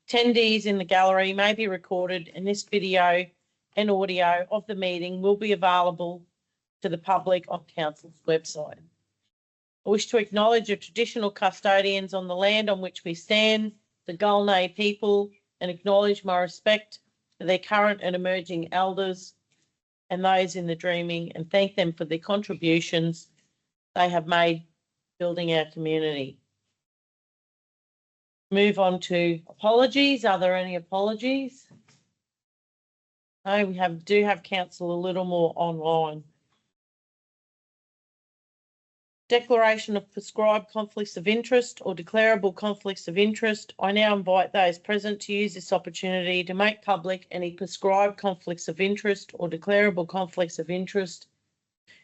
Attendees in the gallery may be recorded, and this video and audio of the meeting will be available to the public on Council's website. I wish to acknowledge the traditional custodians on the land on which we stand, the Gulnay people, and acknowledge my respect for their current and emerging elders and those in the dreaming, and thank them for their contributions they have made building our community. Move on to apologies. Are there any apologies? No, we do have Councillor Littlemore online. Declaration of prescribed conflicts of interest or declarable conflicts of interest. I now invite those present to use this opportunity to make public any prescribed conflicts of interest or declarable conflicts of interest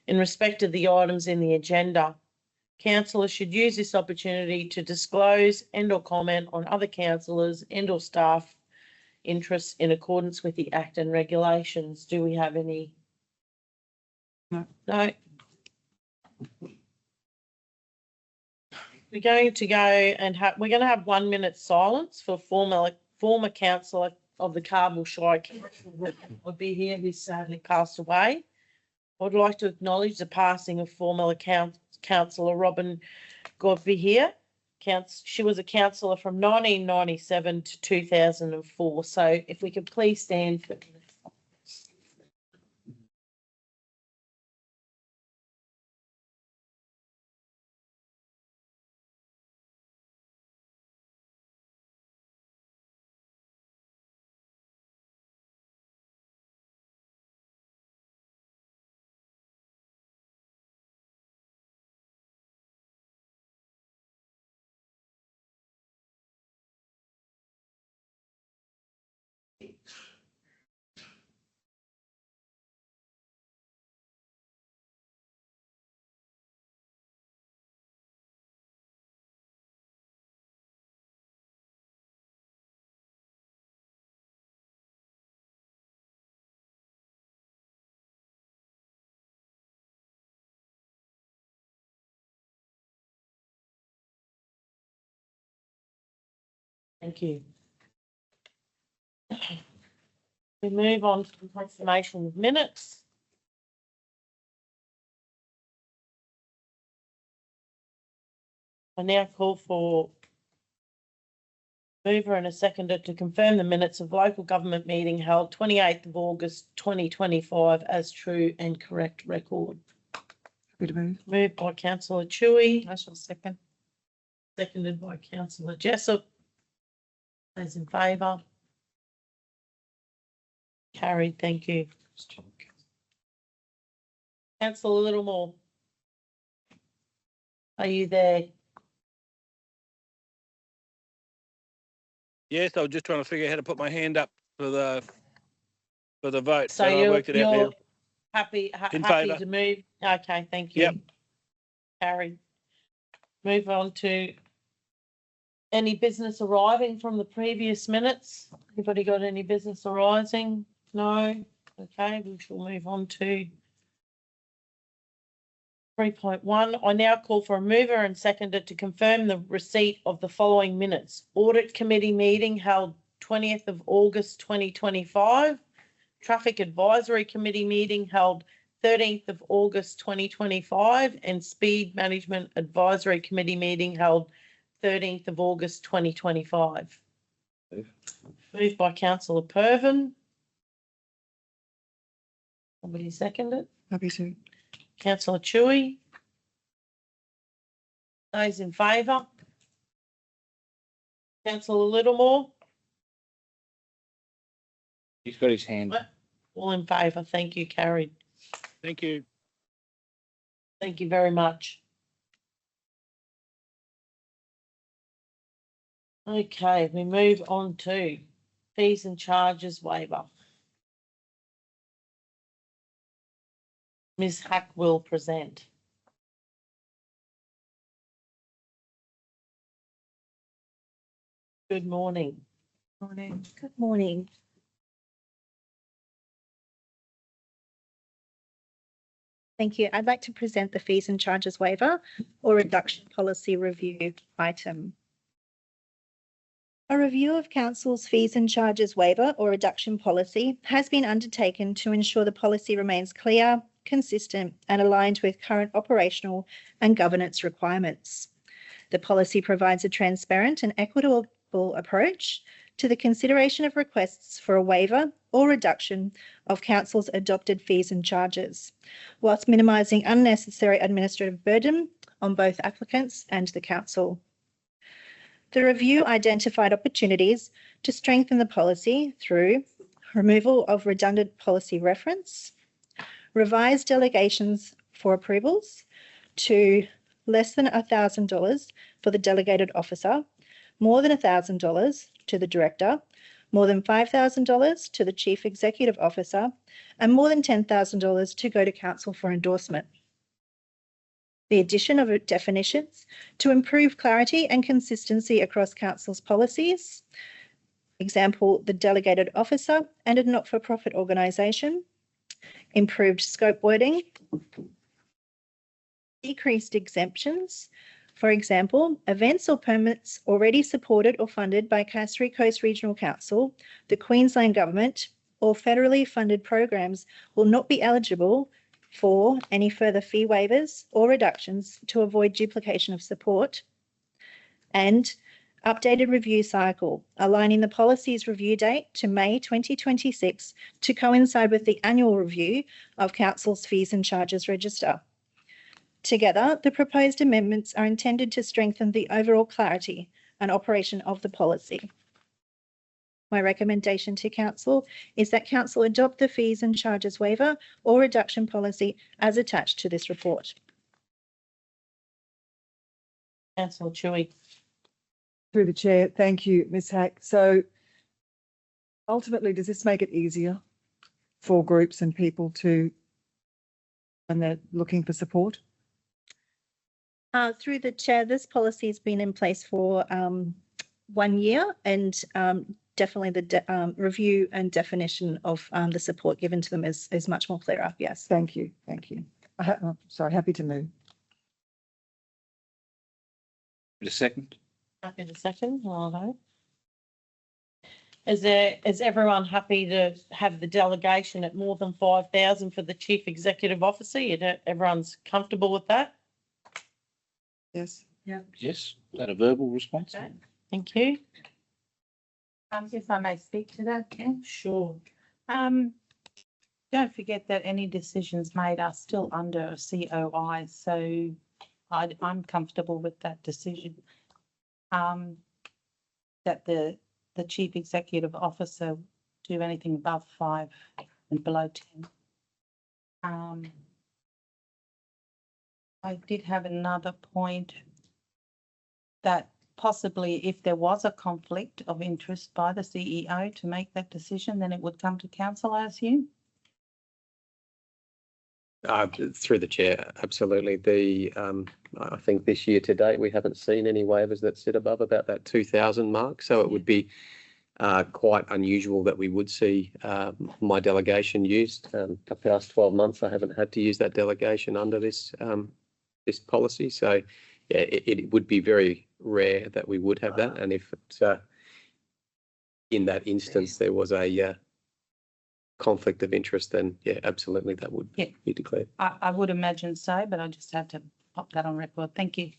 in respect of the items in the agenda. Councillors should use this opportunity to disclose and or comment on other councillors and or staff interests in accordance with the Act and regulations. Do we have any? No. No. We're going to go and we're going to have 1 minute silence for former councillor of the Cardwell Shire will be here, who's sadly passed away. I would like to acknowledge the passing of former councillor Robin Godby here. She was a councillor from 1997 to 2004. So if we could please stand for Thank you. We move on to the confirmation of minutes. I now call for mover and a seconder to confirm the minutes of local government meeting held 28th of August 2025 as true and correct record. Happy to move. Moved by Councillor Chewy. I shall second. Seconded by Councillor Jessup. Those in favour? Carried. Thank you. Councillor Littlemore, are you there? Yes, I was just trying to figure out how to put my hand up for the vote. So I worked it out you're now. happy In happy favour. to move? Okay, thank you. Yep. Carried. Move on to any business arriving from the previous minutes. Anybody got any business arising? No? Okay, we shall move on to 3.1. I now call for a mover and seconder to confirm the receipt of the following minutes. Audit Committee meeting held 20th of August 2025. Traffic Advisory Committee meeting held 13th of August 2025 and Speed Management Advisory Committee meeting held 13th of August 2025. Moved by Councillor Pervin. Somebody second it? Happy to. Councillor Chewy. Those in favour? Councillor Littlemore. He's got his hand. All in favour. Thank you. Carried. Thank you. Thank you very much. Okay, we move on to fees and charges waiver. Ms. Hack will present. Good morning. Morning. Good morning. Thank you. I'd like to present the fees and charges waiver or reduction policy review item. A review of Council's fees and charges waiver or reduction policy has been undertaken to ensure the policy remains clear, consistent, and aligned with current operational and governance requirements. The policy provides a transparent and equitable approach to the consideration of requests for a waiver or reduction of Council's adopted fees and charges, whilst minimising unnecessary administrative burden on both applicants and the Council. The review identified opportunities to strengthen the policy through removal of redundant policy reference, revised delegations for approvals to less than $1,000 for the delegated officer, more than $1,000 to the director, more than $5,000 to the chief executive officer, and more than $10,000 to go to Council for endorsement. The addition of definitions to improve clarity and consistency across Council's policies. Example, the delegated officer and a not-for-profit organisation. Improved scope wording. Decreased exemptions. For example, events or permits already supported or funded by Cassary Coast Regional Council, the Queensland Government, or federally funded programs will not be eligible for any further fee waivers or reductions to avoid duplication of support, and updated review cycle, aligning the policy's review date to May 2026 to coincide with the annual review of Council's fees and charges register. Together, the proposed amendments are intended to strengthen the overall clarity and operation of the policy. My recommendation to Council is that Council adopt the fees and charges waiver or reduction policy as attached to this report. Councillor Chewy. Through the chair, thank you, Ms Hack. So ultimately, does this make it easier for groups and people to, when they're looking for support? Through the chair, this policy has been in place for 1 year, and definitely the review and definition of the support given to them is much more clearer. Yes. Thank you. Thank you. Sorry, happy to move. A second. Happy to second. Hello. Is everyone happy to have the delegation at more than 5,000 for the chief executive officer? Everyone's comfortable with that? Yes. Yeah. Yes. Is that a verbal response? Okay. Thank you. If I may speak to that, Ken. Sure. Don't forget that any decisions made are still under a COI, so I'm comfortable with that decision. That the chief executive officer do anything above 5 and below 10. I did have another point that possibly if there was a conflict of interest by the CEO to make that decision, then it would come to council, I assume. Through the chair, absolutely. I think this year to date, we haven't seen any waivers that sit above about that 2,000 mark. So it would be quite unusual that we would see my delegation used. The past 12 months, I haven't had to use that delegation under this this policy. So yeah, it would be very rare that we would have that. And if it, in that instance there was a conflict of interest, then yeah, absolutely that would be declared. I would imagine so, but I just had to pop that on record. Thank you.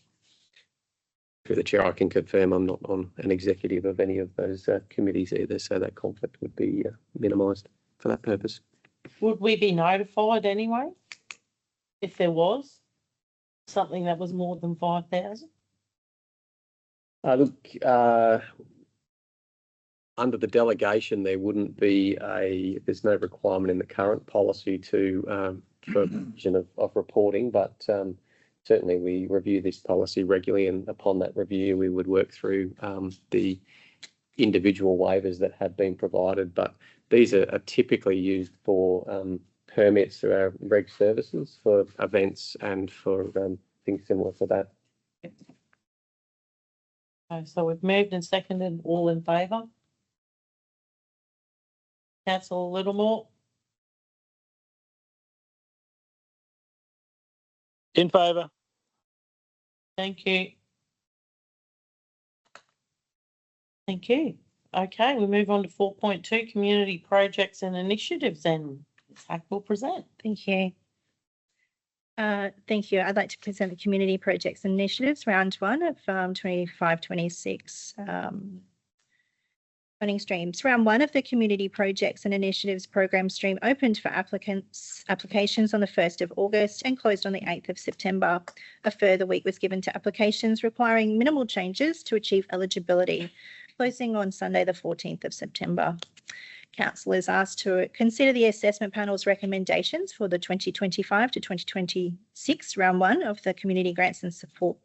Through the chair, I can confirm I'm not on an executive of any of those committees either, so that conflict would be minimised for that purpose. Would we be notified anyway if there was something that was more than 5,000? Look, under the delegation, there wouldn't be there's no requirement in the current policy to for provision of reporting, but certainly we review this policy regularly, and upon that review, we would work through the individual waivers that have been provided. But these are typically used for permits through our reg services for events and for things similar to that. Okay, so we've moved and seconded. All in favour? Councillor Littlemore? In favour. Thank you. Thank you. Okay, we move on to 4.2, community projects and initiatives, and Ms. Hack will present. Thank you. Thank you. I'd like to present the community projects and initiatives round one of 25-26 funding streams. Round one of the community projects and initiatives program stream opened for applications on the 1st of August and closed on the 8th of September. A further week was given to applications requiring minimal changes to achieve eligibility, closing on Sunday, the 14th of September. Council is asked to consider the assessment panel's recommendations for the 2025 to 2026 round one of the Community Grants and Support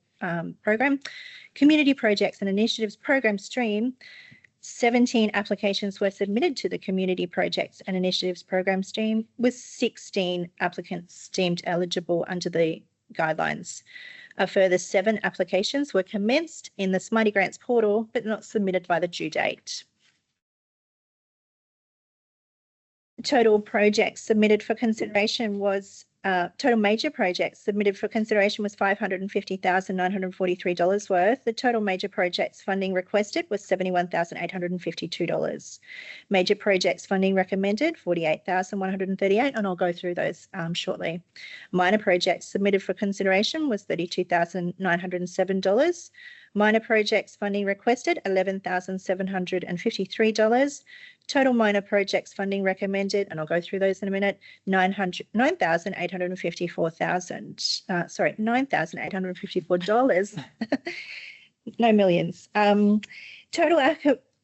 Program. Community Projects and Initiatives Program stream. 17 applications were submitted to the Community Projects and Initiatives Program stream, with 16 applicants deemed eligible under the guidelines. A further 7 applications were commenced in the Smarty Grants portal, but not submitted by the due date. Total projects submitted for consideration was total major projects submitted for consideration was $550,943 worth. The total major projects funding requested was $71,852. Major projects funding recommended $48,138, and I'll go through those shortly. Minor projects submitted for consideration was $32,907. Minor projects funding requested $11,753. Total minor projects funding recommended, and I'll go through those in a minute, $9,854. No millions.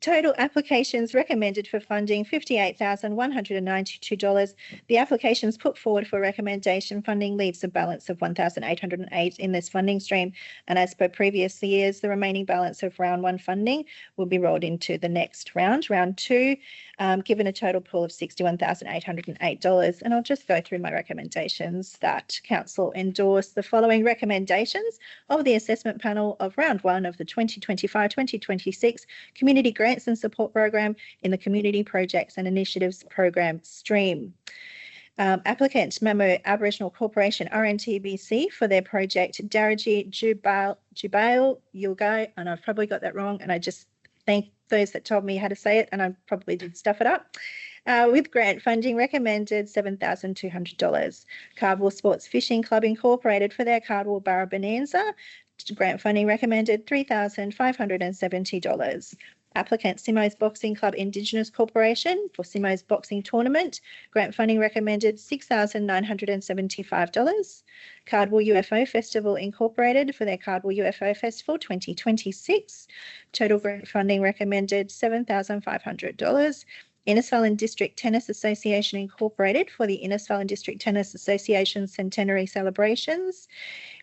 Total applications recommended for funding, $58,192. The applications put forward for recommendation funding leaves a balance of $1,808 in this funding stream. And as per previous years, the remaining balance of round one funding will be rolled into the next round, round two, given a total pool of $61,808. And I'll just go through my recommendations that Council endorsed the following recommendations of the assessment panel of round one of the 2025-2026 Community Grants and Support Program in the Community Projects and Initiatives Program stream. Applicant Mamo Aboriginal Corporation RNTBC for their project Darajee Jubail Yulgai, and I've probably got that wrong, and I just thank those that told me how to say it, and I probably did stuff it up. With grant funding recommended $7,200. Cardwell Sports Fishing Club Incorporated for their Cardwell Barra Bonanza. Grant funding recommended $3,570. Applicant Simo's Boxing Club Indigenous Corporation for Simo's Boxing Tournament. Grant funding recommended $6,975. Cardwell UFO Festival Incorporated for their Cardwell UFO Festival 2026. Total grant funding recommended $7,500. Innisfallen District Tennis Association Incorporated for the Innisfallen District Tennis Association Centenary Celebrations.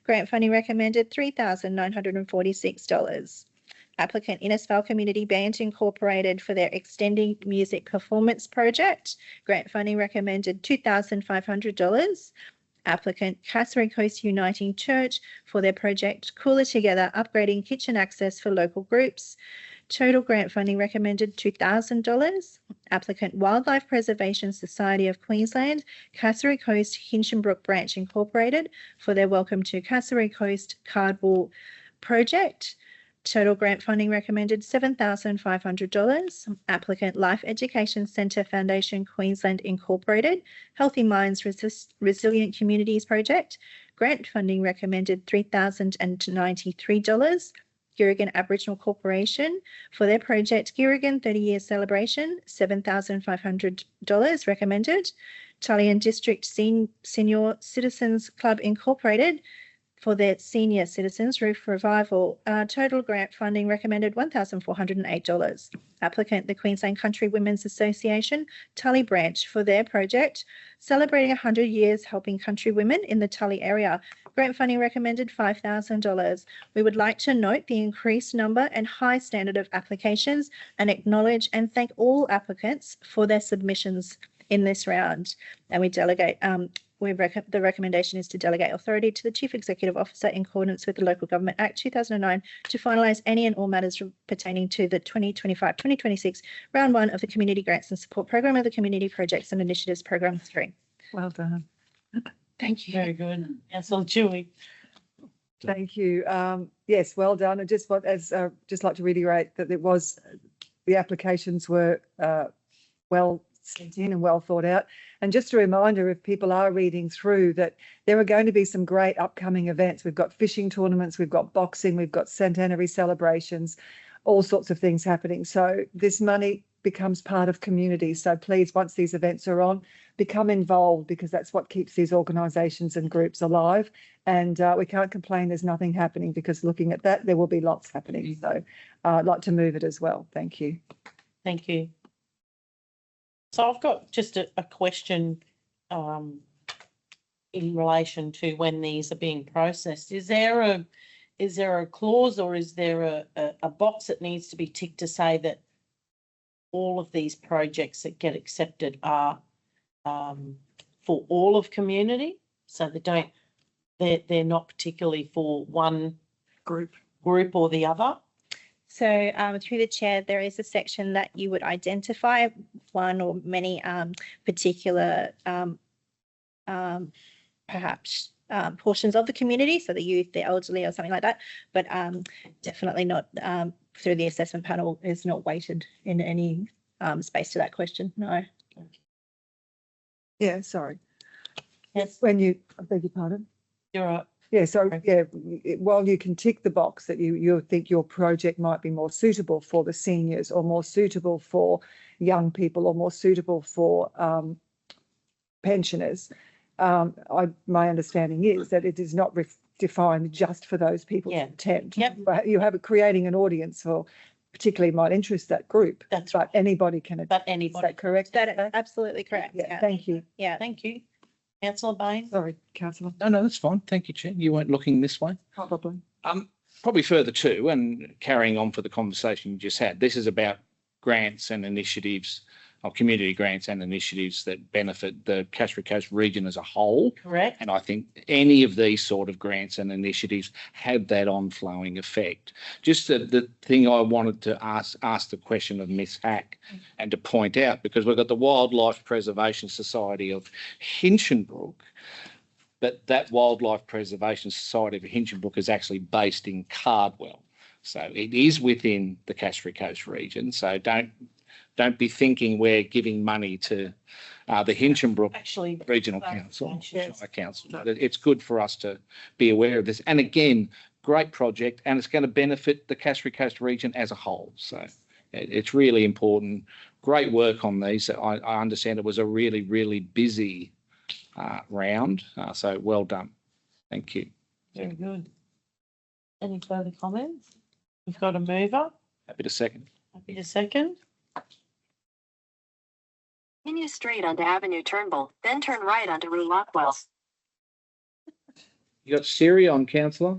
Grant funding recommended $3,946. Applicant Innisfail Community Band Incorporated for their Extending Music Performance Project. Grant funding recommended $2,500. Applicant Cassowary Coast Uniting Church for their project Cooler Together, upgrading kitchen access for local groups. Total grant funding recommended $2,000. Applicant Wildlife Preservation Society of Queensland, Cassowary Coast Hinchinbrook Branch Incorporated for their Welcome to Cassowary Coast Cardwell project. Total grant funding recommended $7,500. Applicant Life Education Centre Foundation Queensland Incorporated, Healthy Minds Resilient Communities Project. Grant funding recommended $3,093. Girigan Aboriginal Corporation for their project Girigan 30-Year Celebration, $7,500 recommended. Tullian District Senior Citizens Club Incorporated for their Senior Citizens Roof Revival. Total grant funding recommended $1,408. Applicant, the Queensland Country Women's Association, Tully Branch for their project, celebrating 100 years helping country women in the Tully area. Grant funding recommended $5,000. We would like to note the increased number and high standard of applications and acknowledge and thank all applicants for their submissions in this round. And we delegate, the recommendation is to delegate authority to the Chief Executive Officer in accordance with the Local Government Act 2009 to finalise any and all matters pertaining to the 2025-2026 round one of the Community Grants and Support Program of the Community Projects and Initiatives Program 3. Well done. Thank you. Very good. Councillor Dewey. Thank you. Yes, well done. I just like to reiterate that it was the applications were well sent in and well thought out. And just a reminder, if people are reading through, that there are going to be some great upcoming events. We've got fishing tournaments, we've got boxing, we've got centenary celebrations, all sorts of things happening. So this money becomes part of community. So please, once these events are on, become involved, because that's what keeps these organisations and groups alive. And we can't complain there's nothing happening, because looking at that, there will be lots happening. So I'd like to move it as well. Thank you. Thank you. So I've got just a question in relation to when these are being processed. Is there a clause, or is there a box that needs to be ticked to say that all of these projects that get accepted are for all of community? So they're not particularly for one group or the other? So through the chair, there is a section that you would identify one or many particular perhaps portions of the community, so the youth, the elderly or something like that, but definitely not through the assessment panel is not weighted in any space to that question, no. Yeah, sorry. Yes. When you, I beg your pardon? You're right. Yeah, so Okay. yeah, while you can tick the box that you think your project might be more suitable for the seniors, or more suitable for young people, or more suitable for pensioners, my understanding is that it is not defined just for those people to Yeah. attend. Yep. But you have creating an audience for particularly might interest that group, That's but right. anybody can attend. But Is anybody. that correct? That is absolutely correct. Yeah, Yeah, thank you. yeah. Thank you. Councillor Bain? Sorry, councillor. No, that's fine. Thank you, Chair. You weren't looking this way. Probably. Probably further too, and carrying on for the conversation you just had, this is about grants and initiatives, or community grants and initiatives that benefit the Cassowary Coast region as a whole. Correct. And I think any of these sort of grants and initiatives have that on-flowing effect. Just the thing I wanted to ask the question of Miss Hack, and to point out, because we've got the Wildlife Preservation Society of Hinchinbrook, but that Wildlife Preservation Society of Hinchinbrook is actually based in Cardwell. So it is within the Cassowary Coast region. So don't be thinking we're giving money to the Hinchinbrook Actually, Regional Council, Yes. Shire Council. But it's good for us to be aware of this. And again, great project, and it's going to benefit the Cassowary Coast region as a whole. So it's really important. Great work on these. I understand it was a really, really busy round. So well done. Thank you. very good. Any further comments? We've got a mover. Happy to second. Happy to second. Continue straight onto Avenue Turnbull, then turn right onto Rue Lockwell. You got Siri on, councillor?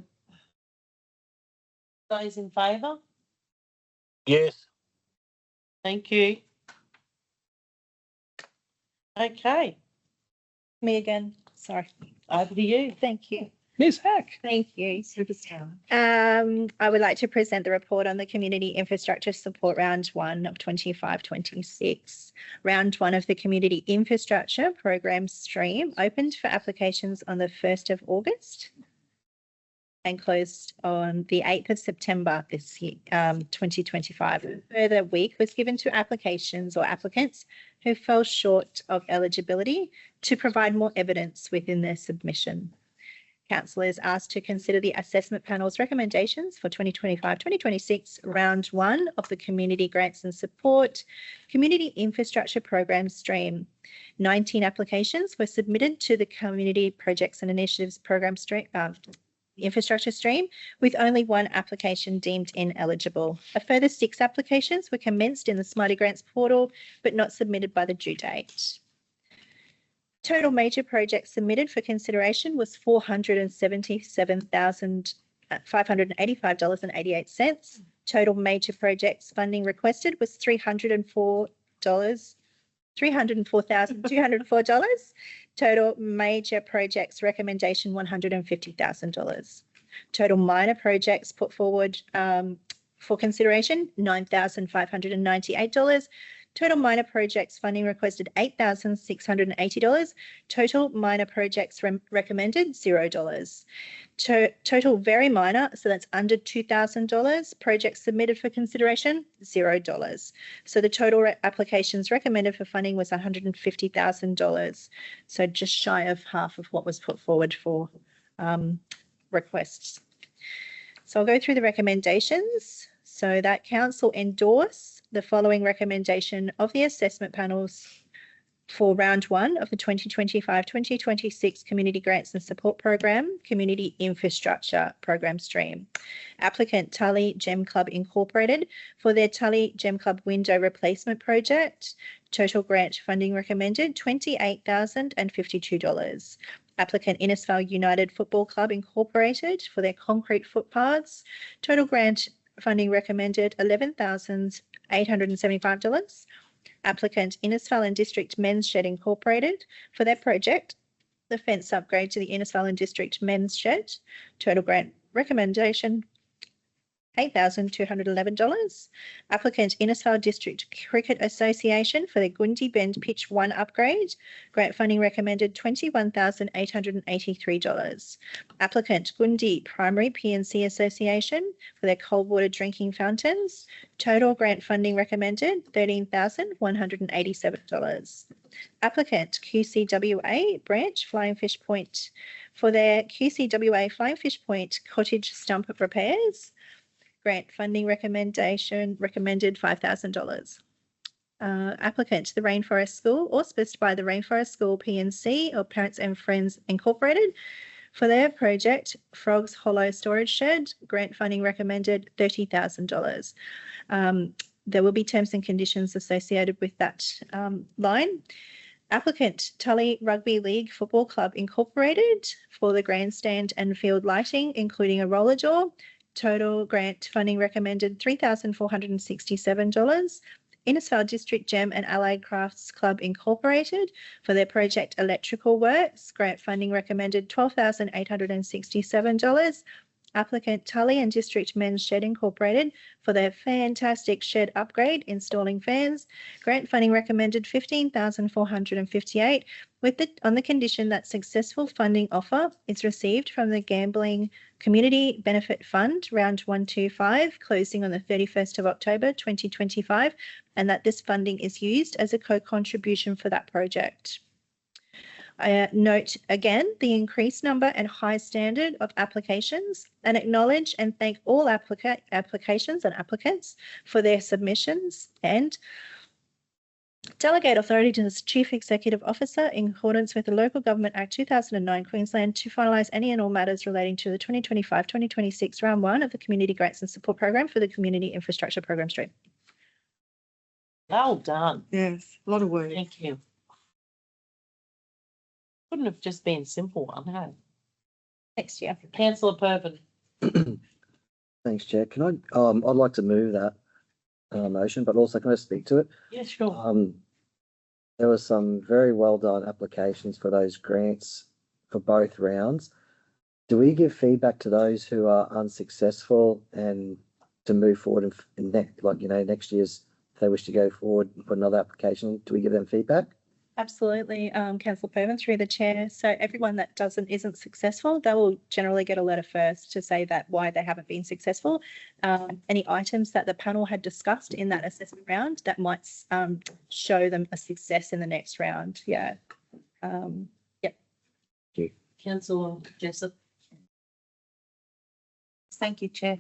Those in favour? Yes. Thank you. Okay, Me again, sorry. over to you. Thank you. Ms. Hack. Thank you. Superstar. I would like to present the report on the Community Infrastructure Support Round 1 of 25-26. Round 1 of the Community Infrastructure Program stream opened for applications on the 1st of August and closed on the 8th of September this year, 2025. A further week was given to applications or applicants who fell short of eligibility to provide more evidence within their submission. Council is asked to consider the assessment panel's recommendations for 2025-2026 round 1 of the Community Grants and Support Community Infrastructure Program stream. 19 applications were submitted to the Community Projects and Initiatives Program stream, infrastructure stream, with only 1 application deemed ineligible. A further 6 applications were commenced in the Smarty Grants portal, but not submitted by the due date. Total major projects submitted for consideration was $477,585.88. Total major projects funding requested was $304,204. Total major projects recommendation $150,000. Total minor projects put forward for consideration $9,598. Total minor projects funding requested $8,680. Total minor projects recommended $0. Total very minor, so that's under $2,000. Projects submitted for consideration $0. So the total applications recommended for funding was $150,000. So just shy of half of what was put forward for requests. So I'll go through the recommendations. So that council endorse the following recommendation of the assessment panels for round 1 of the 2025-2026 Community Grants and Support Program, Community Infrastructure Program Stream. Applicant Tully Gem Club Incorporated for their Tully Gem Club window replacement project. Total grant funding recommended $28,052. Applicant Innisfail United Football Club Incorporated for their concrete footpaths. Total grant funding recommended $11,875. Applicant Innisfail and District Men's Shed Incorporated for their project, the fence upgrade to the Innisfail and District Men's Shed. Total grant recommendation $8,211. Applicant Innisfail District Cricket Association for their Gundi Bend Pitch 1 upgrade. Grant funding recommended $21,883. Applicant Gundi Primary PNC Association for their cold water drinking fountains. Total grant funding recommended $13,187. Applicant QCWA Branch Flying Fish Point for their QCWA Flying Fish Point cottage stump repairs. Grant funding recommended $5,000. Applicant, the Rainforest School, auspiced by the Rainforest School PNC or Parents and Friends Incorporated for their project, Frogs Hollow Storage Shed. Grant funding recommended $30,000. There will be terms and conditions associated with that line. Applicant, Tully Rugby League Football Club Incorporated for the grandstand and field lighting, including a roller door. Total grant funding recommended $3,467. Innisfail District Gem and Allied Crafts Club Incorporated for their project Electrical Works. Grant funding recommended $12,867. Applicant Tully and District Men's Shed Incorporated for their fantastic shed upgrade, installing fans. Grant funding recommended $15,458 on the condition that successful funding offer is received from the Gambling Community Benefit Fund, round 125, closing on the 31st of October 2025, and that this funding is used as a co-contribution for that project. Note again the increased number and high standard of applications, and acknowledge and thank all applications and applicants for their submissions, and delegate authority to the Chief Executive Officer in accordance with the Local Government Act 2009 Queensland to finalise any and all matters relating to the 2025-2026 round 1 of the Community Grants and Support Program for the Community Infrastructure Program Stream. Well done. Yes, a lot of work. Thank you. Couldn't have just been a simple one, hey? Next year. Councillor Pervin. Thanks, Chair. Can I'd like to move that motion, but also can I speak to it? Yeah, sure. There were some very well done applications for those grants for both rounds. Do we give feedback to those who are unsuccessful and to move forward in next year's, if they wish to go forward and put another application, do we give them feedback? Absolutely, Councillor Pervin, through the chair. So everyone that isn't successful, they will generally get a letter first to say that why they haven't been successful. Any items that the panel had discussed in that assessment round that might show them a success in the next round. Yeah. Councillor Jessup. Thank you, Chair.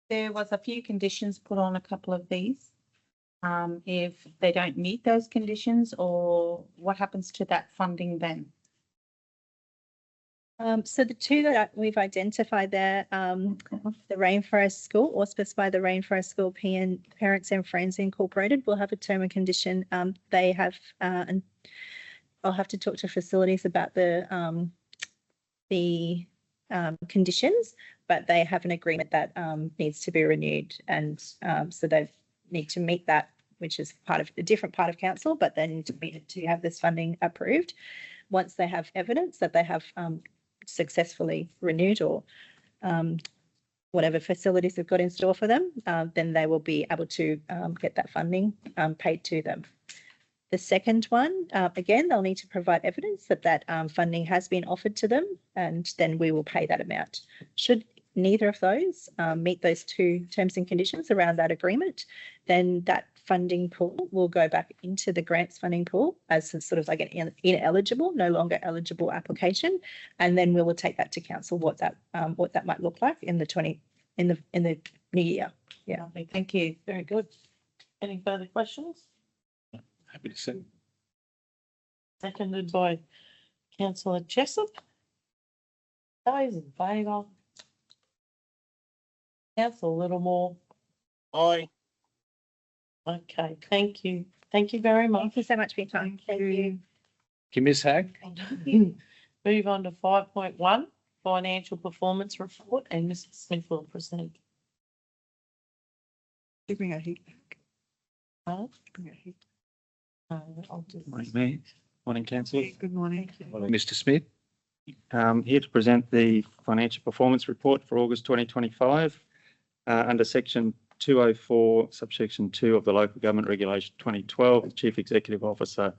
There was a few conditions put on a couple of these. If they don't meet those conditions, or what happens to that funding then? So the two that we've identified there, the Rainforest School, auspiced by the Rainforest School Parents and Friends Incorporated, will have a term and condition. They have, and I'll have to talk to facilities about the conditions, but they have an agreement that needs to be renewed, and so they need to meet that, which is part of a different part of council, but they need to meet to have this funding approved. Once they have evidence that they have successfully renewed or whatever facilities we've got in store for them, then they will be able to get that funding paid to them. The second one, again, they'll need to provide evidence that that funding has been offered to them, and then we will pay that amount. Should neither of those meet those two terms and conditions around that agreement, then that funding pool will go back into the grants funding pool as a sort of like an ineligible, no longer eligible application, and then we will take that to council what that might look like in the new year. Yeah. Lovely, thank you. Very good. Any further questions? Happy to see. Seconded by councillor Jessup. Those in favour? Councillor Littlemore. Aye. Okay, thank you. Thank you very much. Thank you so much for your time. Thank you. Thank you, Ms Hack. Move on to 5.1, financial performance report, and Mr. Smith will present. Giving a heat back. Huh? Giving a heat. I'll do Morning, Mayor. Morning, Councillor. Good morning. Mr Smith. Here to present the financial performance report for August 2025 under section 204, subsection 2 of the Local Government Regulation 2012. The Chief Executive Officer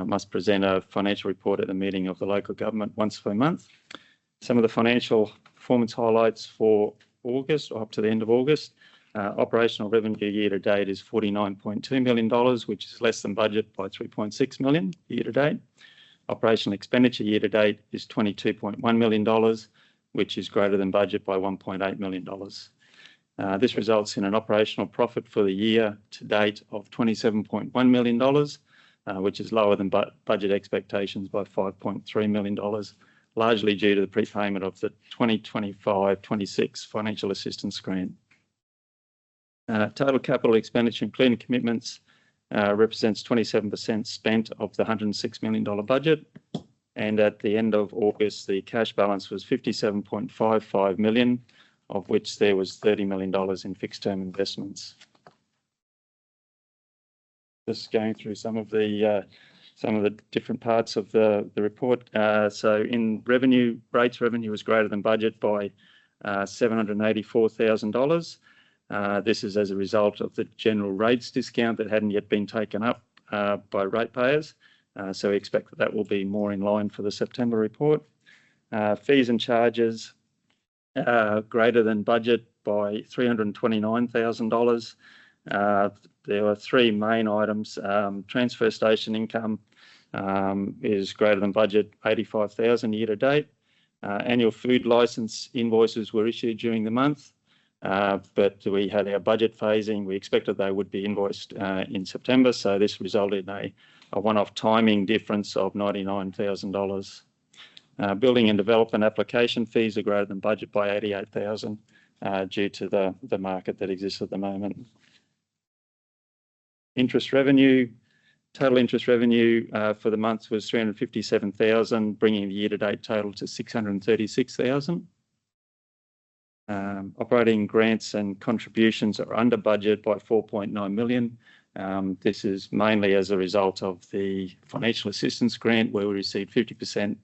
must present a financial report at the meeting of the local government once per month. Some of the financial performance highlights for August, or up to the end of August. Operational revenue year to date is $49.2 million, which is less than budget by $3.6 million year to date. Operational expenditure year to date is $22.1 million, which is greater than budget by $1.8 million. This results in an operational profit for the year to date of $27.1 million, which is lower than budget expectations by $5.3 million, largely due to the prepayment of the 2025-26 financial assistance grant. Total capital expenditure, including commitments, represents 27% spent of the $106 million budget. And at the end of August, the cash balance was $57.55 million, of which there was $30 million in fixed term investments. Just going through some of the different parts of the report. So in revenue, rates revenue was greater than budget by $784,000. This is as a result of the general rates discount that hadn't yet been taken up by ratepayers. So we expect that will be more in line for the September report. Fees and charges greater than budget by $329,000. There were three main items. Transfer station income is greater than budget, $85,000 year to date. Annual food license invoices were issued during the month. But we had our budget phasing. We expected they would be invoiced in September. So this resulted in a one-off timing difference of $99,000. Building and development application fees are greater than budget by $88,000 due to the market that exists at the moment. Interest revenue, total interest revenue for the month was $357,000, bringing the year-to-date total to $636,000. Operating grants and contributions are under budget by $4.9 million. This is mainly as a result of the financial assistance grant, where we received 50%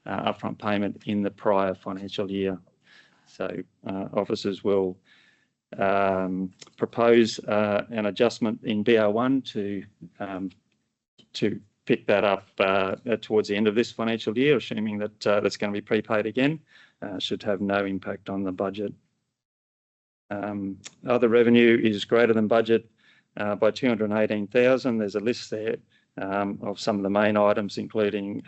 upfront payment in the prior financial year. So officers will propose an adjustment in BR1 to pick that up towards the end of this financial year, assuming that that's going to be prepaid again. Should have no impact on the budget. Other revenue is greater than budget by $218,000. There's a list there of some of the main items, including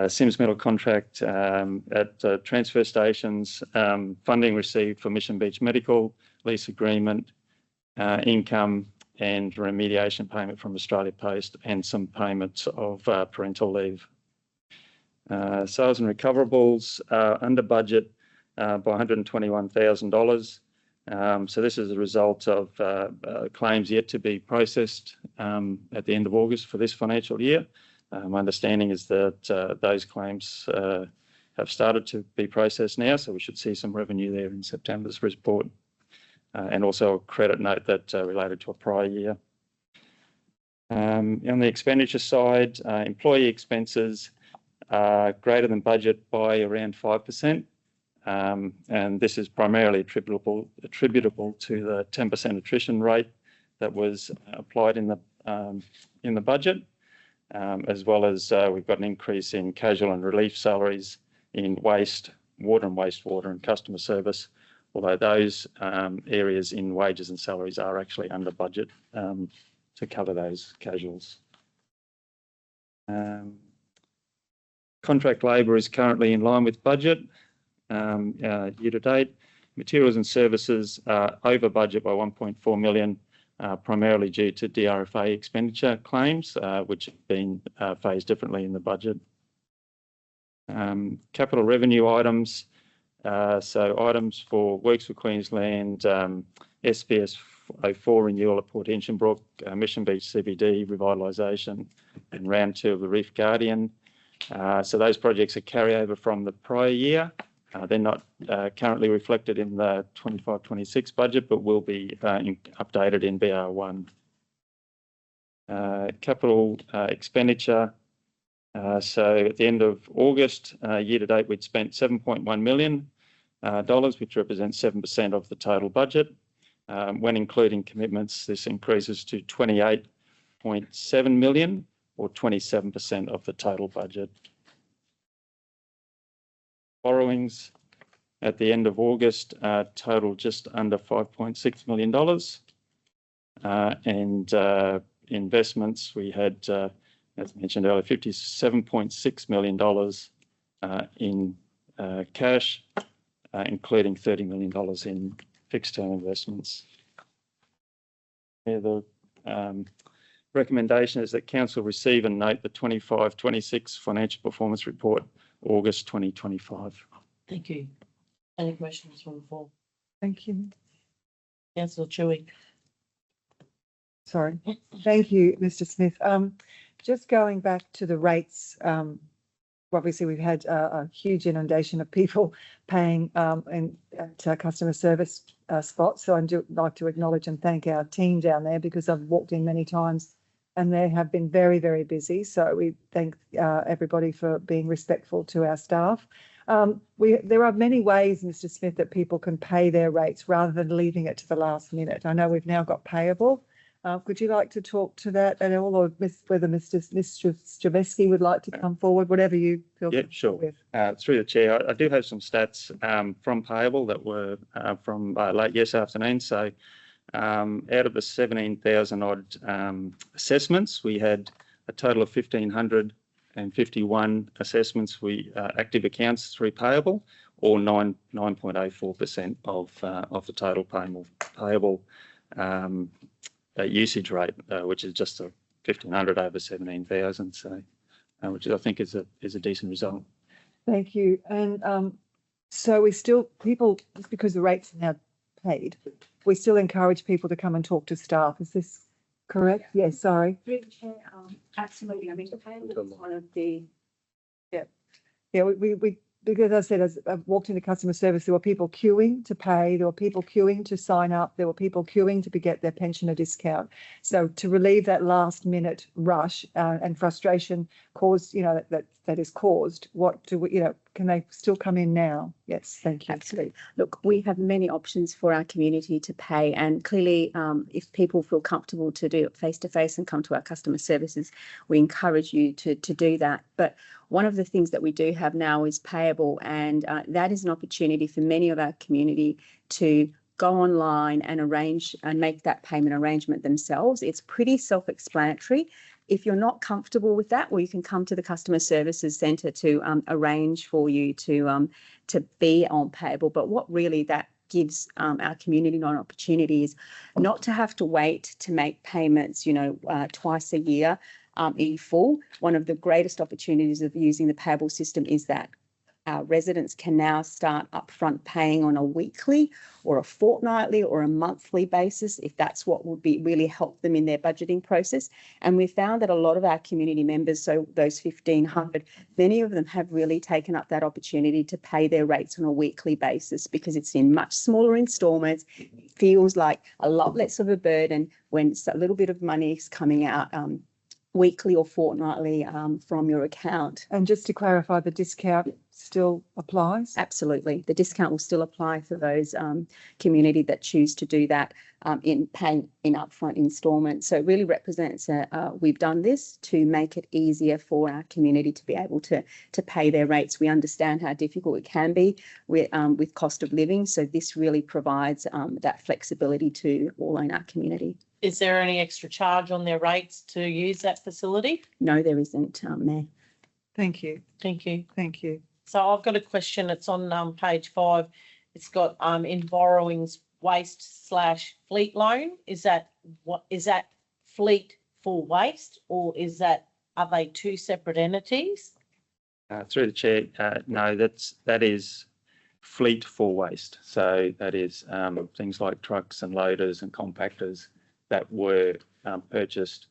Sims Metal contract at transfer stations, funding received for Mission Beach Medical, lease agreement, income and remediation payment from Australia Post, and some payments of parental leave. Sales and recoverables under budget by $121,000. So this is a result of claims yet to be processed at the end of August for this financial year. My understanding is that those claims have started to be processed now, so we should see some revenue there in September's report. And also a credit note that related to a prior year. On the expenditure side, employee expenses are greater than budget by around 5%. And this is primarily attributable to the 10% attrition rate that was applied in the budget, as well as we've got an increase in casual and relief salaries in waste, water and wastewater and customer service, although those areas in wages and salaries are actually under budget to cover those casuals. Contract labour is currently in line with budget year to date. Materials and services are over budget by 1.4 million, primarily due to DRFA expenditure claims, which have been phased differently in the budget. Capital revenue items, so items for Works for Queensland, SPS 04 renewal at Port Hinchinbrook, Mission Beach CBD revitalisation, and round 2 of the Reef Guardian. So those projects are carryover from the prior year. They're not currently reflected in the 25-26 budget, but will be updated in BR1. Capital expenditure. So at the end of August, year to date, we'd spent $7.1 million, which represents 7% of the total budget. When including commitments, this increases to 28.7 million, or 27% of the total budget. Borrowings at the end of August total just under $5.6 million. And investments, we had, as mentioned earlier, $57.6 million in cash, including $30 million in fixed term investments. Yeah, the recommendation is that council receive and note the 25-26 financial performance report, August 2025. Thank you. Any questions from the floor? Thank you. Councillor Chewy. Sorry. Thank you, Mr. Smith. Just going back to the rates, obviously we've had a huge inundation of people paying at customer service spots. So I'd like to acknowledge and thank our team down there, because I've walked in many times and they have been very, very busy. So we thank everybody for being respectful to our staff. There are many ways, Mr. Smith, that people can pay their rates rather than leaving it to the last minute. I know we've now got payable. Would you like to talk to that at all, or whether Mr. Straveski would like to come forward, whatever you feel comfortable with? Through the chair, I do have some stats from payable that were from late yes afternoon. So out of the 17,000 odd assessments, we had a total of 1,551 assessments, active accounts through payable, or 9.04% of the total payable usage rate, which is just a 1,500 over 17,000. So, which I think is a decent result. Thank you. And so we still, people, just because the rates are now paid, we still encourage people to come and talk to staff. Is this correct? Yes, sorry. Through the chair, absolutely. I mean, payable is one of the. Yeah, we because as I said, as I've walked into customer service, there were people queuing to pay, there were people queuing to sign up, there were people queuing to get their pensioner discount. So to relieve that last minute rush and frustration caused, that is caused, what do we, can they still come in now? Yes, thank you. Absolutely. Look, we have many options for our community to pay, and clearly if people feel comfortable to do it face to face and come to our customer services, we encourage you to do that. But one of the things that we do have now is payable, and that is an opportunity for many of our community to go online and arrange and make that payment arrangement themselves. It's pretty self-explanatory. If you're not comfortable with that, well, you can come to the Customer Services Centre to arrange for you to be on payable. But what really that gives our community an opportunity is not to have to wait to make payments, twice a year in full. One of the greatest opportunities of using the payable system is that our residents can now start upfront paying on a weekly or a fortnightly or a monthly basis, if that's what would be really help them in their budgeting process. And we found that a lot of our community members, so those 1,500, many of them have really taken up that opportunity to pay their rates on a weekly basis, because it's in much smaller instalments. It feels like a lot less of a burden when a little bit of money is coming out weekly or fortnightly from your account. And just to clarify, the discount still applies? Absolutely. The discount will still apply for those community that choose to do that in paying in upfront instalments. So it really represents we've done this to make it easier for our community to be able to pay their rates. We understand how difficult it can be with cost of living. So this really provides that flexibility to all in our community. Is there any extra charge on their rates to use that facility? No, there isn't, Mayor. Thank you. Thank you. Thank you. So I've got a question. It's on page 5. It's got in borrowings waste/fleet loan. Is that fleet for waste, or are they two separate entities? Through the chair, no, that is fleet for waste. So that is things like trucks and loaders and compactors that were purchased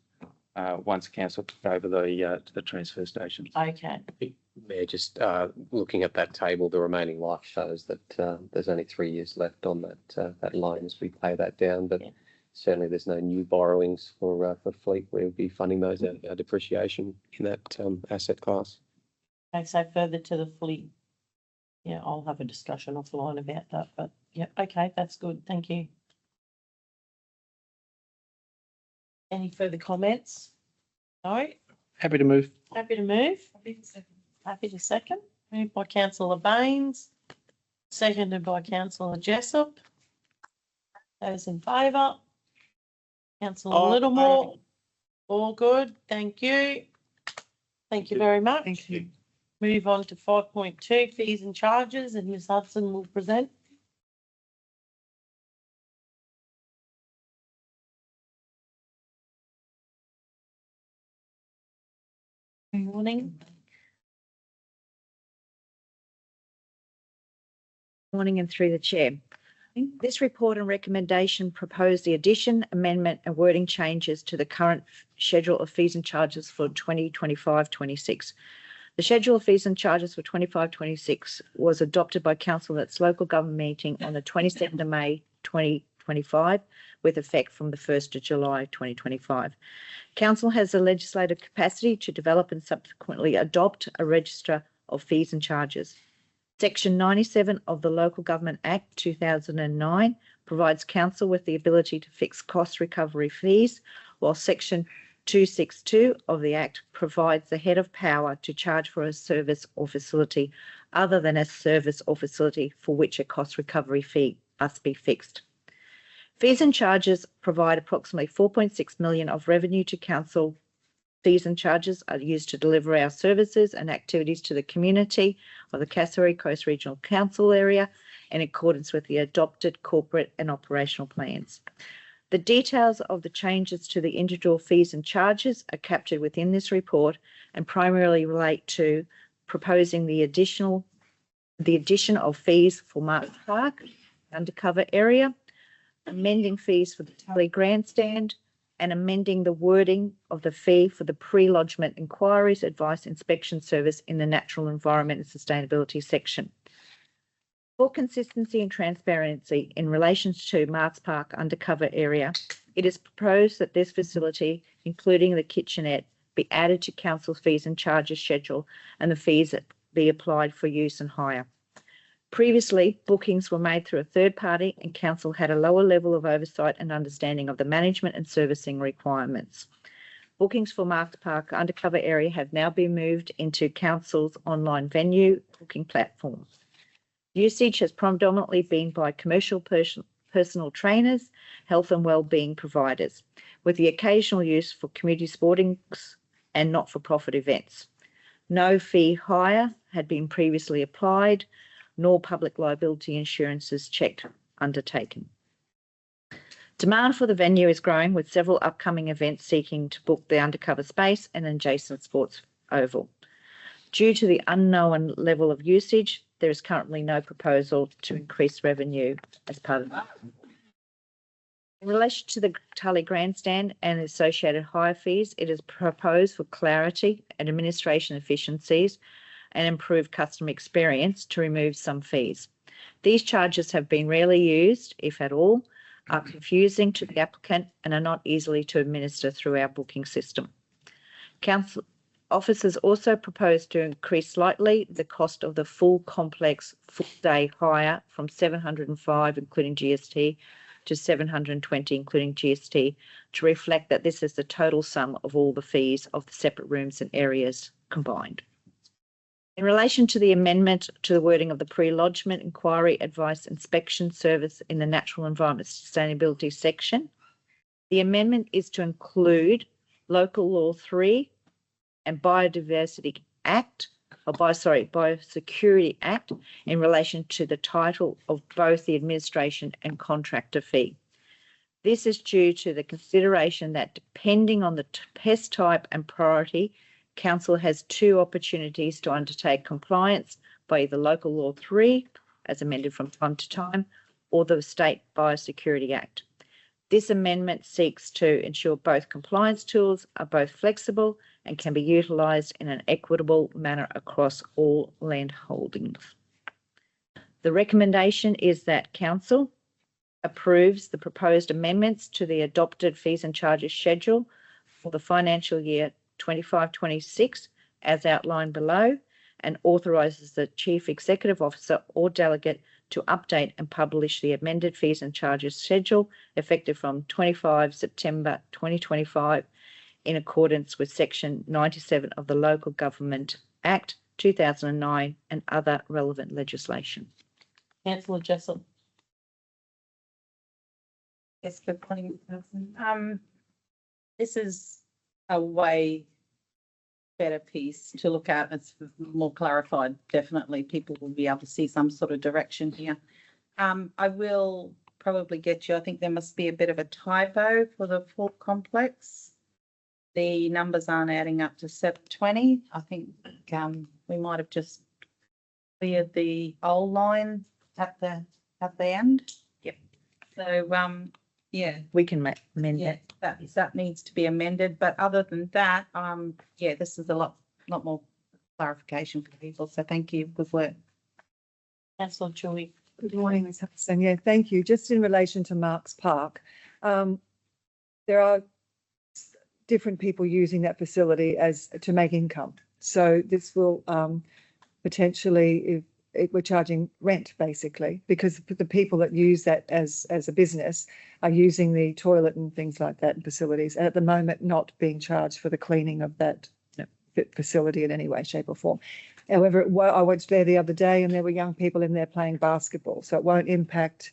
once council took over the transfer stations. Okay. Mayor, just looking at that table, the remaining life shows that there's only 3 years left on that loan as we pay that down. But certainly there's no new borrowings for fleet. We'll be funding those out of our depreciation in that asset class. Okay, so further to the fleet. Yeah, I'll have a discussion offline about that, but yeah, okay, that's good. Thank you. Any further comments? No? Happy to move. Happy to move? Happy to second. Moved by councillor Baines, seconded by councillor Jessup. Those in favour? Councillor Littlemore? All good, thank you. Thank you very much. Thank you. Move on to 5.2, fees and charges, and Ms Hudson will present. Good morning. Morning and through the chair. This report and recommendation propose the addition, amendment and wording changes to the current schedule of fees and charges for 2025-26. The schedule of fees and charges for 25-26 was adopted by council at its local government meeting on the 22nd of May 2025 with effect from the 1st of July 2025. Council has the legislative capacity to develop and subsequently adopt a register of fees and charges. Section 97 of the Local Government Act 2009 provides council with the ability to fix cost recovery fees, while Section 262 of the Act provides the head of power to charge for a service or facility other than a service or facility for which a cost recovery fee must be fixed. Fees and charges provide approximately 4.6 million of revenue to council. Fees and charges are used to deliver our services and activities to the community of the Cassowary Coast Regional Council area in accordance with the adopted corporate and operational plans. The details of the changes to the individual fees and charges are captured within this report and primarily relate to proposing the addition of fees for Marks Park undercover area, amending fees for the Tully Grandstand, and amending the wording of the fee for the pre-lodgement inquiries, advice, inspection service in the natural environment and sustainability section. For consistency and transparency in relation to Marks Park undercover area, it is proposed that this facility, including the kitchenette, be added to council's fees and charges schedule and the fees that be applied for use and hire. Previously, bookings were made through a third party and council had a lower level of oversight and understanding of the management and servicing requirements. Bookings for Marks Park undercover area have now been moved into council's online venue booking platform. Usage has predominantly been by commercial personal trainers, health and wellbeing providers, with the occasional use for community sporting and not-for-profit events. No fee hire had been previously applied, nor public liability insurances checked undertaken. Demand for the venue is growing, with several upcoming events seeking to book the undercover space and adjacent sports oval. Due to the unknown level of usage, there is currently no proposal to increase revenue as part of that. In relation to the Tully Grandstand and associated hire fees, it is proposed for clarity and administration efficiencies and improved customer experience to remove some fees. These charges have been rarely used, if at all, are confusing to the applicant and are not easily to administer through our booking system. Council Officers also propose to increase slightly the cost of the full complex full day hire from 705 including GST to 720 including GST to reflect that this is the total sum of all the fees of the separate rooms and areas combined. In relation to the amendment to the wording of the pre-lodgement inquiry advice inspection service in the Natural Environment Sustainability section, the amendment is to include Local Law 3 and Biodiversity Act, Biosecurity Act in relation to the title of both the administration and contractor fee. This is due to the consideration that depending on the pest type and priority, Council has two opportunities to undertake compliance by either Local Law 3, as amended from time to time, or the State Biosecurity Act. This amendment seeks to ensure both compliance tools are both flexible and can be utilised in an equitable manner across all land holdings. The recommendation is that Council approves the proposed amendments to the adopted fees and charges schedule for the financial year 25-26 as outlined below, and authorises the Chief Executive Officer or delegate to update and publish the amended fees and charges schedule effective from 25 September 2025 in accordance with Section 97 of the Local Government Act 2009 and other relevant legislation. Councillor Jessup. Yes, good morning, Person. This is a way better piece to look at. It's more clarified. Definitely people will be able to see some sort of direction here. I will probably get you. I think there must be a bit of a typo for the full complex. The numbers aren't adding up to 720. I think we might have just cleared the old line at the end. Yep. So yeah, We can amend yeah, that. that needs to be amended. But other than that, yeah, this is a lot more clarification for people. So thank you. Good work. Councillor Chewy. Good morning, Ms. Hudson. Yeah, thank you. Just in relation to Marks Park, there are different people using that facility as to make income. So this will potentially, if we're charging rent basically, because the people that use that as a business are using the toilet and things like that in facilities, and at the moment not being charged for the cleaning of that facility in any way, shape or form. However, I went there the other day and there were young people in there playing basketball, so it won't impact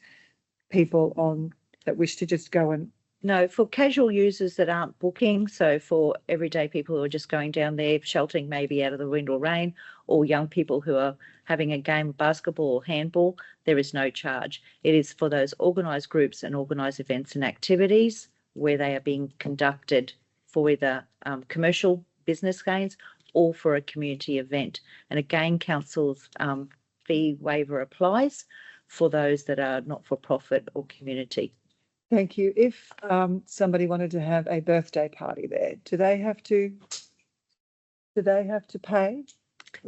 people that wish to just go and. No, for casual users that aren't booking, so for everyday people who are just going down there, sheltering maybe out of the wind or rain, or young people who are having a game of basketball or handball, there is no charge. It is for those organised groups and organised events and activities where they are being conducted for either commercial business gains or for a community event. And again, Council's fee waiver applies for those that are not-for-profit or community. Thank you. If somebody wanted to have a birthday party there, do they have to pay?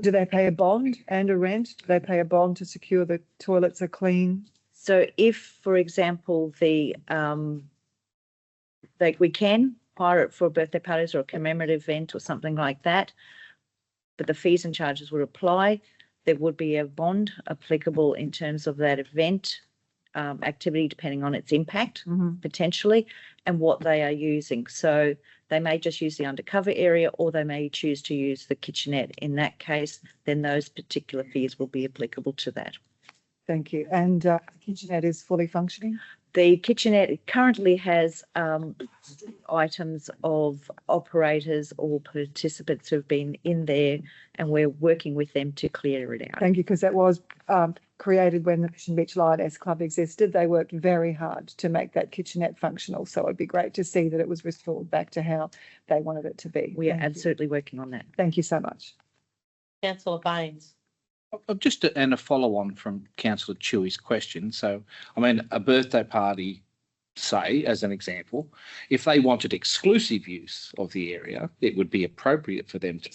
Do they pay a bond and a rent? Do they pay a bond to secure the toilets are clean? So if, for example, we can hire it for birthday parties or a commemorative event or something like that, but the fees and charges would apply. There would be a bond applicable in terms of that event activity, depending on its impact potentially and what they are using. So they may just use the undercover area or they may choose to use the kitchenette. In that case, then those particular fees will be applicable to that. Thank you. And the kitchenette is fully functioning? The kitchenette currently has items of operators or participants who have been in there, and we're working with them to clear it out. Thank you, because that was created when the Mission Beach Lioness Club existed. They worked very hard to make that kitchenette functional, so it'd be great to see that it was restored back to how they wanted it to be. We are absolutely working on that. Thank you so much. Councillor Baines. Just and a follow on from Councillor Chewy's question. So, I mean, a birthday party, say, as an example, if they wanted exclusive use of the area, it would be appropriate for them to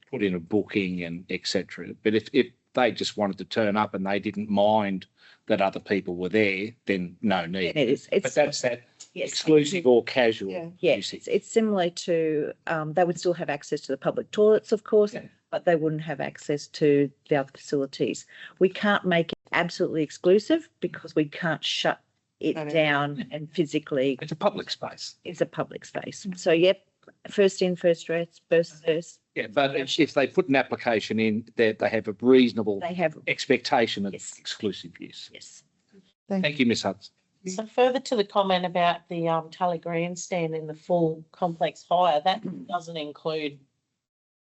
put in a booking and etc. But if they just wanted to turn up and they didn't mind that other people were there, then no need. It is. But that's that Yes. exclusive or casual Yeah. Yes, usage. it's similar to, they would still have access to the public toilets, of course, Yeah. but they wouldn't have access to the other facilities. We can't make it absolutely exclusive because we can't shut it Got it. down and physically, It's a public space. it's a public space. So yep, first in, first first. Yeah, but if they put an application in, that they have a reasonable They have, expectation of Yes. exclusive use. yes. Thank you, Ms Hudson. So further to the comment about the Tully grandstand in the full complex hire, that doesn't include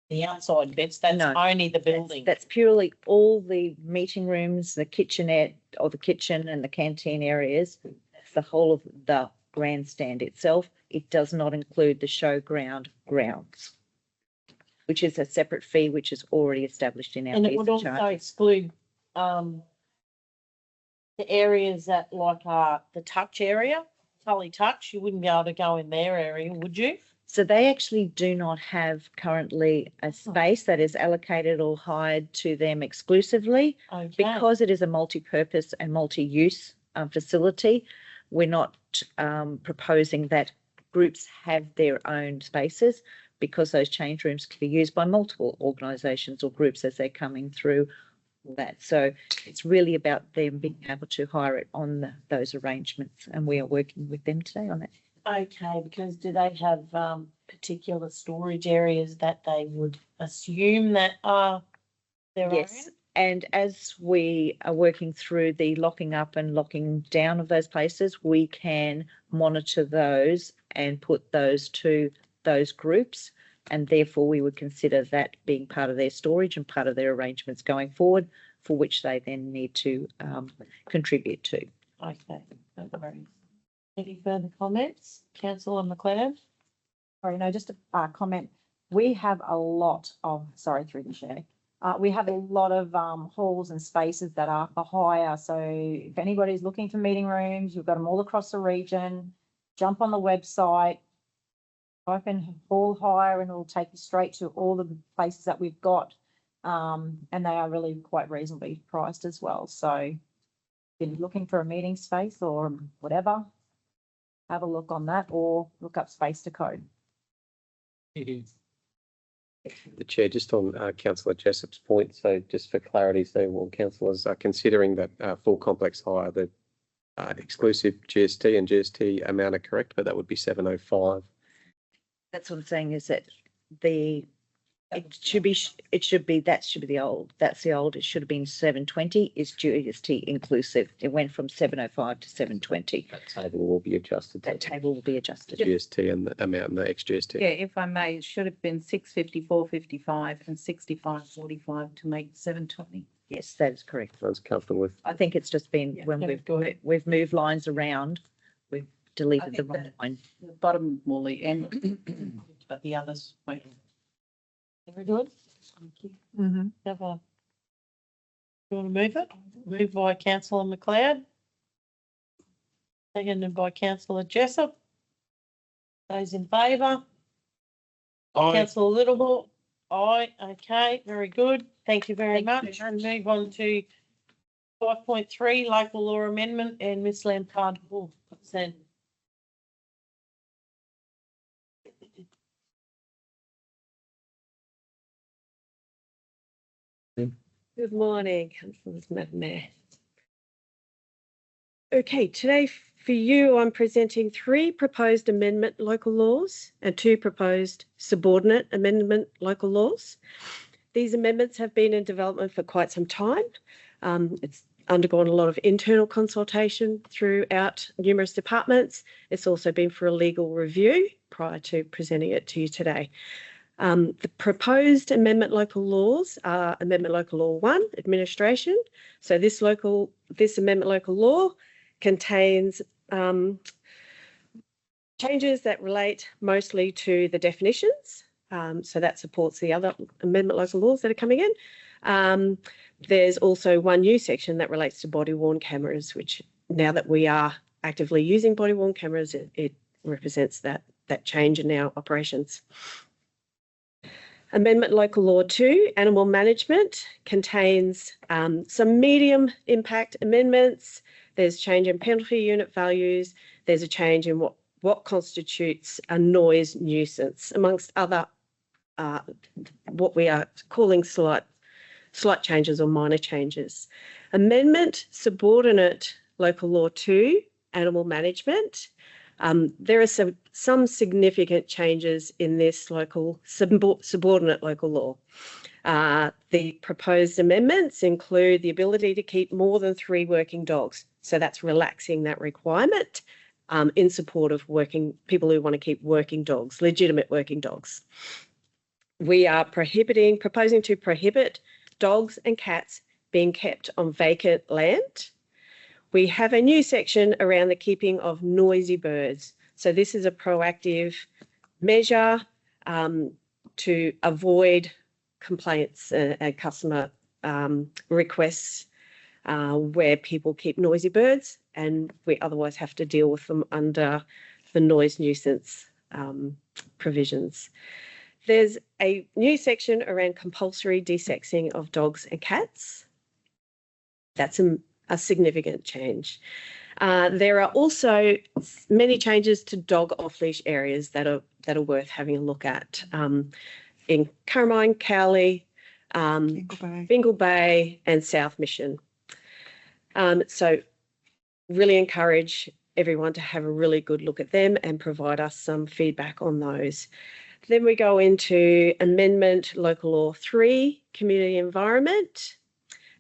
the outside bits. That's No. only the building. That's purely all the meeting rooms, the kitchenette or the kitchen and the canteen areas. That's the whole of the grandstand itself. It does not include the showground grounds, which is a separate fee, which is already established in our And it fees would and also charges. exclude the areas that like the touch area, Tully Touch. You wouldn't be able to go in their area, would you? So they actually do not have currently a space that is allocated or hired to them exclusively. Okay. Because it is a multi-purpose and multi-use facility, we're not proposing that groups have their own spaces, because those change rooms can be used by multiple organisations or groups as they're coming through all that. So it's really about them being able to hire it on those arrangements, and we are working with them today on it. Okay, because do they have particular storage areas that they would assume that are their Yes, own? and as we are working through the locking up and locking down of those places, we can monitor those and put those to those groups. And therefore, we would consider that being part of their storage and part of their arrangements going forward, for which they then need to contribute to. Okay, no worries. Any further comments? Councillor McLeod? Sorry, no, just a comment. We have a lot of, sorry, through the chair. We have a lot of halls and spaces that are for hire. So if anybody's looking for meeting rooms, you've got them all across the region. Jump on the website, type in hall hire, and it'll take you straight to all the places that we've got. And they are really quite reasonably priced as well. So if you're looking for a meeting space or whatever, have a look on that or look up Space to Code. The chair, just on councillor Jessop's point, so just for clarity, so all councillors are considering that full complex hire, the exclusive GST and GST amount are correct, but that would be 705. That's what I'm saying, is that it should be the old, that's the old, it should have been 720 is GST inclusive. It went from 705 to 720. That table will be adjusted. That table will be adjusted. GST and the amount and the ex-GST. Yeah, if I may, it should have been 654.55 and 65.45 to make 720. Yes, that is correct. I was comfortable with. I think it's just been when we've moved lines around, we've deleted the think wrong that- line. The bottom will end, but the others won't. Very good. Thank you. Mhm. Have a, you want to move it? Moved by councillor McLeod. Seconded by councillor Jessup. Those in favour? Councillor Littleball? Aye, okay, very good. Thank you very much. And move on to 5.3, local law amendment, and Ms Lampard will present. Good morning, councillors, Madam Mayor. Okay, today for you, I'm presenting 3 proposed amendment local laws and 2 proposed subordinate amendment local laws. These amendments have been in development for quite some time. It's undergone a lot of internal consultation throughout numerous departments. It's also been for a legal review prior to presenting it to you today. The proposed amendment local laws are Amendment Local Law 1, Administration. So this amendment local law contains changes that relate mostly to the definitions. So that supports the other amendment local laws that are coming in. There's also one new section that relates to body-worn cameras, which now that we are actively using body-worn cameras, it represents that change in our operations. Amendment Local Law 2, Animal Management, contains some medium impact amendments. There's change in penalty unit values. There's a change in what what constitutes a noise nuisance, amongst other what we are calling slight changes or minor changes. Amendment subordinate local law 2, animal management. There are some significant changes in this subordinate local law. The proposed amendments include the ability to keep more than 3 working dogs. So that's relaxing that requirement in support of people who want to keep working dogs, legitimate working dogs. We are proposing to prohibit dogs and cats being kept on vacant land. We have a new section around the keeping of noisy birds. So this is a proactive measure to avoid complaints and customer requests where people keep noisy birds, and we otherwise have to deal with them under the noise nuisance provisions. There's a new section around compulsory desexing of dogs and cats. That's a significant change. There are also many changes to dog off-leash areas that are worth having a look at in Carmine, Cowley, Bingle Bay and South Mission. So really encourage everyone to have a really good look at them and provide us some feedback on those. Then we go into Amendment Local Law 3, Community Environment,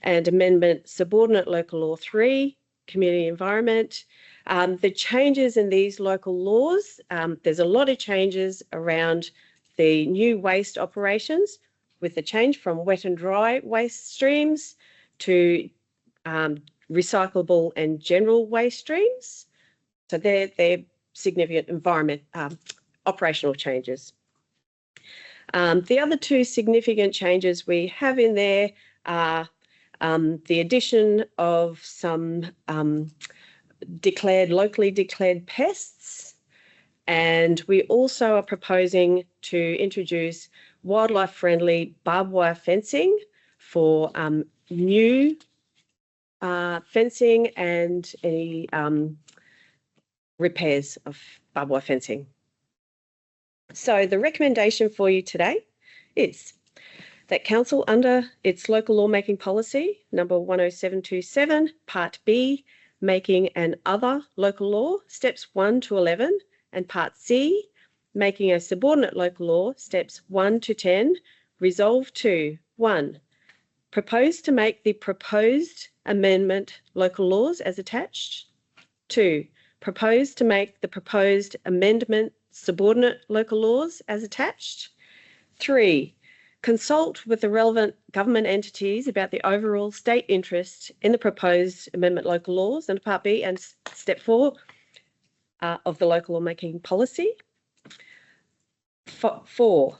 and Amendment Subordinate Local Law 3, Community Environment. The changes in these local laws, there's a lot of changes around the new waste operations with the change from wet and dry waste streams to recyclable and general waste streams. So they're significant operational changes. The other 2 significant changes we have in there are the addition of some locally declared pests, and we also are proposing to introduce wildlife-friendly barbed wire fencing for new fencing and any repairs of barbed wire fencing. So the recommendation for you today is that Council, under its local lawmaking policy number 10727, Part B, making an other local law, steps 1 to 11, and Part C, making a subordinate local law, steps 1 to 10, resolve to 1, propose to make the proposed amendment local laws as attached. 2, propose to make the proposed amendment subordinate local laws as attached. 3, consult with the relevant government entities about the overall state interest in the proposed amendment local laws under Part B and Step 4 of the local lawmaking policy. 4,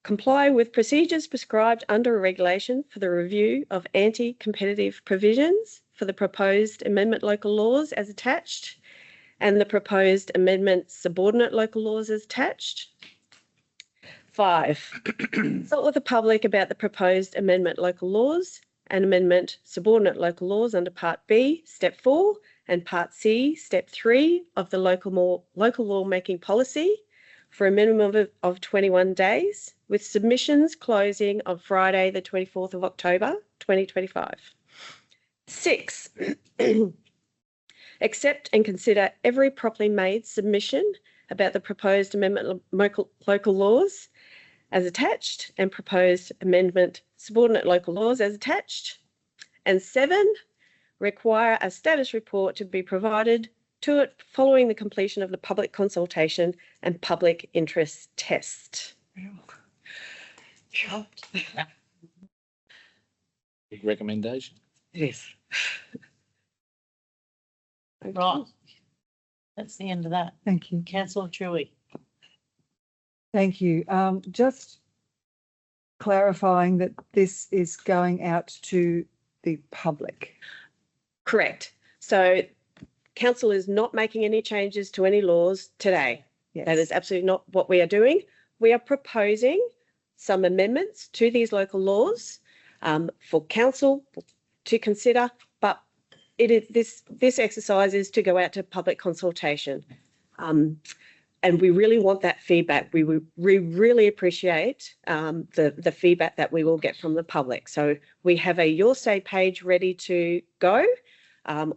comply with procedures prescribed under a regulation for the review of anti-competitive provisions for the proposed amendment local laws as attached and the proposed amendment subordinate local laws as attached. 5, consult with the public about the proposed amendment local laws and amendment subordinate local laws under Part B, Step 4, and Part C, Step 3 of the local lawmaking policy for a minimum of 21 days, with submissions closing on Friday, the 24th of October, 2025. 6, accept and consider every properly made submission about the proposed amendment local laws as attached and proposed amendment subordinate local laws as attached. And 7, require a status report to be provided to it following the completion of the public consultation and public interest test. Big recommendation. Yes. Right. That's the end of that. Thank you. Councillor Chewy. Thank you. Just clarifying that this is going out to the public. Correct. So council is not making any changes to any laws today. Yes. That is absolutely not what we are doing. We are proposing some amendments to these local laws for council to consider, but this exercise is to go out to public consultation. And we really want that feedback. We really appreciate the feedback that we will get from the public. So we have a Your Say page ready to go.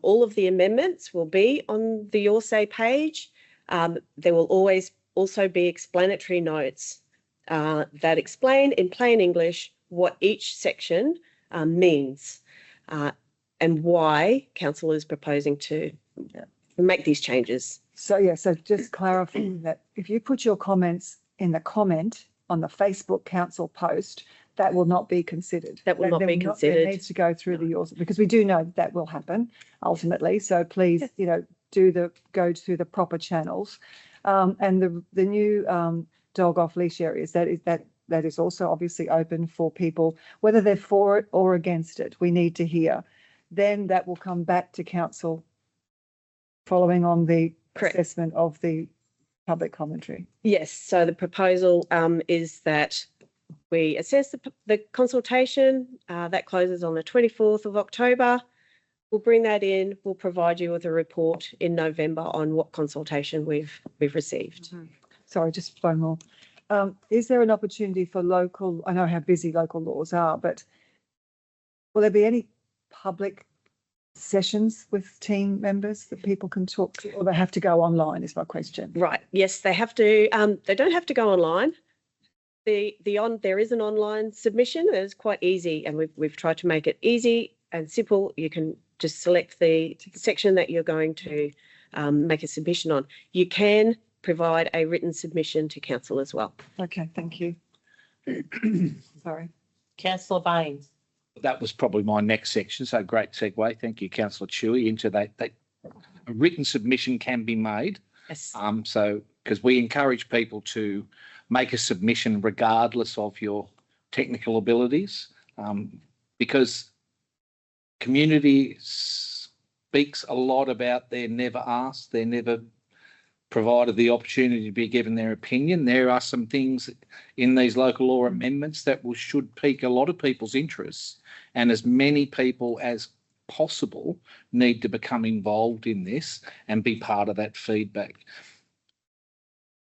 All of the amendments will be on the Your Say page. There will always also be explanatory notes that explain in plain English what each section means and why council is proposing to make these changes. So, yeah, so just clarifying that if you put your comments in the comment on the Facebook council post, that will not be considered. That will not be It considered. needs to go through the yours, because we do know that will happen ultimately. So please, you know, go through the proper channels. And the new dog off leash areas, that is also obviously open for people, whether they're for it or against it. We need to hear. Then that will come back to council following on the assessment of the public commentary. Yes, so the proposal is that we assess the consultation. That closes on the 24th of October. We'll bring that in. We'll provide you with a report in November on what consultation we've received. Sorry, just one more. Is there an opportunity for local, I know how busy local laws are, but will there be any public sessions with team members that people can talk to, or they have to go online is my question? Right, yes, they have to, they don't have to go online. There is an online submission that is quite easy, and we've tried to make it easy and simple. You can just select the section that you're going to make a submission on. You can provide a written submission to council as well. Okay, thank you. Sorry. Councillor Baines. That was probably my next section. So great segue. Thank you, Councillor Chewy. Into that a written submission can be made. Yes. So because we encourage people to make a submission regardless of your technical abilities, because community speaks a lot about they're never asked, they're never provided the opportunity to be given their opinion. There are some things in these local law amendments that should pique a lot of people's interests, and as many people as possible need to become involved in this and be part of that feedback.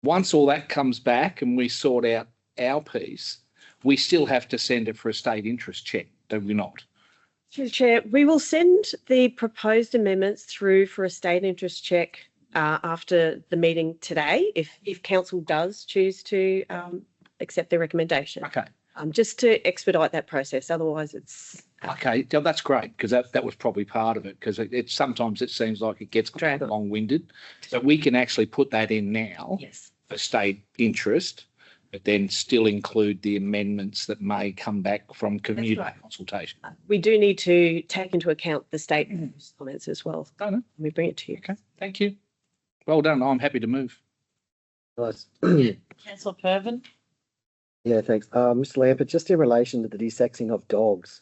Once all that comes back and we sort out our piece, we still have to send it for a state interest check, do we not? Chair, we will send the proposed amendments through for a state interest check after the meeting today, if council does choose to accept their recommendation. Okay. Just to expedite that process, otherwise it's... Okay, that's great, because that was probably part of it, because sometimes it seems like it gets long-winded. So we can actually put that in now for state interest, but then still include the amendments that may come back from community consultation. We do need to take into account the state comments as well. I know. We bring it to you. Okay, thank you. Well done. I'm happy to move. Nice. Councillor Pervin. Yeah, thanks. Mr. Lampert, just in relation to the desexing of dogs.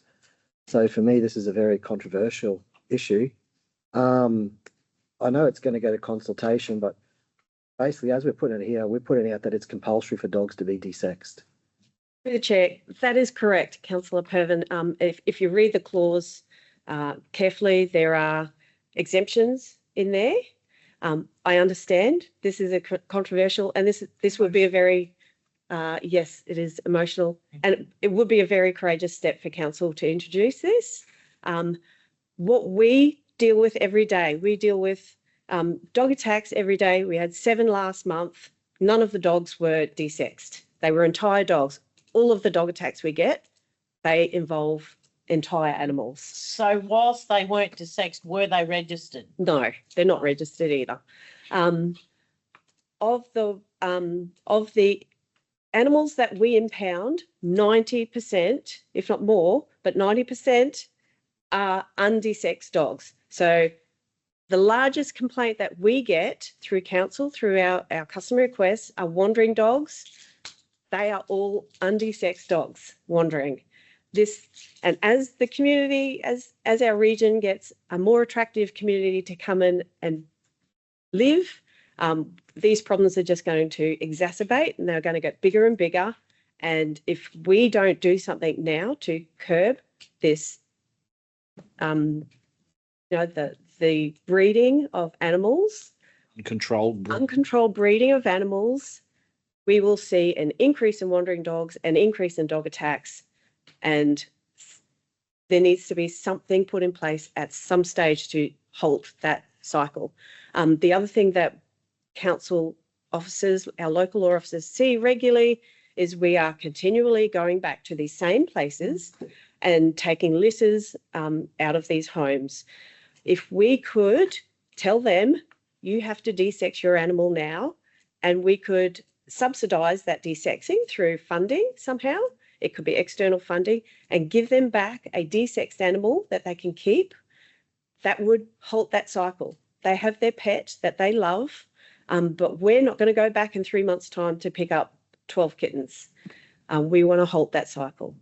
So for me, this is a very controversial issue. I know it's going to go to consultation, but basically, as we're putting it here, we're putting out that it's compulsory for dogs to be desexed. Through the chair, that is correct, Councillor Pervin. If you read the clause carefully, there are exemptions in there. I understand this is a controversial, and this would be a very, yes, it is emotional, and it would be a very courageous step for council to introduce this. What we deal with every day, we deal with dog attacks every day. We had 7 last month. None of the dogs were desexed. They were entire dogs. All of the dog attacks we get, they involve entire animals. So whilst they weren't desexed, were they registered? No, they're not registered either. Of the animals that we impound, 90%, if not more, but 90% are undesexed dogs. So the largest complaint that we get through council, through our customer requests, are wandering dogs. They are all undesexed dogs wandering. And as the community, as our region gets a more attractive community to come in and live, these problems are just going to exacerbate, and they're going to get bigger and bigger. And if we don't do something now to curb this, the breeding of animals, uncontrolled breeding of animals, we will see an increase in wandering dogs, an increase in dog attacks, and there needs to be something put in place at some stage to halt that cycle. The other thing that council officers, our local law officers see regularly is we are continually going back to these same places and taking litters out of these homes. If we could tell them, you have to desex your animal now, and we could subsidise that desexing through funding somehow, it could be external funding, and give them back a desexed animal that they can keep, that would halt that cycle. They have their pet that they love, but we're not going to go back in 3 months' time to pick up 12 kittens. We want to halt that cycle.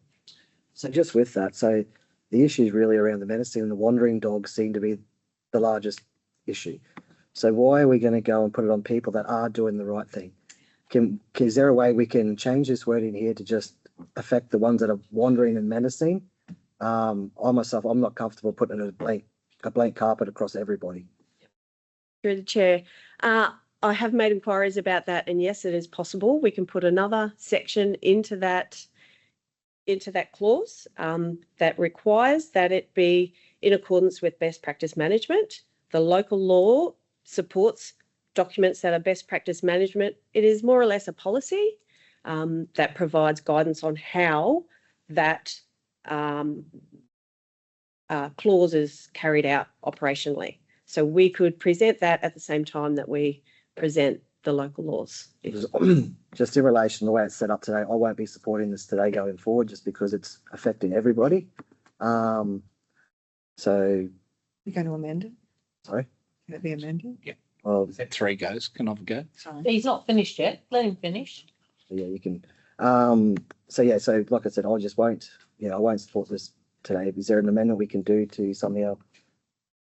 So just with that, so the issue is really around the menacing, and the wandering dogs seem to be the largest issue. So why are we going to go and put it on people that are doing the right thing? Is there a way we can change this wording here to just affect the ones that are wandering and menacing? I myself, I'm not comfortable putting a blank carpet across everybody. Through the chair, I have made inquiries about that, and yes, it is possible. We can put another section into that clause that requires that it be in accordance with best practice management. The local law supports documents that are best practice management. It is more or less a policy that provides guidance on how that clause is carried out operationally. So we could present that at the same time that we present the local laws. Just in relation to the way it's set up today, I won't be supporting this today going forward just because it's affecting everybody. So You're going to amend it? Sorry? Can it be amended? Yeah. Well, Is that 3 goes? Can I have a go? Sorry. He's not finished yet. Let him finish. yeah, you can. So like I said, I just won't. I won't support this today. Is there an amendment we can do to somehow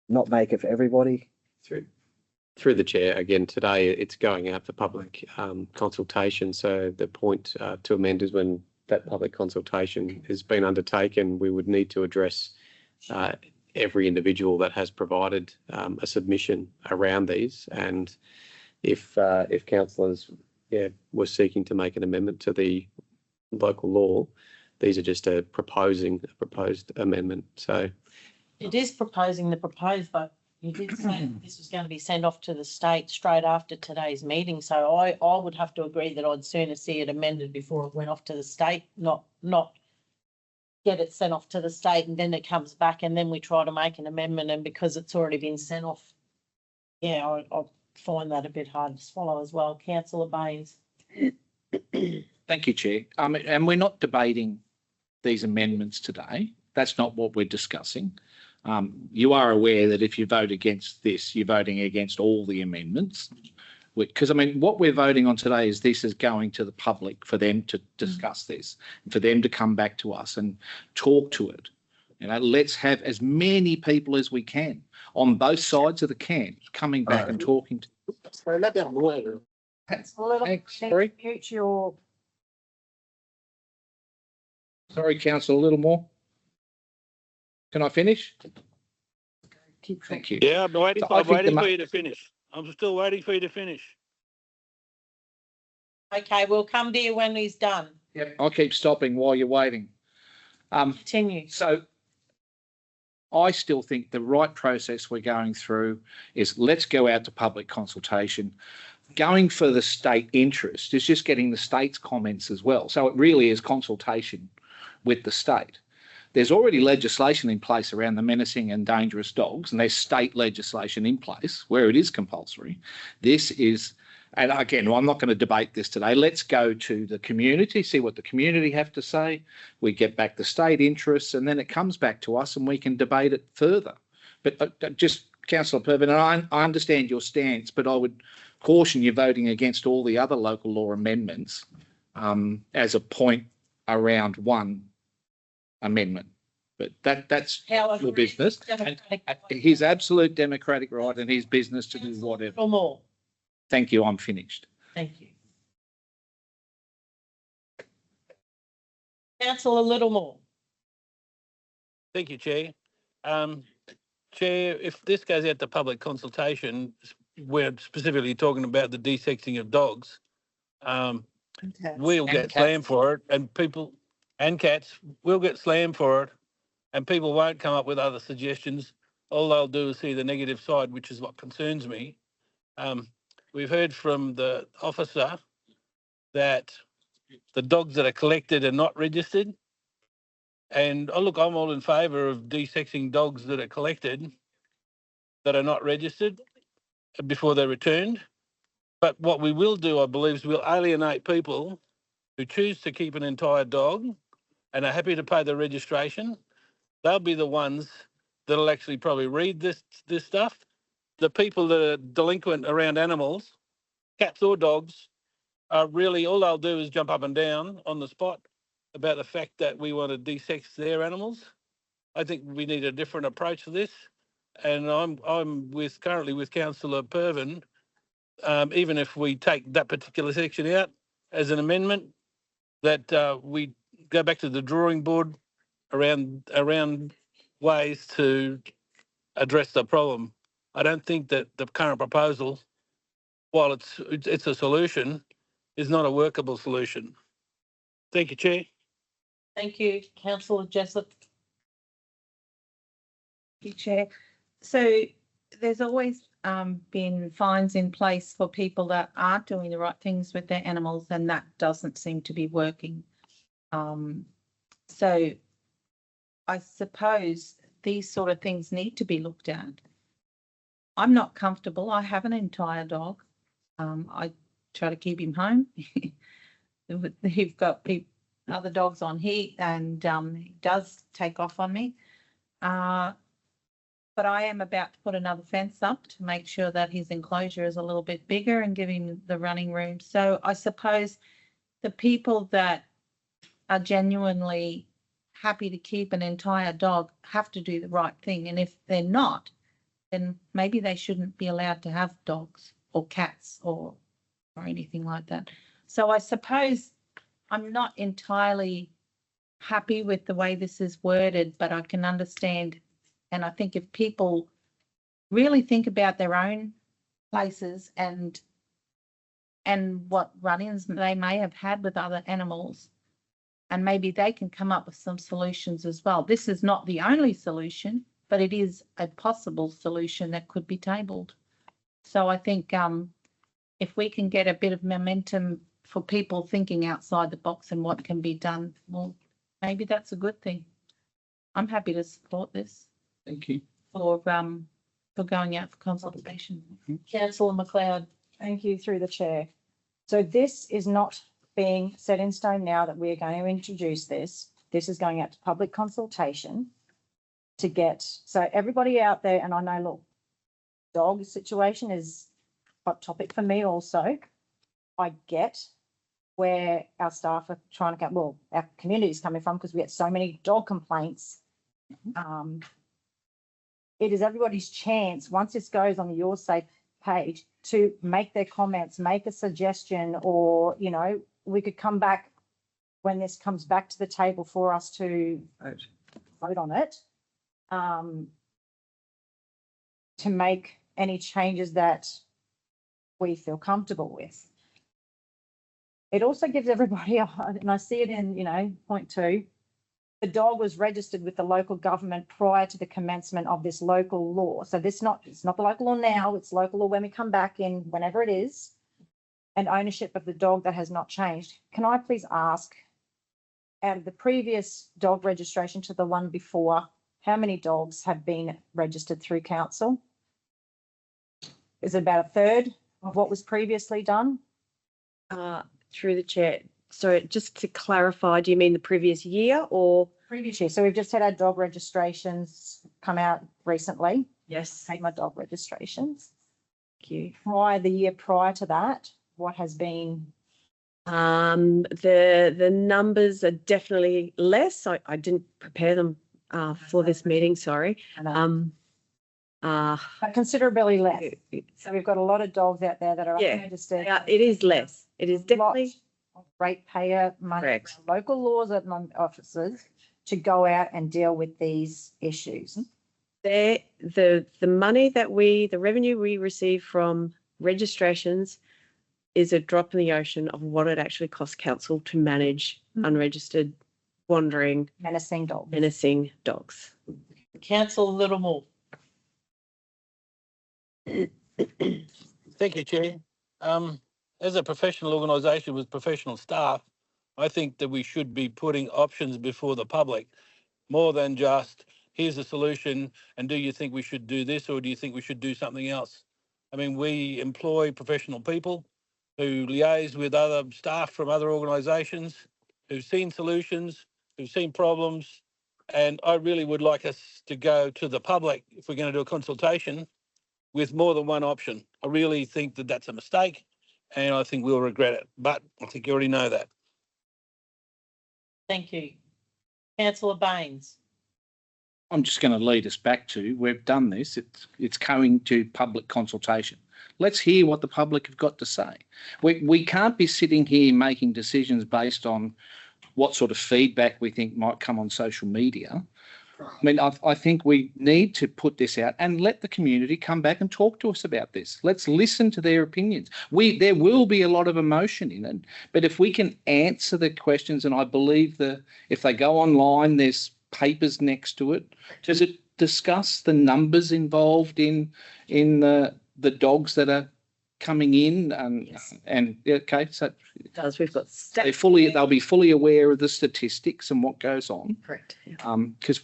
not make it for everybody? Through the chair, again, today it's going out for public consultation. So the point to amend is when that public consultation has been undertaken, we would need to address every individual that has provided a submission around these. And if councillors were seeking to make an amendment to the local law, these are just a proposed amendment. So It is proposing the proposed, but you did say this was going to be sent off to the state straight after today's meeting. So I would have to agree that I'd sooner see it amended before it went off to the state, not get it sent off to the state and then it comes back and then we try to make an amendment, and because it's already been sent off, I find that a bit hard to swallow as well. Councillor Baines. Thank you, Chair. And we're not debating these amendments today. That's not what we're discussing. You are aware that if you vote against this, you're voting against all the amendments. Because, what we're voting on today is this is going to the public for them to discuss this, for them to come back to us and talk to it. Let's have as many people as we can on both sides of the camp coming back and talking to. Thanks. Sorry. Mute your. Sorry, Councillor, a little more. Can I finish? Thank you. Yeah, I'm waiting, So I think for you to finish. I'm still waiting for you to finish. Okay, we'll come to you when he's done. Yep. I'll keep stopping while you're waiting. Continue. So I still think the right process we're going through is let's go out to public consultation. Going for the state interest is just getting the state's comments as well. So it really is consultation with the state. There's already legislation in place around the menacing and dangerous dogs, and there's state legislation in place where it is compulsory. This is, and again, I'm not going to debate this today. Let's go to the community, see what the community have to say. We get back the state interests, and then it comes back to us and we can debate it further. But just, Councillor Purban, and I understand your stance, but I would caution you voting against all the other local law amendments as a point around one amendment. But that's your business. And his absolute democratic right and his business to do whatever. Or more. Thank you. I'm finished. Thank you. Councillor Littlemore. Thank you, Chair. Chair, if this goes out to public consultation, we're specifically talking about the desexing of dogs, we'll And get cats. slammed for it, and people and cats will get slammed for it, and people won't come up with other suggestions. All they'll do is see the negative side, which is what concerns me. We've heard from the officer that the dogs that are collected are not registered. And look, I'm all in favour of desexing dogs that are collected that are not registered before they're returned. But what we will do, I believe, is we'll alienate people who choose to keep an entire dog and are happy to pay the registration. They'll be the ones that'll actually probably read this stuff. The people that are delinquent around animals, cats or dogs, are really, all they'll do is jump up and down on the spot about the fact that we want to desex their animals. I think we need a different approach to this. And I'm currently with Councillor Pervin. Even if we take that particular section out as an amendment, that we go back to the drawing board around ways to address the problem. I don't think that the current proposal, while it's a solution, is not a workable solution. Thank you, Chair. Thank you, councillor Jessup. you, Chair. So there's always been fines in place for people that aren't doing the right things with their animals, and that doesn't seem to be working. So I suppose these sort of things need to be looked at. I'm not comfortable. I have an entire dog. I try to keep him home. You've got other dogs on here, and he does take off on me. But I am about to put another fence up to make sure that his enclosure is a little bit bigger and give him the running room. So I suppose the people that are genuinely happy to keep an entire dog have to do the right thing. And if they're not, then maybe they shouldn't be allowed to have dogs or cats or anything like that. So I suppose I'm not entirely happy with the way this is worded, but I can understand. And I think if people really think about their own places and what run-ins they may have had with other animals, and maybe they can come up with some solutions as well. This is not the only solution, but it is a possible solution that could be tabled. So I think if we can get a bit of momentum for people thinking outside the box and what can be done, well, maybe that's a good thing. I'm happy to support this. Thank you. For going out for consultation. Councillor McLeod. Thank you, through the chair. So this is not being set in stone now that we are going to introduce this. This is going out to public consultation to get, so everybody out there, and I know, look, dog situation is a hot topic for me also. I get where our staff are trying to get, well, our community is coming from because we get so many dog complaints. It is everybody's chance, once this goes on the Your Safe page, to make their comments, make a suggestion, or, you know, we could come back when this comes back to the table for us to vote on it, to make any changes that we feel comfortable with. It also gives everybody, and I see it in, you know, point 2, the dog was registered with the local government prior to the commencement of this local law. So it's not the local law now, it's local law when we come back in, whenever it is, and ownership of the dog that has not changed. Can I please ask, out of the previous dog registration to the one before, how many dogs have been registered through council? Is it about a third of what was previously done? Through the chair. So just to clarify, do you mean the previous year or? Previous year. So we've just had our dog registrations come out recently. Yes. Take my dog registrations. Thank you. The year prior to that, what has been? The numbers are definitely less. I didn't prepare them for this meeting, sorry. But considerably less. So we've got a lot of dogs out there that are unregistered. Yeah, it is less. It is definitely. Ratepayer money, Correct. local laws at officers to go out and deal with these issues. the money the revenue we receive from registrations is a drop in the ocean of what it actually costs council to manage unregistered, wandering, Menacing dogs. menacing dogs. Councillor Littlemore. Thank you, Chair. As a professional organisation with professional staff, I think that we should be putting options before the public more than just, here's a solution, and do you think we should do this or do you think we should do something else? I mean, we employ professional people who liaise with other staff from other organisations who've seen solutions, who've seen problems, and I really would like us to go to the public, if we're going to do a consultation, with more than one option. I really think that that's a mistake, and I think we'll regret it, but I think you already know that. Thank you. Councillor Baines. I'm just going to lead us back to, we've done this, it's going to public consultation. Let's hear what the public have got to say. We can't be sitting here making decisions based on what sort of feedback we think might come on social media. I mean, I think we need to put this out and let the community come back and talk to us about this. Let's listen to their opinions. There will be a lot of emotion in it, but if we can answer the questions, and I believe if they go online, there's papers next to it. Does it discuss the numbers involved in the dogs that are coming in? And okay, so It does. We've got they'll be fully aware of the statistics and what goes on. correct. Because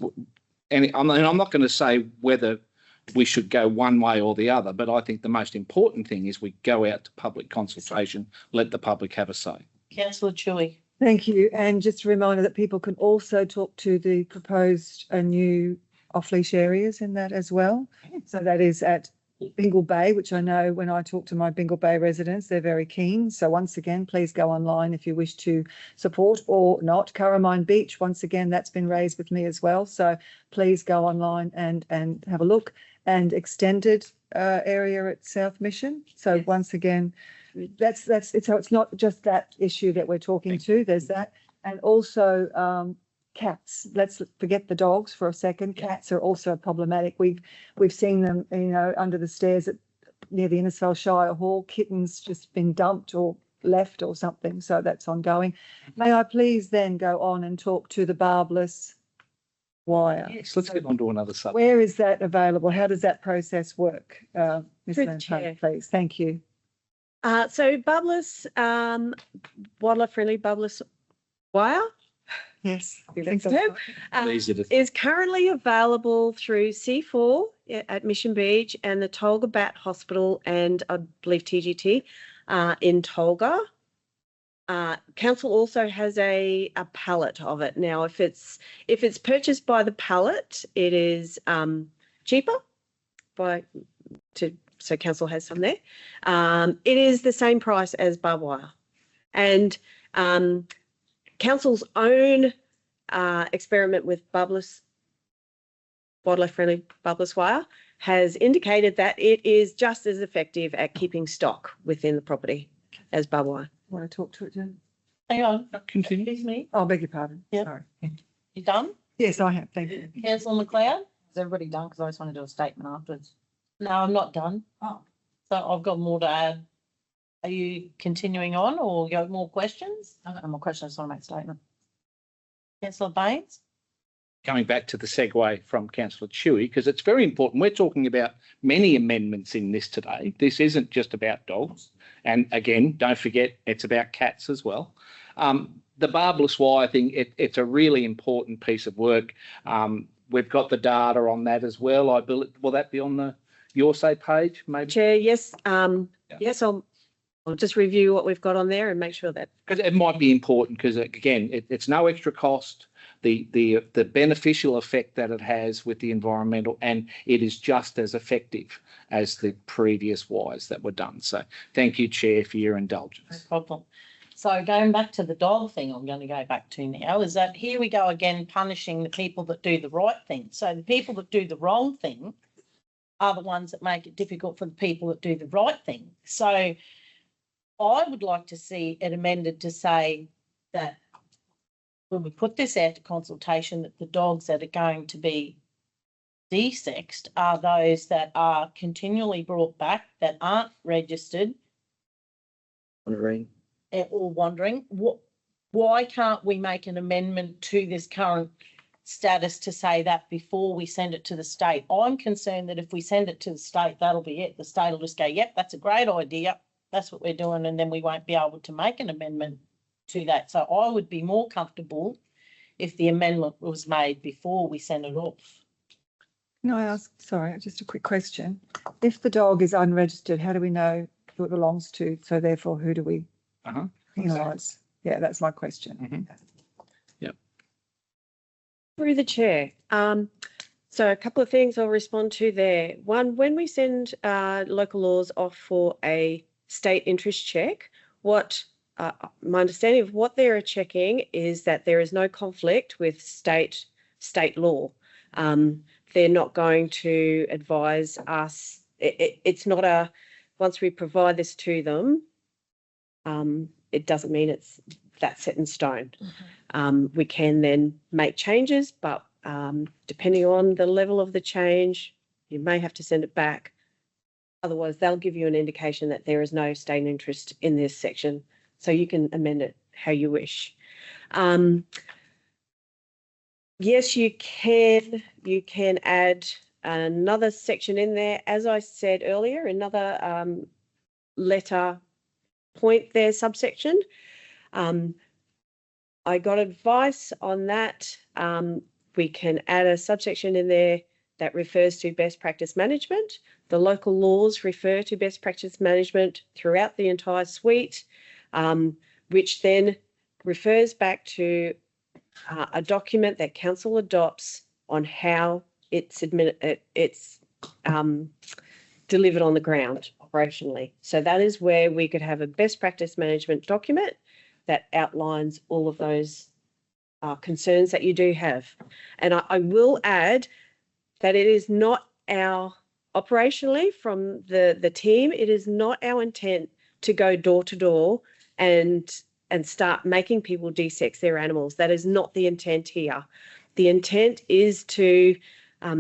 I'm not going to say whether we should go one way or the other, but I think the most important thing is we go out to public consultation, let the public have a say. Councillor Chewy. Thank you. And just a reminder that people can also talk to the proposed new off-leash areas in that as well. So that is at Bingle Bay, which I know when I talk to my Bingle Bay residents, they're very keen. So once again, please go online if you wish to support or not. Curramine Beach, once again, that's been raised with me as well. So please go online and have a look. And extended area at South Mission. So once again, it's not just that issue that we're talking to. There's that, and also cats. Let's forget the dogs for a second. Cats are also problematic. We've seen them, under the stairs near the Innisfail Shire Hall. Kittens just been dumped or left or something. So that's ongoing. May I please then go on and talk to the barbless wire? Yes, let's get on to another subject. Where is that available? How does that process work? Ms. Through the Lampard, chair. please. Thank you. So Bubbless, wildlife friendly Bubbless wire, Yes. that's the term, Easy to is currently available through C4 at Mission Beach and the Tolga Bat Hospital and I believe TGT in Tolga. Council also has a pallet of it. Now, if it's purchased by the pallet, it is cheaper so council has some there. It is the same price as barbed wire. And council's own experiment with wildlife friendly bubbless wire has indicated that it is just as effective at keeping stock within the property as barbed wire. Want to talk to it, Jen? Hang on. Continue. Excuse me. Oh, beg your pardon. Yep. Sorry. You done? Yes, I have. Thank you. Councillor McLeod? Is everybody done? Because I just want to do a statement afterwards. No, I'm not done. Oh. So I've got more to add. Are you continuing on or you got more questions? I don't have more questions. I just want to make a statement. Councillor Baines? Coming back to the segue from Councillor Chewy, because it's very important. We're talking about many amendments in this today. This isn't just about dogs. And again, don't forget, it's about cats as well. The barbless wire thing, it's a really important piece of work. We've got the data on that as well. I believe, will that be on the Your Say page, maybe? Chair, yes. Yes, I'll just review what we've got on there and make sure that. Because it might be important because, again, it's no extra cost. The beneficial effect that it has with the environmental, and it is just as effective as the previous wires that were done. So thank you, Chair, for your indulgence. No problem. So going back to the dog thing, I'm going to go back to now, is that here we go again punishing the people that do the right thing. So the people that do the wrong thing are the ones that make it difficult for the people that do the right thing. So I would like to see it amended to say that when we put this out to consultation, that the dogs that are going to be desexed are those that are continually brought back, that aren't registered Wondering. or wandering. Why can't we make an amendment to this current status to say that before we send it to the state? I'm concerned that if we send it to the state, that'll be it. The state will just go, yep, that's a great idea. That's what we're doing. And then we won't be able to make an amendment to that. So I would be more comfortable if the amendment was made before we send it off. Can I ask, sorry, just a quick question. If the dog is unregistered, how do we know who it belongs to? So therefore, who do we penalise? Yeah, that's my question. Through the chair. So a couple of things I'll respond to there. One, when we send local laws off for a state interest check, what my understanding of what they are checking is that there is no conflict with state law. They're not going to advise us. It's not a, once we provide this to them, it doesn't mean that's set in stone. We can then make changes, but depending on the level of the change, you may have to send it back. Otherwise, they'll give you an indication that there is no state interest in this section, so you can amend it how you wish. Yes, you can. You can add another section in there. As I said earlier, another letter point there, subsection. I got advice on that. We can add a subsection in there that refers to best practice management. The local laws refer to best practice management throughout the entire suite, which then refers back to a document that council adopts on how it's delivered on the ground operationally. So that is where we could have a best practice management document that outlines all of those concerns that you do have. And I will add that it is not our, operationally from the team, it is not our intent to go door to door and start making people desex their animals. That is not the intent here. The intent is to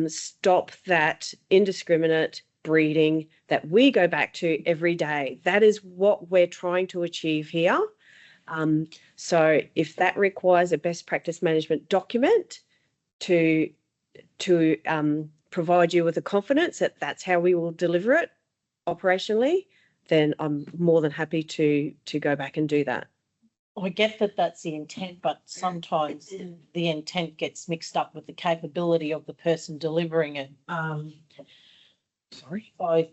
stop that indiscriminate breeding that we go back to every day. That is what we're trying to achieve here. So if that requires a best practice management document to provide you with the confidence that that's how we will deliver it operationally, then I'm more than happy to go back and do that. I get that that's the intent, but sometimes the intent gets mixed up with the capability of the person delivering it. Sorry? Well,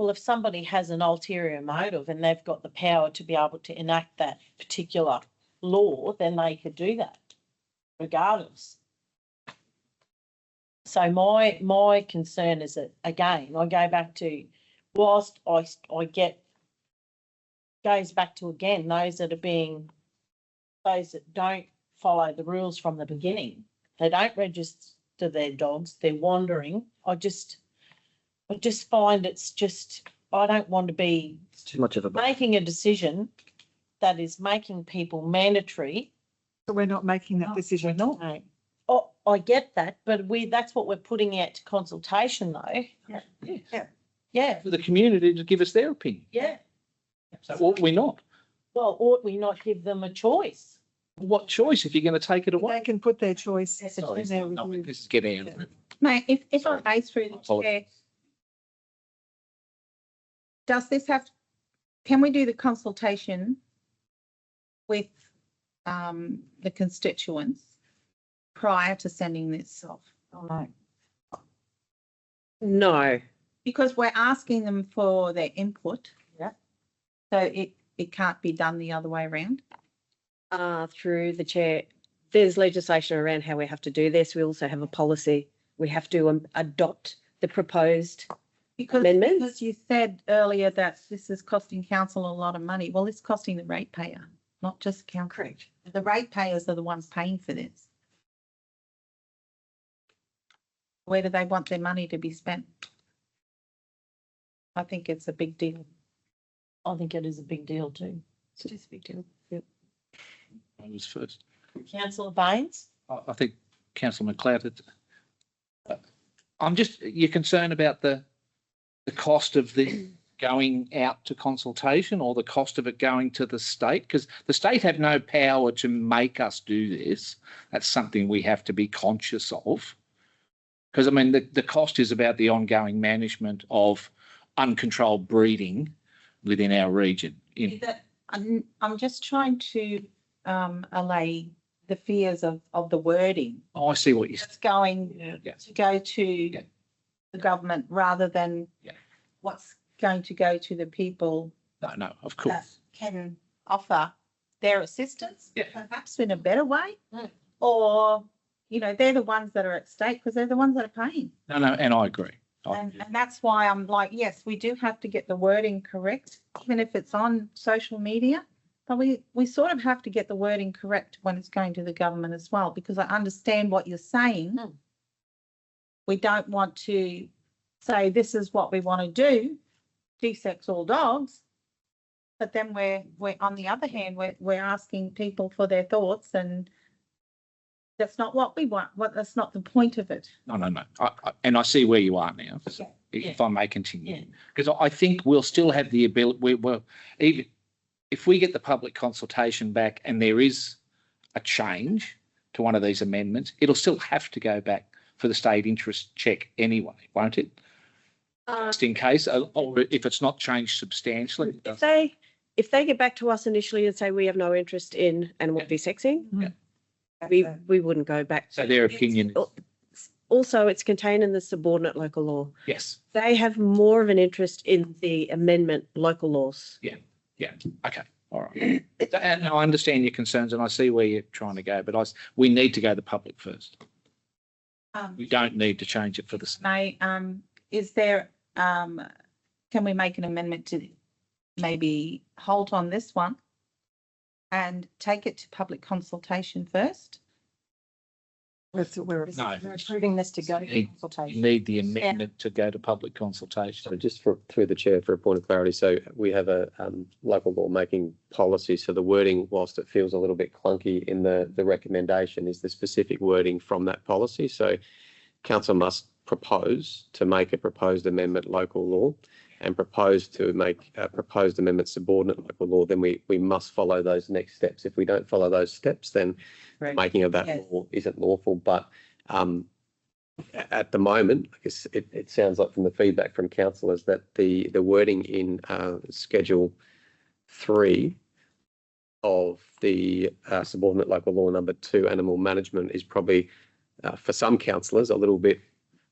if somebody has an ulterior motive and they've got the power to be able to enact that particular law, then they could do that regardless. So my concern is that, again, I go back to, whilst I get, goes back to, again, those that don't follow the rules from the beginning. They don't register their dogs, they're wandering. I just find it's just, I don't want to be It's too much of a. making a decision that is making people mandatory. So we're not making that decision. No. Oh, I get that, but that's what we're putting out to consultation though. Yeah. For the community to give us their opinion. Yeah. So ought we not? Well, ought we not give them a choice? What choice if you're going to take it away? They can put their choice Sorry, in there. no, this is getting out of it. Mate, if I may through the chair, does this have, can we do the consultation with the constituents prior to sending this off? Oh, no. No. Because we're asking them for their input. Yeah. So it can't be done the other way around. Through the chair, there's legislation around how we have to do this. We also have a policy. We have to adopt the proposed amendments. Because you said earlier that this is costing council a lot of money. Well, it's costing the ratepayer, not just council. Correct. The ratepayers are the ones paying for this. Where do they want their money to be spent? I think it's a big deal. I think it is a big deal too. It is a big deal. I was first. Councillor Baines? I think Councillor McLeod had you're concerned about the cost of the going out to consultation or the cost of it going to the state? Because the state have no power to make us do this. That's something we have to be conscious of. Because I mean, the cost is about the ongoing management of uncontrolled breeding within our region. I'm just trying to allay the fears of the wording. Oh, I see what you're saying. It's going to go to the government rather than what's going to go to the people No, of that course. can offer their assistance, Yeah. perhaps in a better way, or, you know, they're the ones that are at stake because they're the ones that are paying. No, and I agree. And that's why I'm like, yes, we do have to get the wording correct, even if it's on social media. But we sort of have to get the wording correct when it's going to the government as well, because I understand what you're saying. We don't want to say this is what we want to do, de-sex all dogs. But then we're on the other hand, we're asking people for their thoughts, and that's not what we want. That's not the point of it. No. And I see where you are now. If I may continue, because I think we'll still have the ability. Even if we get the public consultation back and there is a change to one of these amendments, it'll still have to go back for the state interest check anyway, won't it? Just in case, or if it's not changed substantially. If they get back to us initially and say we have no interest in animal de-sexing, we wouldn't go back. So their opinion is, Also, it's contained in the subordinate local law. yes. They have more of an interest in the amendment local laws. Yeah. Okay. All right. And I understand your concerns and I see where you're trying to go, but we need to go to the public first. We don't need to change it for the. Is there, can we make an amendment to maybe hold on this one and take it to public consultation first? We're approving this to go to You consultation. need the amendment to go to public consultation. So just through the chair for a point of clarity, so we have a local law making policy. So the wording, whilst it feels a little bit clunky in the recommendation, is the specific wording from that policy. So council must propose to make a proposed amendment local law and propose to make a proposed amendment subordinate local law. Then we must follow those next steps. If we don't follow those steps, then making of that law isn't lawful. But at the moment, I guess it sounds like from the feedback from councillors that the wording in Schedule 3 of the subordinate local law number 2 animal management is probably for some councillors a little bit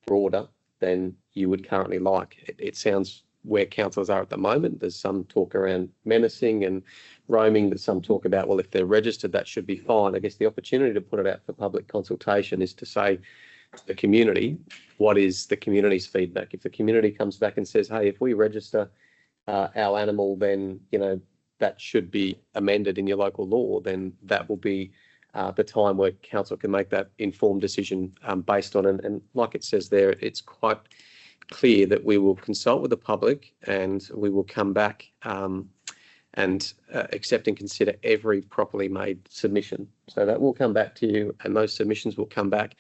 broader than you would currently like. It sounds where councillors are at the moment. There's some talk around menacing and roaming. There's some talk about, well, if they're registered, that should be fine. I guess the opportunity to put it out for public consultation is to say to the community, what is the community's feedback? If the community comes back and says, hey, if we register our animal, then, you know, that should be amended in your local law, then that will be the time where council can make that informed decision based on, and like it says there, it's quite clear that we will consult with the public and we will come back and accept and consider every properly made submission. So that will come back to you and those submissions will come back,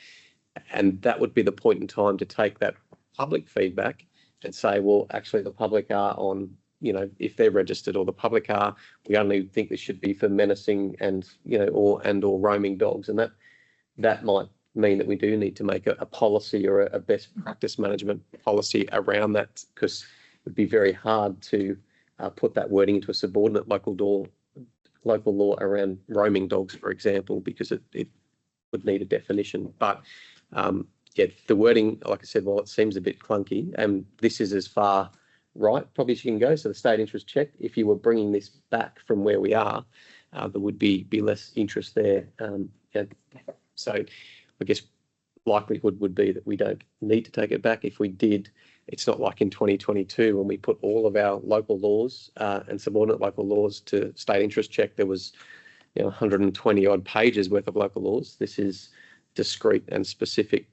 and that would be the point in time to take that public feedback and say, well, actually the public are on, you know, if they're registered, or the public are, we only think this should be for menacing and, you know, or roaming dogs. And that might mean that we do need to make a policy or a best practice management policy around that, because it would be very hard to put that wording into a subordinate local law around roaming dogs, for example, because it would need a definition. But the wording, like I said, well, it seems a bit clunky, and this is as far right probably as you can go. So the state interest check, if you were bringing this back from where we are, there would be less interest there. So I guess likelihood would be that we don't need to take it back. If we did, it's not like in 2022 when we put all of our local laws and subordinate local laws to state interest check, there was 120 odd pages worth of local laws. This is discrete and specific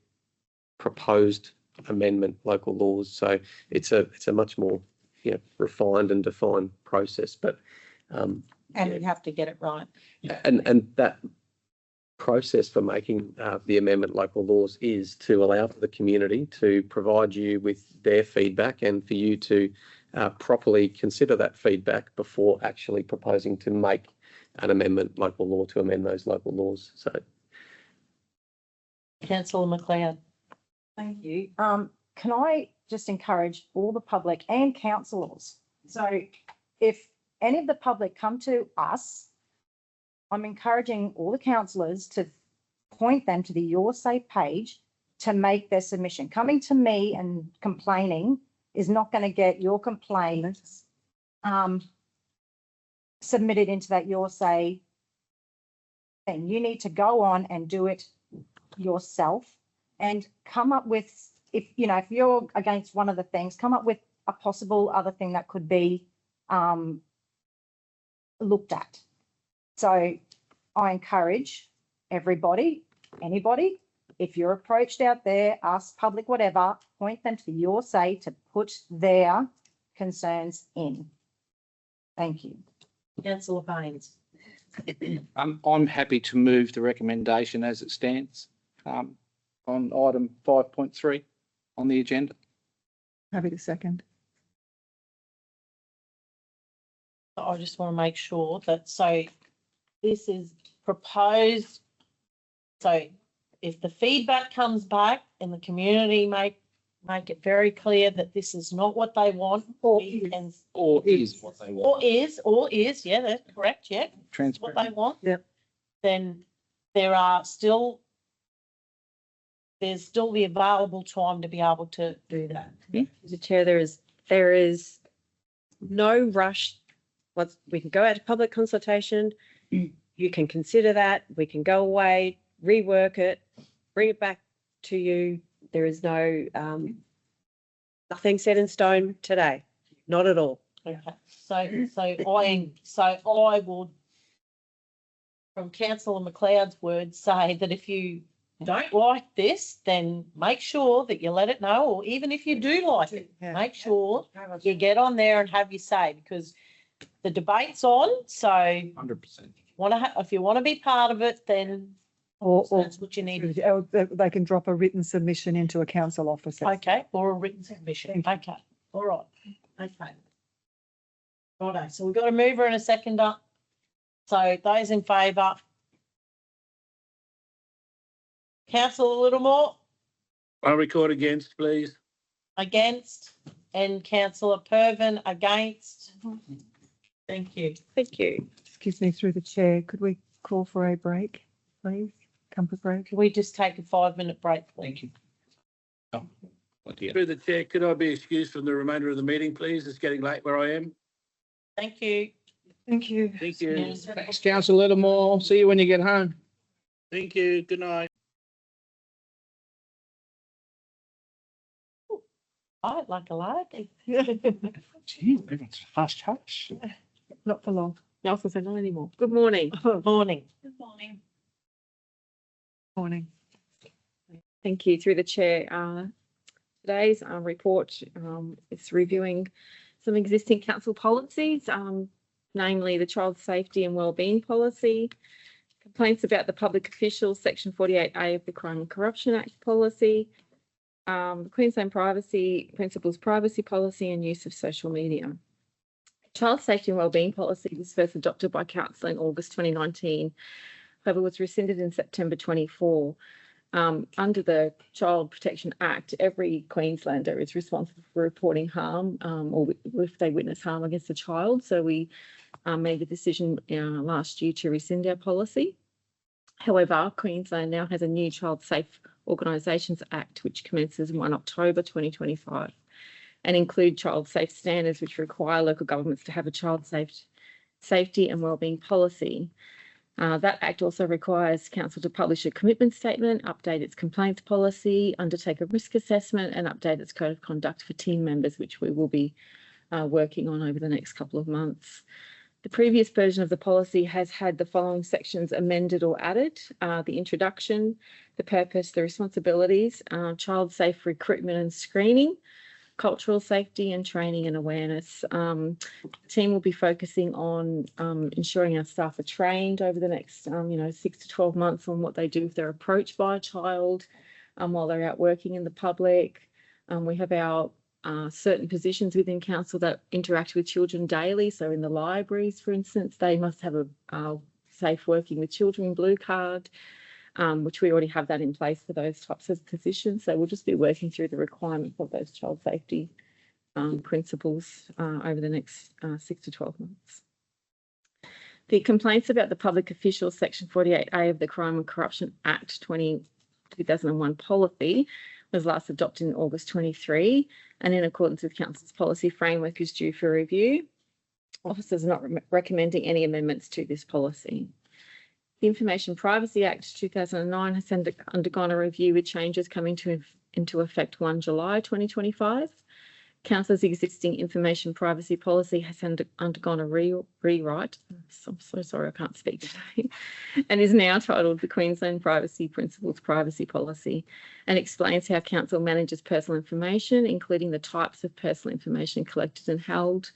proposed amendment local laws. So it's a much more refined and defined process. But and we have to get it right. And that process for making the amendment local laws is to allow for the community to provide you with their feedback and for you to properly consider that feedback before actually proposing to make an amendment local law to amend those local laws. So, Councillor McLeod. Thank you. Can I just encourage all the public and councillors? So if any of the public come to us, I'm encouraging all the councillors to point them to the Your Say page to make their submission. Coming to me and complaining is not going to get your complaint submitted into that Your Say thing. You need to go on and do it yourself and come up with, if you're against one of the things, come up with a possible other thing that could be looked at. So I encourage everybody, anybody, if you're approached out there, us, public, whatever, point them to the Your Say to put their concerns in. Thank you. Councillor Baines. I'm happy to move the recommendation as it stands on item 5.3 on the agenda. Happy to second. I just want to make sure that, so this is proposed. So if the feedback comes back and the community make it very clear that this is not what they want, Or is what they want. or is, yeah, that's correct, yeah, what Transparent. they want. Yep. Then there's still the available time to be able to do that. Mr. Chair, there is no rush. We can go out to public consultation. You can consider that. We can go away, rework it, bring it back to you. There is no nothing set in stone today. Not at all. Okay, so I will, from Councillor McLeod's words, say that if you don't like this, then make sure that you let it know, or even if you do like it, Yeah. make sure you get on there and have your say, because the debate's on. So 100%. if you want to be part of it, then Or that's what you need. or they can drop a written submission into a council office. Okay, or a written submission. Thank Okay, all right. Okay. Righto, so we've got a mover and a seconder. So those in favour. Councillor Littlemore, I'll record against, please. against, and Councillor Pervin against. Thank you. Thank you. Excuse me, through the chair, could we call for a break, please? Comfort break? Can we just take a 5-minute break, please? Thank you. Oh, what do you- Through the chair, could I be excused from the remainder of the meeting, please? It's getting late where I am. Thank you. Thank you. Thank you. Thanks, Councillor Littlemore. See you when you get home. Thank you. Good night. I like a lady. Gee, everyone's hush. Not for long. No, I was going to say not anymore. Good morning. Morning. Good morning. Morning. Thank you. Through the chair, today's report is reviewing some existing council policies, namely the child safety and wellbeing policy, complaints about the public officials, section 48A of the Crime and Corruption Act policy, the Queensland Privacy Principles Privacy Policy and use of social media. Child safety and wellbeing policy was first adopted by council in August 2019, however was rescinded in September 24. Under the Child Protection Act, every Queenslander is responsible for reporting harm or if they witness harm against a child. So we made the decision last year to rescind our policy. However, Queensland now has a new Child Safe Organisations Act, which commences 1 October 2025 and include child safe standards, which require local governments to have a child safety and wellbeing policy. That Act also requires Council to publish a commitment statement, update its complaints policy, undertake a risk assessment and update its code of conduct for team members, which we will be working on over the next couple of months. The previous version of the policy has had the following sections amended or added: the introduction, the purpose, the responsibilities, child safe recruitment and screening, cultural safety and training and awareness. The team will be focusing on ensuring our staff are trained over the next, 6 to 12 months on what they do if they're approached by a child while they're out working in the public. We have our certain positions within council that interact with children daily. So in the libraries, for instance, they must have a safe working with children blue card, which we already have that in place for those types of positions. So we'll just be working through the requirements of those child safety principles over the next 6 to 12 months. The complaints about the public officials, section 48A of the Crime and Corruption Act 2001 policy was last adopted in August 23, and in accordance with Council's policy framework is due for review. Officers are not recommending any amendments to this policy. The Information Privacy Act 2009 has undergone a review with changes coming into effect 1 July 2025. Council's existing information privacy policy has undergone a rewrite. I'm so sorry, I can't speak today. And is now titled the Queensland Privacy Principles Privacy Policy, and explains how council manages personal information, including the types of personal information collected and held,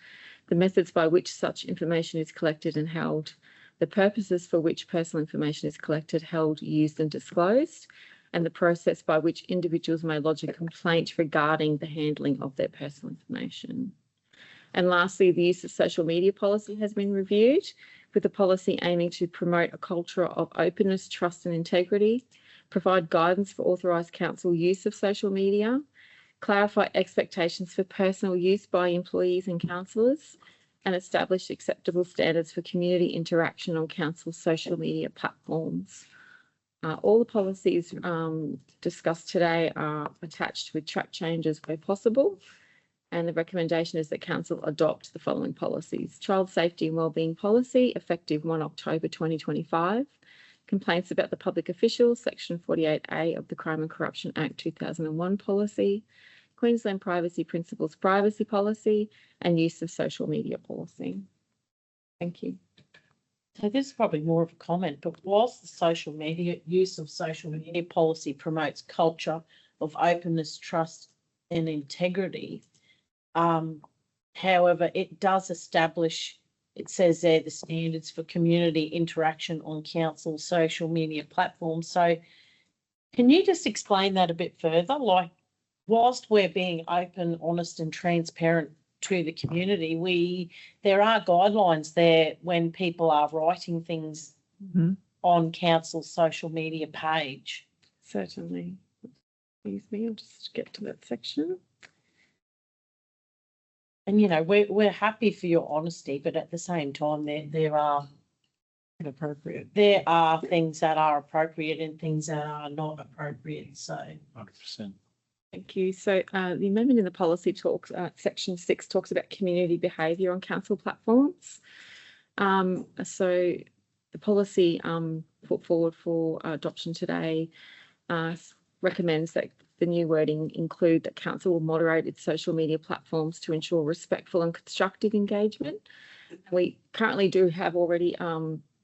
the methods by which such information is collected and held, the purposes for which personal information is collected, held, used and disclosed, and the process by which individuals may lodge a complaint regarding the handling of their personal information. And lastly, the use of social media policy has been reviewed, with the policy aiming to promote a culture of openness, trust and integrity, provide guidance for authorised council use of social media, clarify expectations for personal use by employees and councillors, and establish acceptable standards for community interaction on council social media platforms. All the policies discussed today are attached with track changes where possible, and the recommendation is that council adopt the following policies: child safety and wellbeing policy, effective 1 October 2025. Complaints about the public officials, section 48A of the Crime and Corruption Act 2001 policy, Queensland Privacy Principles privacy policy, and use of social media policy. Thank you. So this is probably more of a comment, but whilst the use of social media policy promotes culture of openness, trust and integrity, however, it does establish, it says there, the standards for community interaction on council social media platforms. So can you just explain that a bit further? Like, whilst we're being open, honest and transparent to the community, there are guidelines there when people are writing things on council's social media page. Certainly. Excuse me, I'll just get to that section. And we're happy for your honesty, but at the same time, there are Inappropriate. there are things that are appropriate and things that are not appropriate. So 100%. Thank you. So the amendment in the policy talks, section 6 talks about community behaviour on council platforms. So the policy put forward for adoption today recommends that the new wording include that council will moderate its social media platforms to ensure respectful and constructive engagement. We currently do have already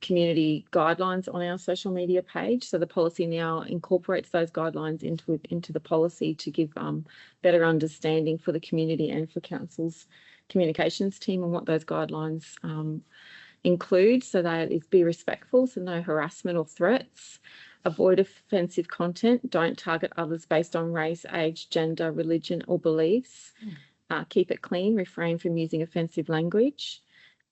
community guidelines on our social media page. So the policy now incorporates those guidelines into the policy to give better understanding for the community and for council's communications team on what those guidelines include. So that is be respectful, so no harassment or threats, avoid offensive content, don't target others based on race, age, gender, religion or beliefs, keep it clean, refrain from using offensive language,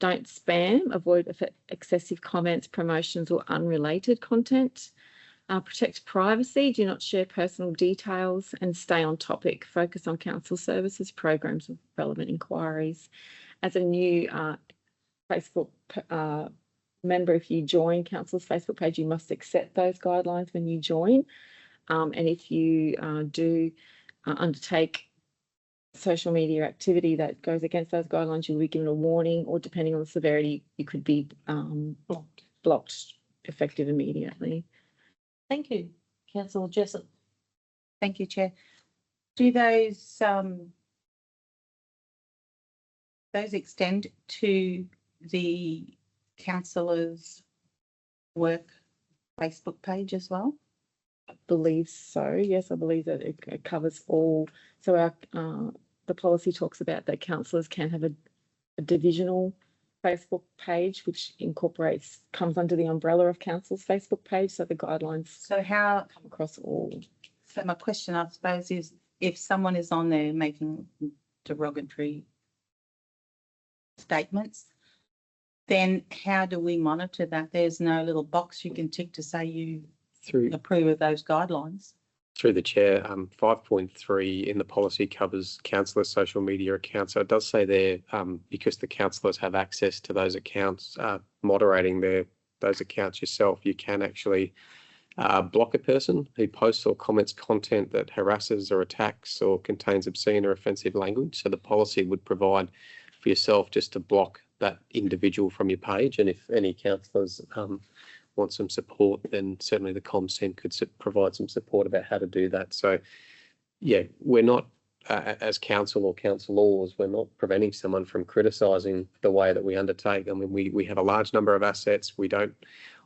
don't spam, avoid excessive comments, promotions or unrelated content, protect privacy, do not share personal details and stay on topic, focus on council services, programs of relevant inquiries. As a new Facebook member, if you join council's Facebook page, you must accept those guidelines when you join. And if you do undertake social media activity that goes against those guidelines, you'll be given a warning, or depending on the severity, you could be blocked effective immediately. thank you, Councillor Jessup. Thank you, Chair. Do those extend to the councillors' work Facebook page as well? I believe so. Yes, I believe that it covers all. So our the policy talks about that councillors can have a divisional Facebook page, which comes under the umbrella of council's Facebook page. So the guidelines So how, come across all. so my question, I suppose, is if someone is on there making derogatory statements, then how do we monitor that? There's no little box you can tick to say you Through approve of those guidelines. through the chair, 5.3 in the policy covers councillor social media accounts. So it does say there, because the councillors have access to those accounts, moderating those accounts yourself, you can actually block a person who posts or comments content that harasses or attacks or contains obscene or offensive language. So the policy would provide for yourself just to block that individual from your page. And if any councillors want some support, then certainly the comms team could provide some support about how to do that. So yeah, we're not, as council or council laws, we're not preventing someone from criticising the way that we undertake. I mean, we have a large number of assets. We don't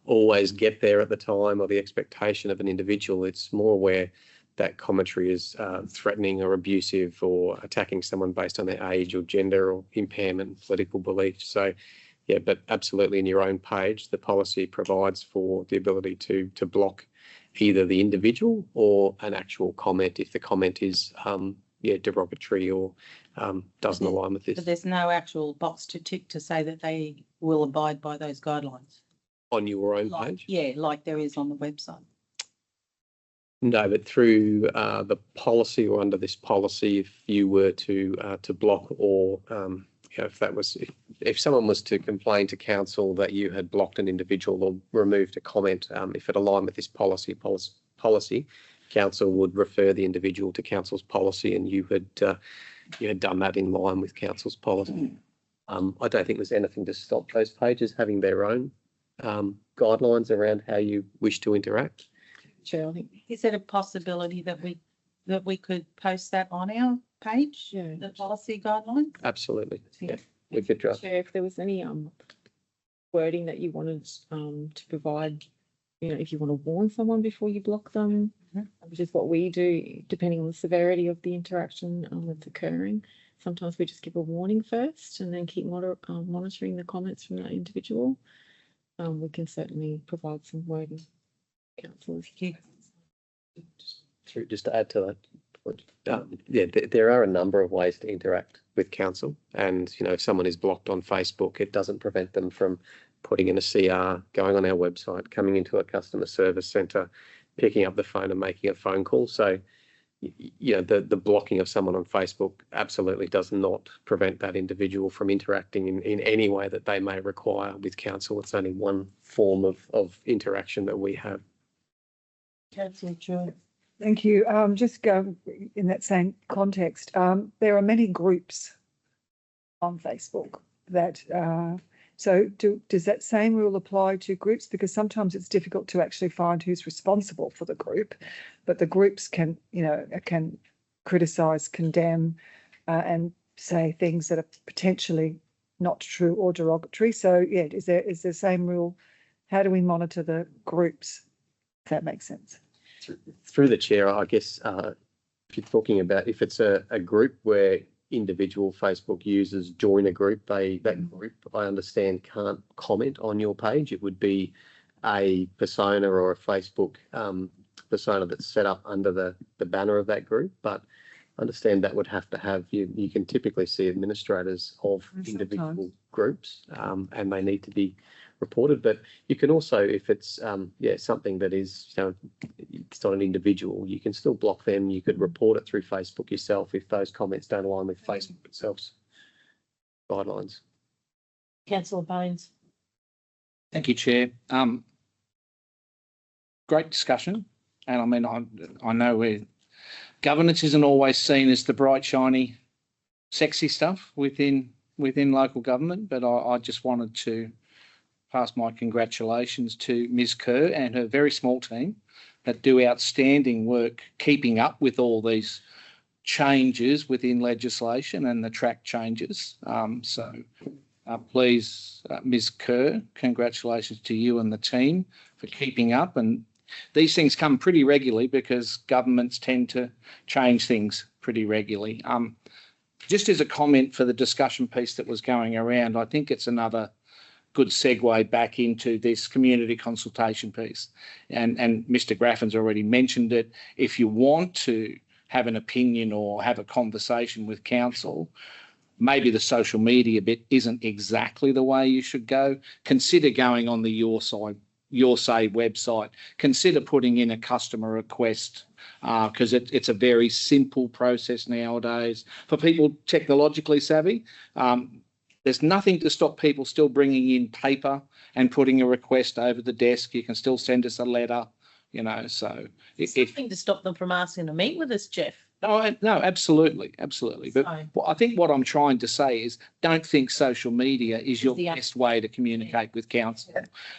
always get there at the time or the expectation of an individual. It's more where that commentary is threatening or abusive or attacking someone based on their age or gender or impairment, political beliefs. So yeah, but absolutely in your own page, the policy provides for the ability to block either the individual or an actual comment if the comment is derogatory or doesn't align with this. But there's no actual box to tick to say that they will abide by those guidelines. On your own Like, page? yeah, like there is on the website. No, but through the policy or under this policy, if you were to block or if someone was to complain to council that you had blocked an individual or removed a comment, if it aligned with this policy, council would refer the individual to council's policy, and you had done that in line with council's policy. I don't think there's anything to stop those pages having their own guidelines around how you wish to interact. Chair, I think. Is it a possibility that we could post that on our page? Yeah. The policy guidelines? Absolutely. Yeah. Yeah, we could draft. Chair, if there was any wording that you wanted to provide, if you want to warn someone before you block them, which is what we do, depending on the severity of the interaction that's occurring. Sometimes we just give a warning first and then keep monitoring the comments from that individual. We can certainly provide some wording. Councillors. Just to add to that, there are a number of ways to interact with council, and if someone is blocked on Facebook, it doesn't prevent them from putting in a CR, going on our website, coming into a customer service centre, picking up the phone and making a phone call. So the blocking of someone on Facebook absolutely does not prevent that individual from interacting in any way that they may require with council. It's only one form of interaction that we have. Councillor Joy. Thank you. Just go in that same context. There are many groups on Facebook that, so does that same rule apply to groups? Because sometimes it's difficult to actually find who's responsible for the group, but the groups can criticise, condemn, and say things that are potentially not true or derogatory. So yeah, is there the same rule? How do we monitor the groups? If that makes sense. Through the chair, I guess if you're talking about if it's a group where individual Facebook users join a group, that group, I understand, can't comment on your page. It would be a persona or a Facebook persona that's set up under the banner of that group. But I understand that would have to have, you can typically see administrators of individual groups, and they need to be reported. But you can also, if it's something that is, it's not an individual, you can still block them. You could report it through Facebook yourself if those comments don't align with Facebook itself's guidelines. Councillor Baines. Thank you, Chair. Great discussion. And I mean, I know governance isn't always seen as the bright, shiny, sexy stuff within local government, but I just wanted to pass my congratulations to Ms. Kerr and her very small team that do outstanding work keeping up with all these changes within legislation and the track changes. Please, Ms. Kerr, congratulations to you and the team for keeping up. And these things come pretty regularly because governments tend to change things pretty regularly. just as a comment for the discussion piece that was going around, I think it's another good segue back into this community consultation piece. And Mr. Graffin's already mentioned it. If you want to have an opinion or have a conversation with council, maybe the social media bit isn't exactly the way you should go. Consider going on the Your Say website. Consider putting in a customer request because it's a very simple process nowadays for people technologically savvy. There's nothing to stop people still bringing in paper and putting a request over the desk. You can still send us a letter, you know, so. There's nothing to stop them from asking to meet with us, Jeff. No, absolutely. But I think what I'm trying to say is don't think social media is your best way to communicate with council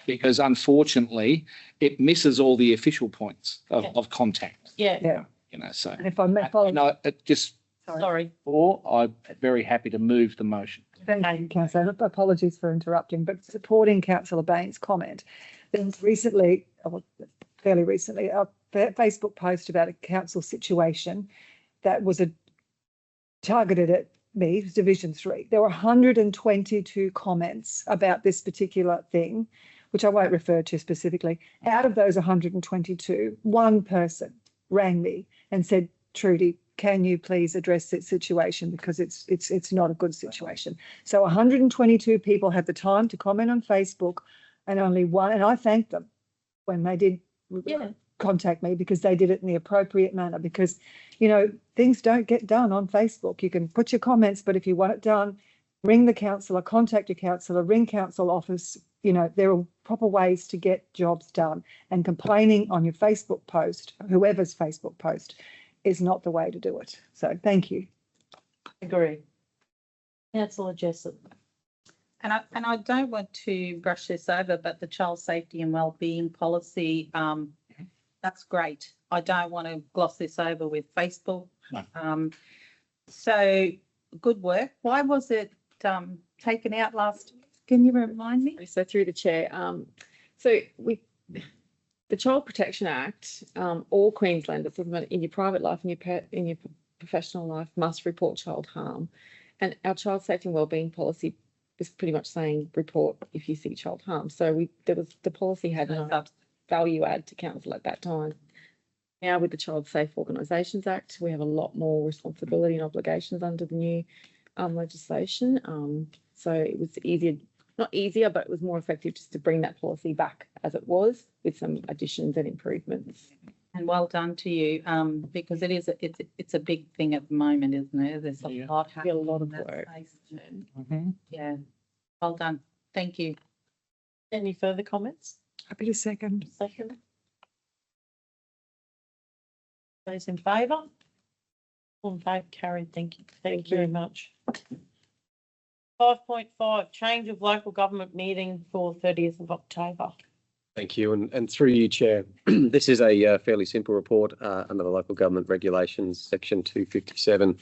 because unfortunately it misses all the official points of contact. Yeah. You know, so. And if I may follow. No, it just, Sorry. or I'm very happy to move the motion. Thank you, Councillor. Apologies for interrupting, but supporting Councillor Bain's comment, there was recently, fairly recently, a Facebook post about a council situation that was targeted at me, Division 3. There were 122 comments about this particular thing, which I won't refer to specifically. Out of those 122, one person rang me and said, Trudy, can you please address this situation because it's not a good situation. So 122 people had the time to comment on Facebook and only one, and I thanked them when they did contact me because they did it in the appropriate manner because, you know, things don't get done on Facebook. You can put your comments, but if you want it done, ring the councillor, contact your councillor, ring council office. You know, there are proper ways to get jobs done, and complaining on your Facebook post, whoever's Facebook post, is not the way to do it. So thank you. Agree. Councillor Jessup. And I don't want to brush this over, but the child safety and wellbeing policy, that's great. I don't want to gloss this over with Facebook. No. So good work. Why was it taken out last year? Can you remind me? So through the chair, the Child Protection Act, all Queenslanders in your private life and in your professional life must report child harm, and our child safety and wellbeing policy is pretty much saying report if you see child harm. So the policy had no value add to council at that time. Now with the Child Safe Organisations Act, we have a lot more responsibility and obligations under the new legislation. So it was not easier, but it was more effective just to bring that policy back as it was with some additions and improvements. And well done to you, because it's a big thing at the moment, isn't it? There's a lot happening. A lot of work. Yeah, well done. Thank you. Any further comments? Happy to second. Second. Those in favour? All in favour, carried. Thank you. Thank you very much. 5.5, change of local government meeting for 30th of October. Thank you. And through you, Chair, this is a fairly simple report under the local government regulations, section 257.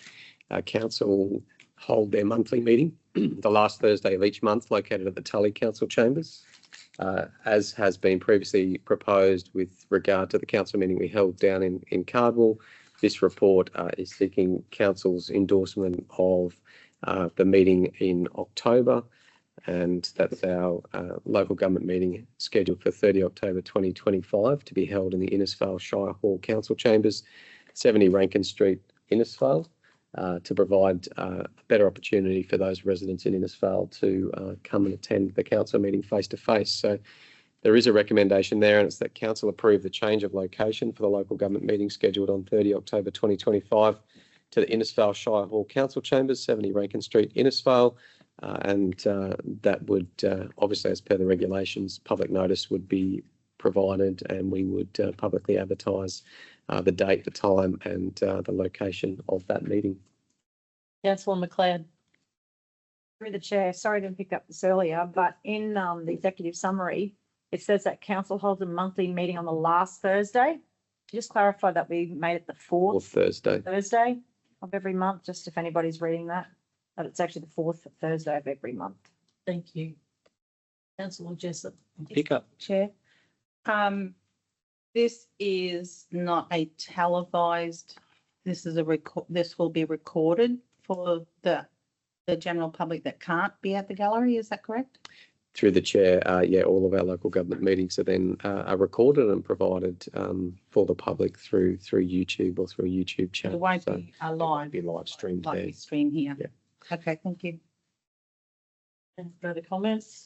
Council hold their monthly meeting the last Thursday of each month located at the Tully Council Chambers. As has been previously proposed with regard to the council meeting we held down in Cardwell, this report is seeking council's endorsement of the meeting in October, and that's our local government meeting scheduled for 30 October 2025 to be held in the Innisfail Shire Hall Council Chambers, 70 Rankin Street, Innisfail, to provide a better opportunity for those residents in Innisfail to come and attend the council meeting face to face. So there is a recommendation there, and it's that council approve the change of location for the local government meeting scheduled on 30 October 2025 to the Innisfail Shire Hall Council Chambers, 70 Rankin Street, Innisfail, and that would obviously, as per the regulations, public notice would be provided, and we would publicly advertise the date, the time, and the location of that meeting. Councillor McLeod. Through the chair, sorry to pick up this earlier, but in the executive summary, it says that council holds a monthly meeting on the last Thursday. Just clarify that we made it the fourth Thursday of every month, just if anybody's reading that it's actually the fourth Thursday of every month. Thank you. Councillor Jessup. Pick up. Chair. This is not a televised, this is this will be recorded for the general public that can't be at the gallery, is that correct? Through the chair, yeah, all of our local government meetings are then are recorded and provided for the public through YouTube or through a YouTube It channel. won't So be a it live, won't be live streamed like there. we stream here. Yeah. Okay, thank you. Any further comments?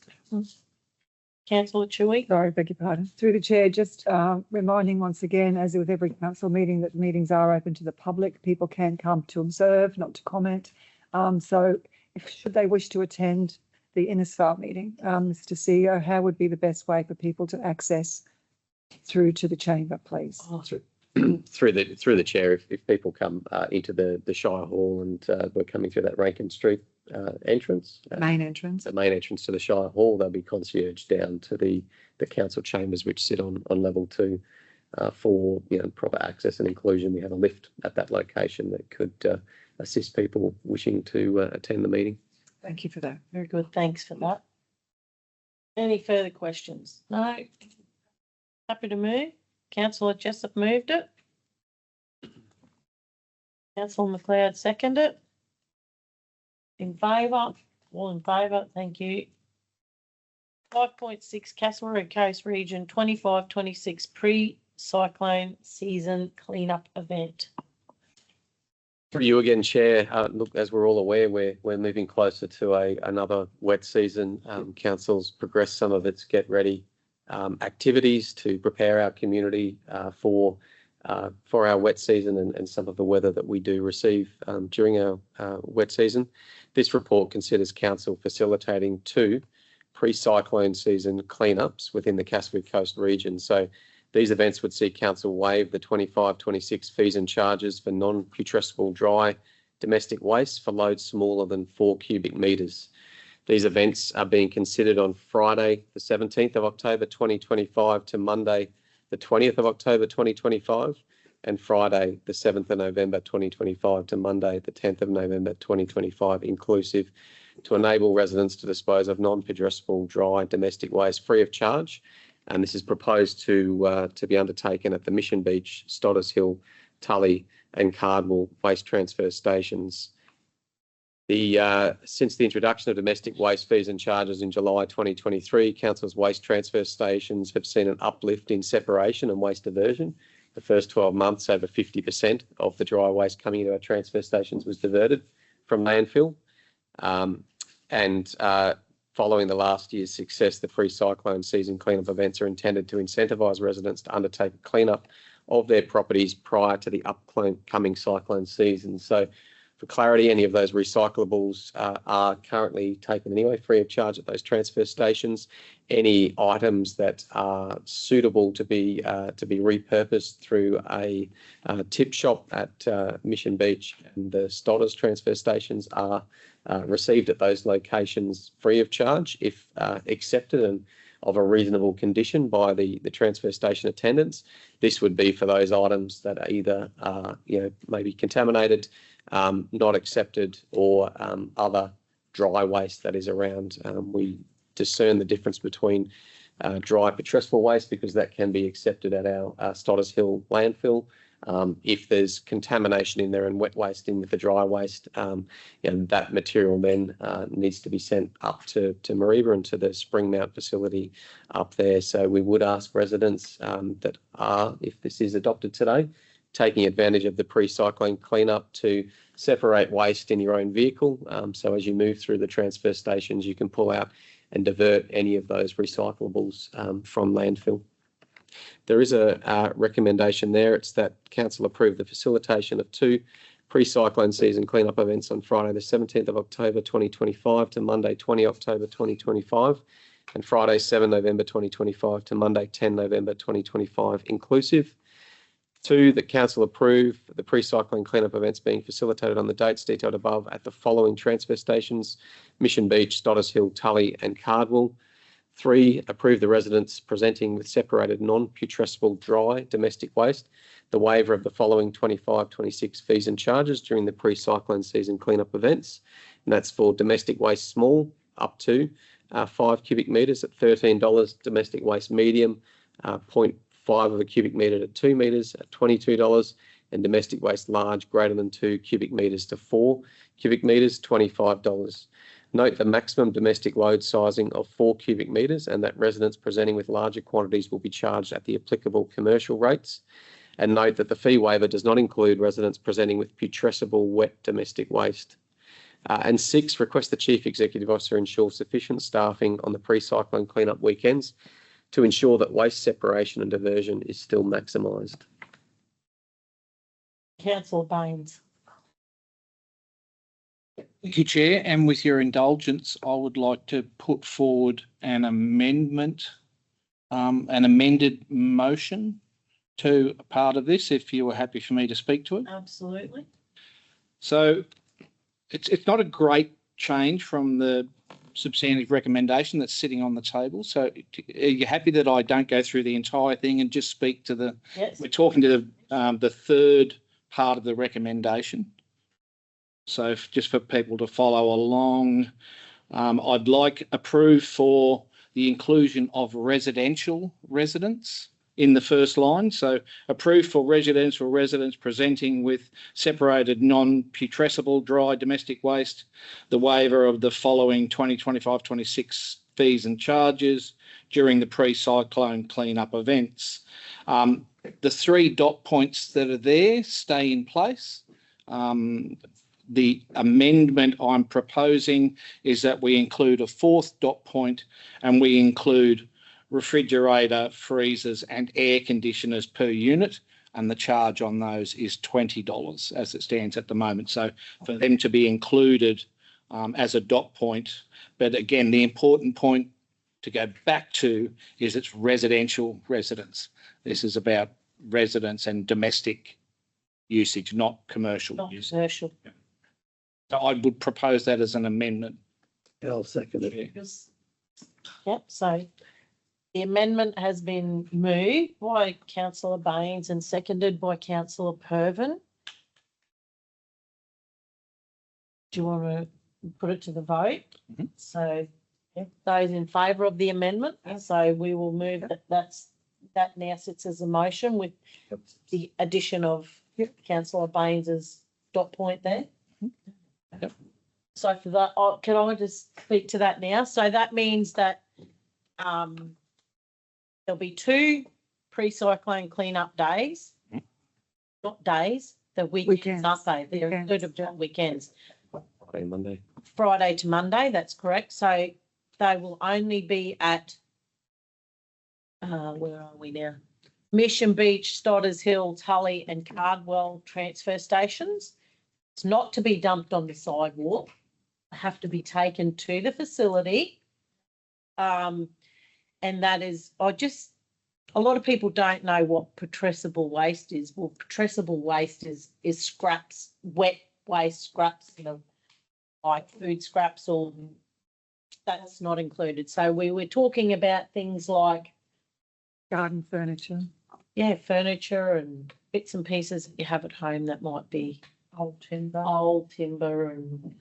Councillor Chewy? Sorry, beg your pardon. Through the chair, just reminding once again, as with every council meeting, that meetings are open to the public. People can come to observe, not to comment. So should they wish to attend the Innisfail meeting, Mr. CEO, how would be the best way for people to access through to the chamber, please? Through the chair, if people come into the Shire Hall and we're coming through that Rankin Street entrance, Main entrance. the main entrance to the Shire Hall, they'll be concierged down to the council chambers, which sit on level 2 for proper access and inclusion. We have a lift at that location that could assist people wishing to attend the meeting. Thank you for that. Very good, thanks for that. Any further questions? No? Happy to move? Councillor Jessup moved it. Councillor McLeod seconded it. In favour? All in favour, thank you. 5.6 Castlereagh Coast Region 25-26 pre-cyclone season cleanup event. For you again, Chair, look, as we're all aware, we're moving closer to another wet season. Council's progressed some of its get ready activities to prepare our community for our wet season and some of the weather that we do receive during our wet season. This report considers Council facilitating 2 pre-cyclone season cleanups within the Castlereagh Coast region. So these events would see Council waive the 25-26 fees and charges for non-putrescible dry domestic waste for loads smaller than 4 cubic metres. These events are being considered on Friday, the 17th of October 2025 to Monday, the 20th of October 2025, and Friday, the 7th of November 2025 to Monday, the 10th of November 2025, inclusive, to enable residents to dispose of non-putrescible dry domestic waste free of charge. And this is proposed to be undertaken at the Mission Beach, Stodders Hill, Tully and Cardwell waste transfer stations. Since the introduction of domestic waste fees and charges in July 2023, Council's waste transfer stations have seen an uplift in separation and waste diversion. The first 12 months, over 50% of the dry waste coming into our transfer stations was diverted from landfill. Following the last year's success, the pre-cyclone season cleanup events are intended to incentivise residents to undertake a cleanup of their properties prior to the upcoming cyclone season. So, for clarity, any of those recyclables are currently taken anyway, free of charge at those transfer stations. Any items that are suitable to be repurposed through a tip shop at Mission Beach and the Stodders transfer stations are received at those locations free of charge if accepted and of a reasonable condition by the transfer station attendants. This would be for those items that are either maybe contaminated, not accepted, or other dry waste that is around. We discern the difference between dry putrescible waste because that can be accepted at our Stodders Hill landfill. If there's contamination in there and wet waste in with the dry waste, that material then needs to be sent up to Mareeba and to the Springmount facility up there. So we would ask residents that are, if this is adopted today, taking advantage of the pre-cyclone cleanup to separate waste in your own vehicle. So as you move through the transfer stations, you can pull out and divert any of those recyclables from landfill. There is a recommendation there. It's that Council approve the facilitation of 2 pre-cyclone season cleanup events on Friday the 17th of October 2025 to Monday 20 October 2025 and Friday 7 November 2025 to Monday 10 November 2025 inclusive. 2, that Council approve the pre-cyclone cleanup events being facilitated on the dates detailed above at the following transfer stations: Mission Beach, Stodders Hill, Tully and Cardwell. 3, approve the residents presenting with separated non-putrescible dry domestic waste the waiver of the following 25-26 fees and charges during the pre-cyclone season cleanup events. And that's for domestic waste small up to 5 cubic metres at $13, domestic waste medium 0.5 of a cubic metre to 2 metres at $22, and domestic waste large greater than 2 cubic metres to 4 cubic metres, $25. Note the maximum domestic load sizing of 4 cubic metres and that residents presenting with larger quantities will be charged at the applicable commercial rates. And note that the fee waiver does not include residents presenting with putrescible wet domestic waste. And 6, request the Chief Executive Officer ensure sufficient staffing on the pre-cyclone cleanup weekends to ensure that waste separation and diversion is still maximised. Councillor Baines. Thank you, Chair. And with your indulgence, I would like to put forward an amendment, an amended motion to a part of this, if you were happy for me to speak to it. Absolutely. So it's not a great change from the substantive recommendation that's sitting on the table. So are you happy that I don't go through the entire thing and just speak to the, Yes. we're talking to the third part of the recommendation. So just for people to follow along, I'd like approve for the inclusion of residential residents in the first line. So approved for residential residents presenting with separated non-putrescible dry domestic waste, the waiver of the following 2025-26 fees and charges during the pre-cyclone cleanup events. The 3 dot points that are there stay in place. The amendment I'm proposing is that we include a 4th dot point and we include refrigerator, freezers and air conditioners per unit, and the charge on those is $20 as it stands at the moment. So for them to be included as a dot point, but again, the important point to go back to is it's residential residents. This is about residents and domestic usage, not commercial Not usage. commercial. So I would propose that as an amendment. I'll second it. Yep, so the amendment has been moved by councillor Baines and seconded by councillor Pervin. Do you want to put it to the vote? Mhm. So those in favour of the amendment, so we will move that now sits as a motion with the addition of councillor Baines's dot point there. Yep. So for that, can I just speak to that now? So that means that there'll be 2 pre-cyclone cleanup days, not days, the weekends, aren't they? They're included on weekends. Friday, Monday. Friday to Monday, that's correct. So they will only be at, where are we now? Mission Beach, Stodders Hill, Tully and Cardwell transfer stations. It's not to be dumped on the sidewalk. They have to be taken to the facility. And that is, a lot of people don't know what putrescible waste is. Well, putrescible waste is scraps, wet waste, scraps, like food scraps, or that's not included. So we were talking about things like Garden furniture. Yeah, furniture and bits and pieces that you have at home that might be old timber and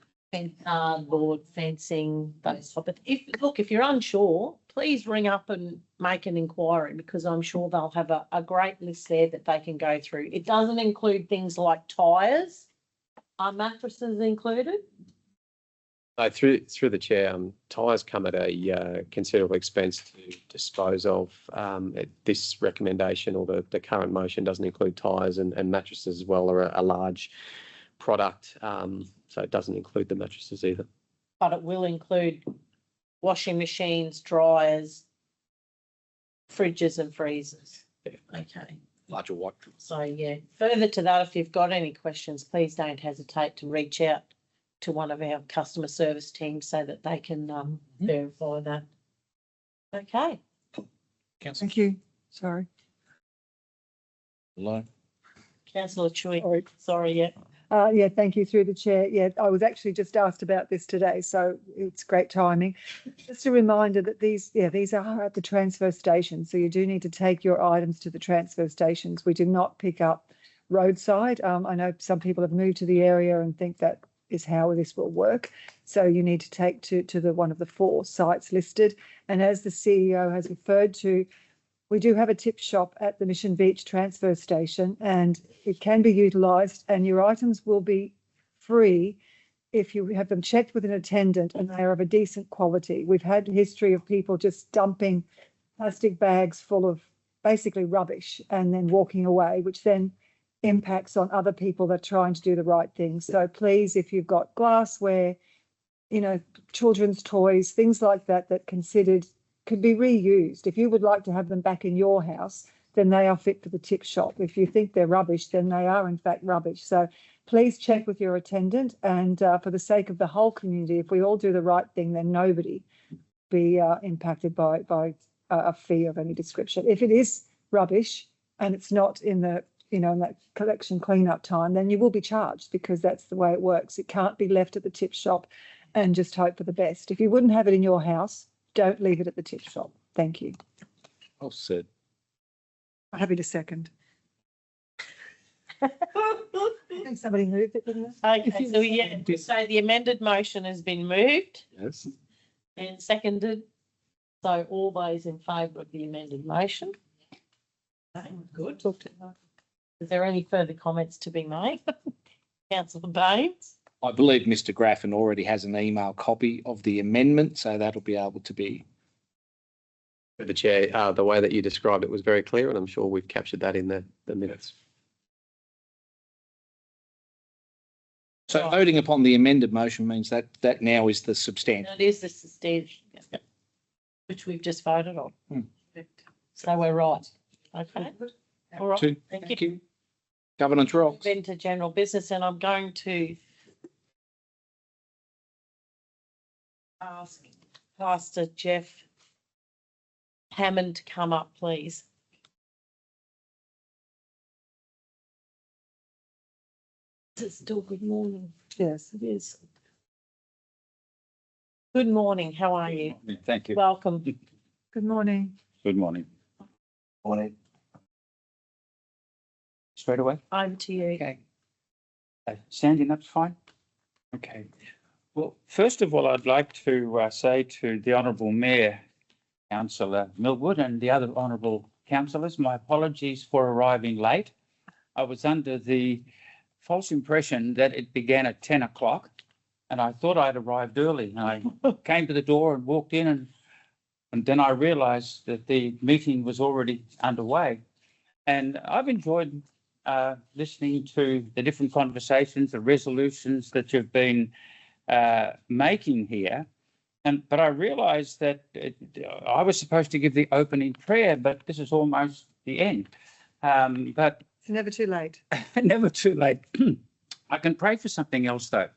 cardboard, fencing, those type of. If you're unsure, please ring up and make an inquiry, because I'm sure they'll have a great list there that they can go through. It doesn't include things like tyres. Are mattresses included? No, through the chair, tyres come at a considerable expense to dispose of. This recommendation or the current motion doesn't include tyres, and mattresses as well are a large product, so it doesn't include the mattresses either. But it will include washing machines, dryers, fridges and freezers. Okay. Larger what? So yeah, further to that, if you've got any questions, please don't hesitate to reach out to one of our customer service teams so that they can verify that. Okay. Thank you. Sorry. Hello. Councillor Chui. Sorry, yeah. Yeah, thank you through the chair. Yeah, I was actually just asked about this today, so it's great timing. Just a reminder that these are at the transfer station, so you do need to take your items to the transfer stations. We do not pick up roadside. I know some people have moved to the area and think that is how this will work. So you need to take to the one of the 4 sites listed. And as the CEO has referred to, We do have a tip shop at the Mission Beach transfer station and it can be utilised and your items will be free if you have them checked with an attendant and they are of a decent quality. We've had a history of people just dumping plastic bags full of basically rubbish and then walking away, which then impacts on other people that are trying to do the right thing. So please, if you've got glassware, you know, children's toys, things like that, that could be reused. If you would like to have them back in your house, then they are fit for the tip shop. If you think they're rubbish, then they are in fact rubbish. So please check with your attendant and for the sake of the whole community, if we all do the right thing, then nobody be impacted by a fee of any description. If it is rubbish and it's not in the, you know, in that collection cleanup time, then you will be charged because that's the way it works. It can't be left at the tip shop and just hope for the best. If you wouldn't have it in your house, don't leave it at the tip shop. Thank you. Well said. I'm happy to second. I think somebody moved it, didn't they? Okay, so yeah, so the amended motion has been moved Yes. and seconded. So all those in favour of the amended motion? Okay, good. Is there any further comments to be made? Councillor Baines? I believe Mr. Graffin already has an email copy of the amendment, so that'll be able to be. The Chair, the way that you described it was very clear and I'm sure we've captured that in the minutes. So voting upon the amended motion means that now is the substantive. That is the substantive, which we've just voted on. So we're right. Okay. All right. Thank you. Governance rocks. Move into general business and I'm going to ask Pastor Jeff Hammond to come up, please. It's still good morning. Yes. It is. Good morning. How are you? Thank you. Welcome. Good morning. Good morning. Morning. Straight away? Over to you. Okay. Standing up's fine? Okay. Well, first of all, I'd like to say to the Honourable Mayor, Councillor Millwood and the other Honourable Councillors, my apologies for arriving late. I was under the false impression that it began at 10 o'clock and I thought I'd arrived early. And I came to the door and walked in and then I realised that the meeting was already underway. And I've enjoyed listening to the different conversations, the resolutions that you've been making here. But I realised that I was supposed to give the opening prayer, but this is almost the end. But it's never too late. Never too late. I can pray for something else though.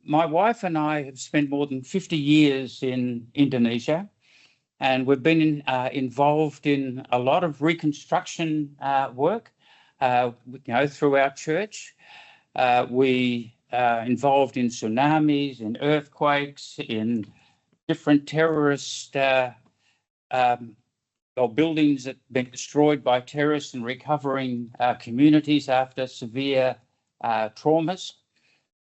My wife and I have spent more than 50 years in Indonesia, and we've been involved in a lot of reconstruction work, through our church. We involved in tsunamis, in earthquakes, in different terrorist buildings that have been destroyed by terrorists and recovering communities after severe traumas.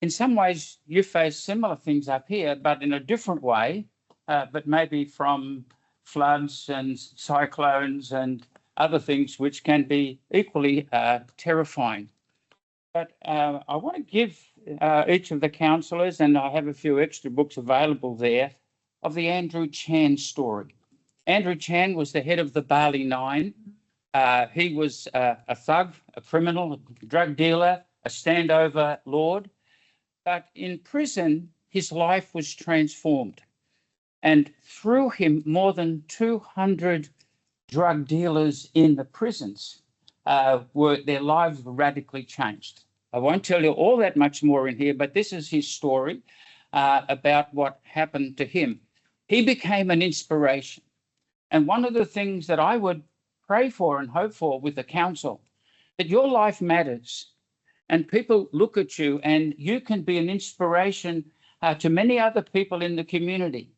In some ways, you face similar things up here, but in a different way, but maybe from floods and cyclones and other things which can be equally terrifying. But I want to give each of the councillors, and I have a few extra books available there, of the Andrew Chan story. Andrew Chan was the head of the Bali Nine. He was a thug, a criminal, a drug dealer, a standover lord. But in prison, his life was transformed. And through him, more than 200 drug dealers in the prisons their lives were radically changed. I won't tell you all that much more in here, but this is his story about what happened to him. He became an inspiration. And one of the things that I would pray for and hope for with the council, that your life matters and people look at you and you can be an inspiration to many other people in the community.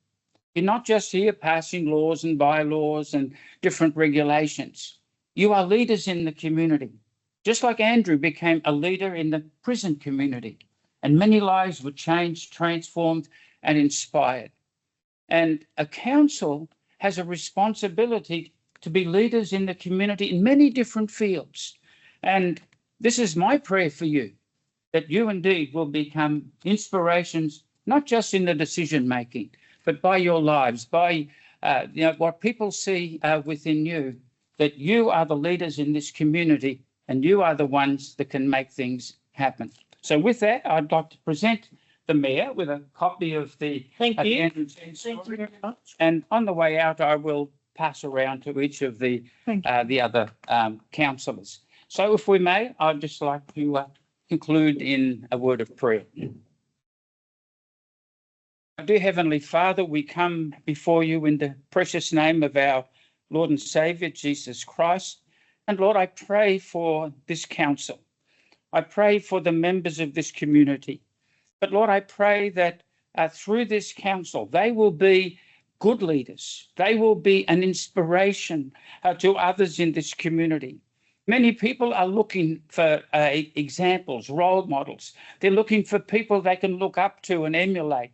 You're not just here passing laws and bylaws and different regulations. You are leaders in the community, just like Andrew became a leader in the prison community. And many lives were changed, transformed, and inspired. And a council has a responsibility to be leaders in the community in many different fields. And this is my prayer for you, that you indeed will become inspirations, not just in the decision making, but by your lives, by what people see within you, that you are the leaders in this community and you are the ones that can make things happen. So with that, I'd like to present the Mayor with a copy of the Thank you. Andrew James Thank you story. very much. And on the way out, I will pass around to each of the other councillors. So if we may, I'd just like to conclude in a word of prayer. Dear Heavenly Father, we come before you in the precious name of our Lord and Saviour, Jesus Christ. And Lord, I pray for this council. I pray for the members of this community. But Lord, I pray that through this council, they will be good leaders. They will be an inspiration to others in this community. Many people are looking for examples, role models. They're looking for people they can look up to and emulate.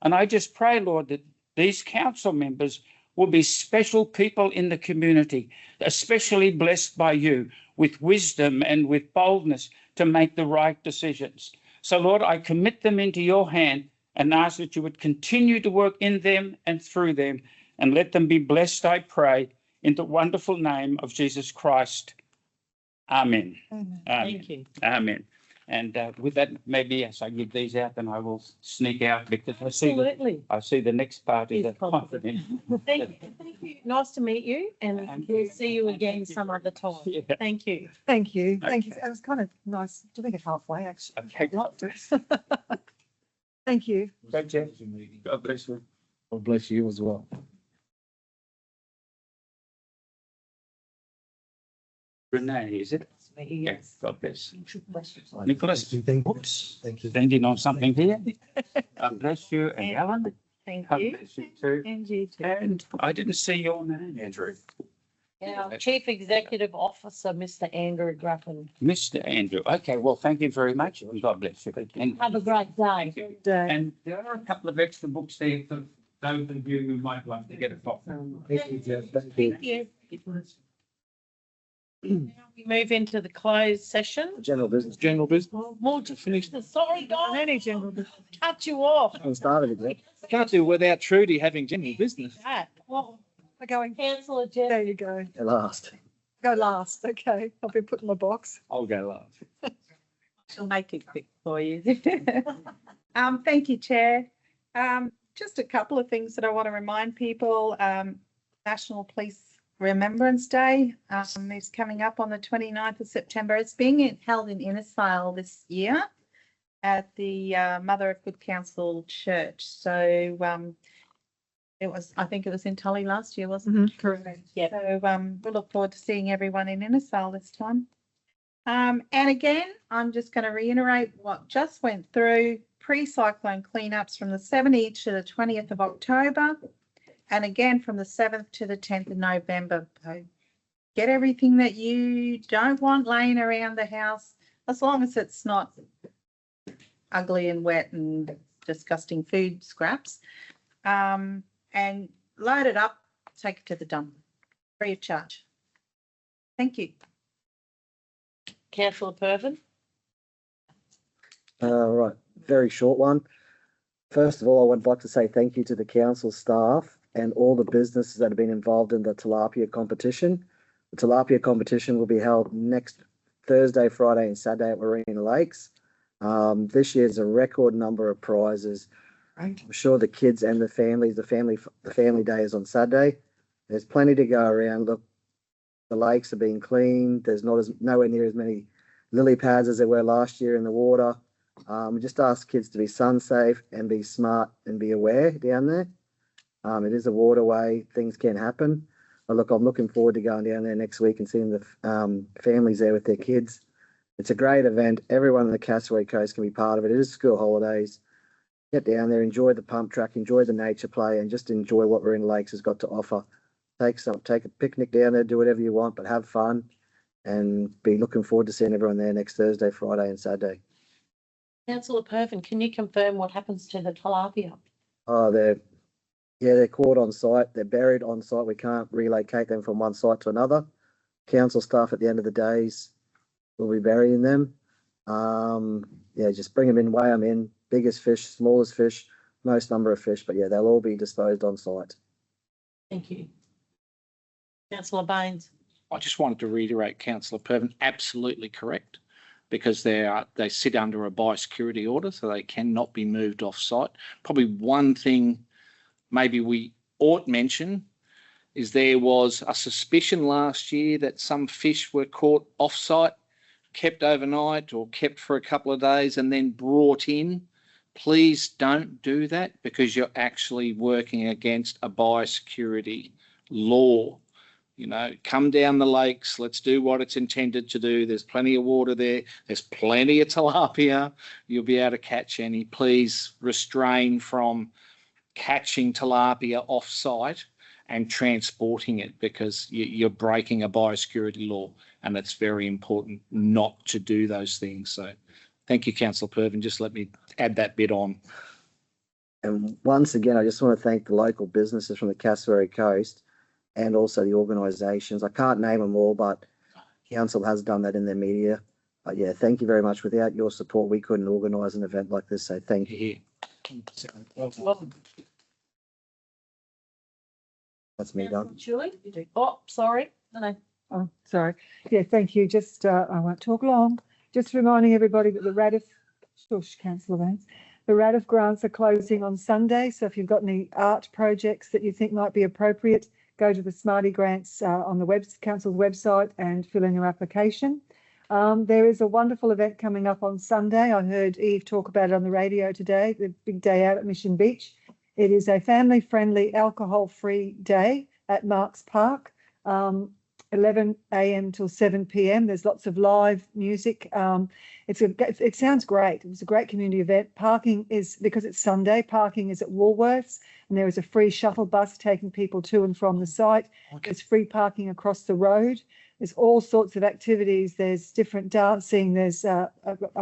And I just pray, Lord, that these council members will be special people in the community, especially blessed by you with wisdom and with boldness to make the right decisions. So, Lord, I commit them into your hand and ask that you would continue to work in them and through them, and let them be blessed, I pray, in the wonderful name of Jesus Christ. Amen. Amen. Thank you. Amen. And with that, maybe as I give these out, then I will sneak out because Absolutely. I see the next part is Is a confident. Thank you. Thank you. Nice to meet you, and we'll see you again some other time. Yeah. Thank you. Thank you. Thank you. It was kind of nice to think it halfway, actually. Okay. Liked it. Thank you. God bless you. God bless you as well. Renee, is it? Yes. God bless. Bless you. Nicholas, Thank thank you. Standing on something here. God bless you. And Alan, Thank God you. bless you too. And you too. And I didn't see your name, Andrew. Our Chief Executive Officer, Mr. Andrew Gruffin. Mr. Andrew. Okay, well, thank you very much and God bless you. And Have a great day. thank you. Day. And there are a couple of extra books there for those of you who might like to get a copy. Thank you. Now we move into the closed session. General business. General business. More to finish. Sorry, guys. Any general business. Cut you off. I started again. Can't do without Trudy having general business. That. Well, We're going, councillor Jeff. there you go. At last. Go last. Okay. I'll be put in my box. I'll go last. I'll make it quick for you. Thank you, Chair. Just a couple of things that I want to remind people. National Police Remembrance Day is coming up on the 29th of September. It's being held in Innisfail this year at the Mother of Good Counsel Church. So I think it was in Tully last year, wasn't it? Correct. Yeah. So we look forward to seeing everyone in Innisfail this time. And again, I'm just going to reiterate what just went through pre-cyclone cleanups from the 17th to the 20th of October. And again, from the 7th to the 10th of November. So get everything that you don't want laying around the house, as long as it's not ugly and wet and disgusting food scraps. And load it up, take it to the dump, free of charge. Thank you. Councillor Pervin. Right, very short one. First of all, I would like to say thank you to the council staff and all the businesses that have been involved in the tilapia competition. The tilapia competition will be held next Thursday, Friday and Saturday at Marina Lakes. This year's a record number of prizes. I'm sure the kids and the family day is on Saturday. There's plenty to go around. Look, the lakes are being cleaned. There's nowhere near as many lily pads as there were last year in the water. We just ask kids to be sun safe and be smart and be aware down there. It is a waterway. Things can happen. But look, I'm looking forward to going down there next week and seeing the families there with their kids. It's a great event. Everyone on the Castaway Coast can be part of it. It is school holidays. Get down there, enjoy the pump track, enjoy the nature play, and just enjoy what Marina Lakes has got to offer. Take a picnic down there, do whatever you want, but have fun, and be looking forward to seeing everyone there next Thursday, Friday, and Saturday. Councillor Pervin, can you confirm what happens to the tilapia? Oh, they're Yeah, they're caught on site. They're buried on site. We can't relocate them from one site to another. Council staff at the end of the days will be burying them. Yeah, just bring them in, weigh them in. Biggest fish, smallest fish, most number of fish. But yeah, they'll all be disposed on site. Thank you. Councillor Baines. I just wanted to reiterate, Councillor Pervin, absolutely correct, because they sit under a biosecurity order, so they cannot be moved off site. Probably one thing maybe we ought mention is there was a suspicion last year that some fish were caught off site, kept overnight or kept for a couple of days and then brought in. Please don't do that, because you're actually working against a biosecurity law. You know, come down the lakes, let's do what it's intended to do. There's plenty of water there. There's plenty of tilapia. You'll be able to catch any. Please restrain from catching tilapia off site and transporting it, because you're breaking a biosecurity law, and it's very important not to do those things. So thank you, Councillor Pervin. Just let me add that bit on. And once again, I just want to thank the local businesses from the Cassowary Coast and also the organisations. I can't name them all, but council has done that in their media. But yeah, thank you very much. Without your support, we couldn't organise an event like this. So thank you. That's me done. Julie? Oh, sorry. No. Oh, sorry. Yeah, thank you. Just, I won't talk long. Just reminding everybody that the RADF, shush, Councillor Vance, the RADF grants are closing on Sunday. So if you've got any art projects that you think might be appropriate, go to the Smarty Grants on the council's website and fill in your application. There is a wonderful event coming up on Sunday. I heard Eve talk about it on the radio today, the big day out at Mission Beach. It is a family-friendly, alcohol-free day at Marks Park, 11 a.m. till 7 p.m. There's lots of live music. It sounds great. It was a great community event. Parking is, because it's Sunday, parking is at Woolworths, and there is a free shuttle bus taking people to and from the site. Okay. There's free parking across the road. There's all sorts of activities. There's different dancing. There's a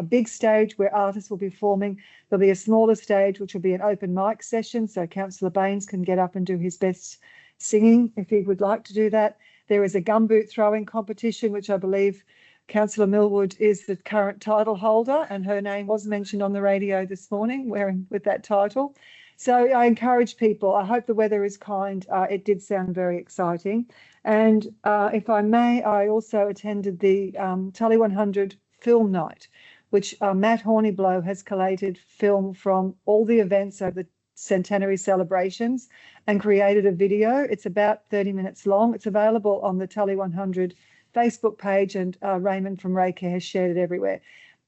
big stage where artists will be performing. There'll be a smaller stage, which will be an open mic session. So Councillor Baines can get up and do his best singing if he would like to do that. There is a gumboot throwing competition, which I believe Councillor Millwood is the current title holder, and her name was mentioned on the radio this morning, wearing with that title. So I encourage people. I hope the weather is kind. It did sound very exciting. And if I may, I also attended the Tully 100 film night, which Matt Horniblow has collated film from all the events over the centenary celebrations and created a video. It's about 30 minutes long. It's available on the Tully 100 Facebook page, and Raymond from Raycare has shared it everywhere.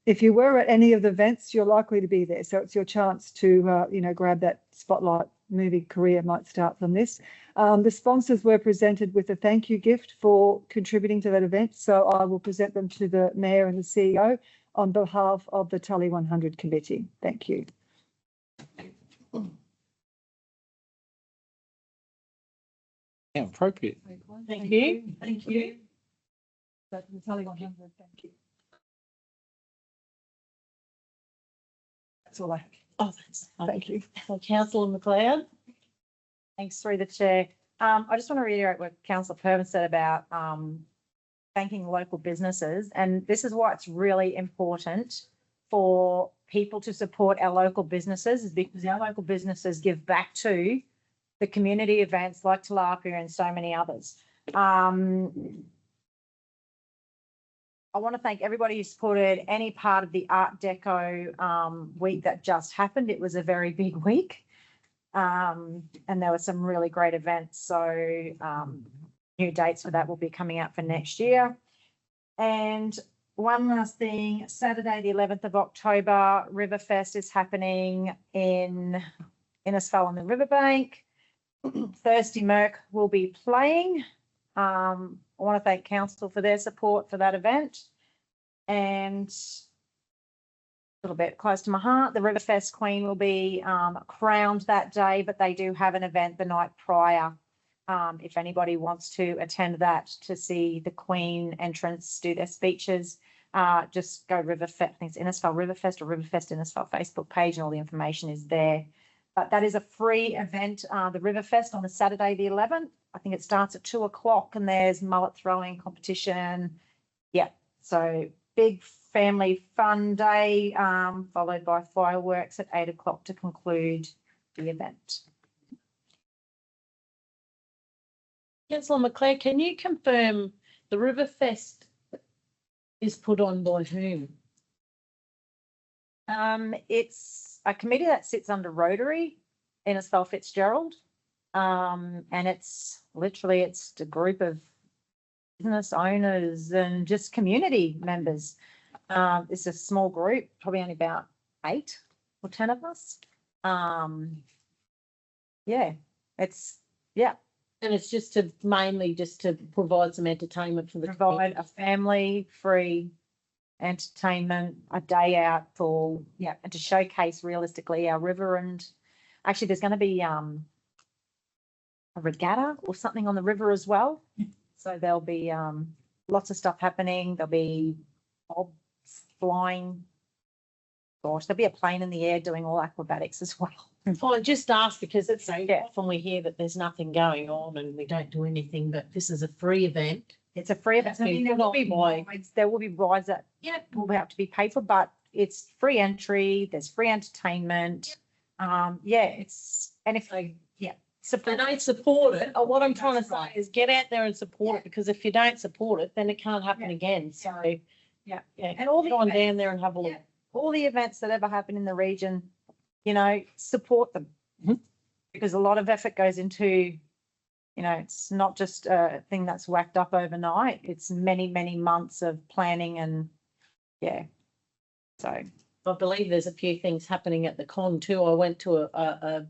If you were at any of the events, you're likely to be there. So it's your chance to, grab that spotlight. Movie career might start from this. The sponsors were presented with a thank you gift for contributing to that event. So I will present them to the Mayor and the CEO on behalf of the Tully 100 committee. Thank you. Yeah, appropriate. Thank you. Thank you. So the Tully 100, thank you. That's all I have. Oh, Thank you. So Councillor McLeod. Thanks, through the chair. I just want to reiterate what Councillor Pervin said about thanking local businesses. And this is why it's really important for people to support our local businesses, is because our local businesses give back to the community events like Tilapia and so many others. I want to thank everybody who supported any part of the Art Deco week that just happened. It was a very big week. And there were some really great events. So new dates for that will be coming out for next year. And one last thing, Saturday, the 11th of October, Riverfest is happening in Innisfail on the riverbank. Thirsty Merc will be playing. I want to thank council for their support for that event. And a little bit close to my heart, the Riverfest Queen will be crowned that day, but they do have an event the night prior. If anybody wants to attend that to see the Queen entrance, do their speeches, just go Riverfest. I think it's Innisfail Riverfest or Riverfest Innisfail Facebook page, and all the information is there. But that is a free event, the Riverfest on the Saturday, the 11th. I think it starts at 2:00 and there's mullet throwing competition. Yeah, so big family fun day, followed by fireworks at 8:00 to conclude the event. Councillor McClare, can you confirm the Riverfest is put on by whom? It's a committee that sits under Rotary, Innisfail Fitzgerald. And it's a group of business owners and just community members. It's a small group, probably only about 8 or 10 of us. Yeah, And it's just to mainly just to provide some entertainment for the provide a family-free entertainment, a day out for, and to showcase realistically our river. And actually there's going to be a regatta or something on the river as well. So there'll be lots of stuff happening. There'll be bobs flying. Gosh, there'll be a plane in the air doing all acrobatics as well. I just asked because it's often we hear that there's nothing going on and we don't do anything, but this is a free event. It's a free event. I mean, there will be rides that will have to be paid for, but it's free entry. There's free entertainment. And if they don't support it, or what I'm trying to say is get out there and support it, because if you don't support it, then it can't happen again. So and all go on down there and have a look. All the events that ever happen in the region, support them, because a lot of effort goes into, it's not just a thing that's whacked up overnight. It's many, many months of planning and so. I believe there's a few things happening at the con too. I went to a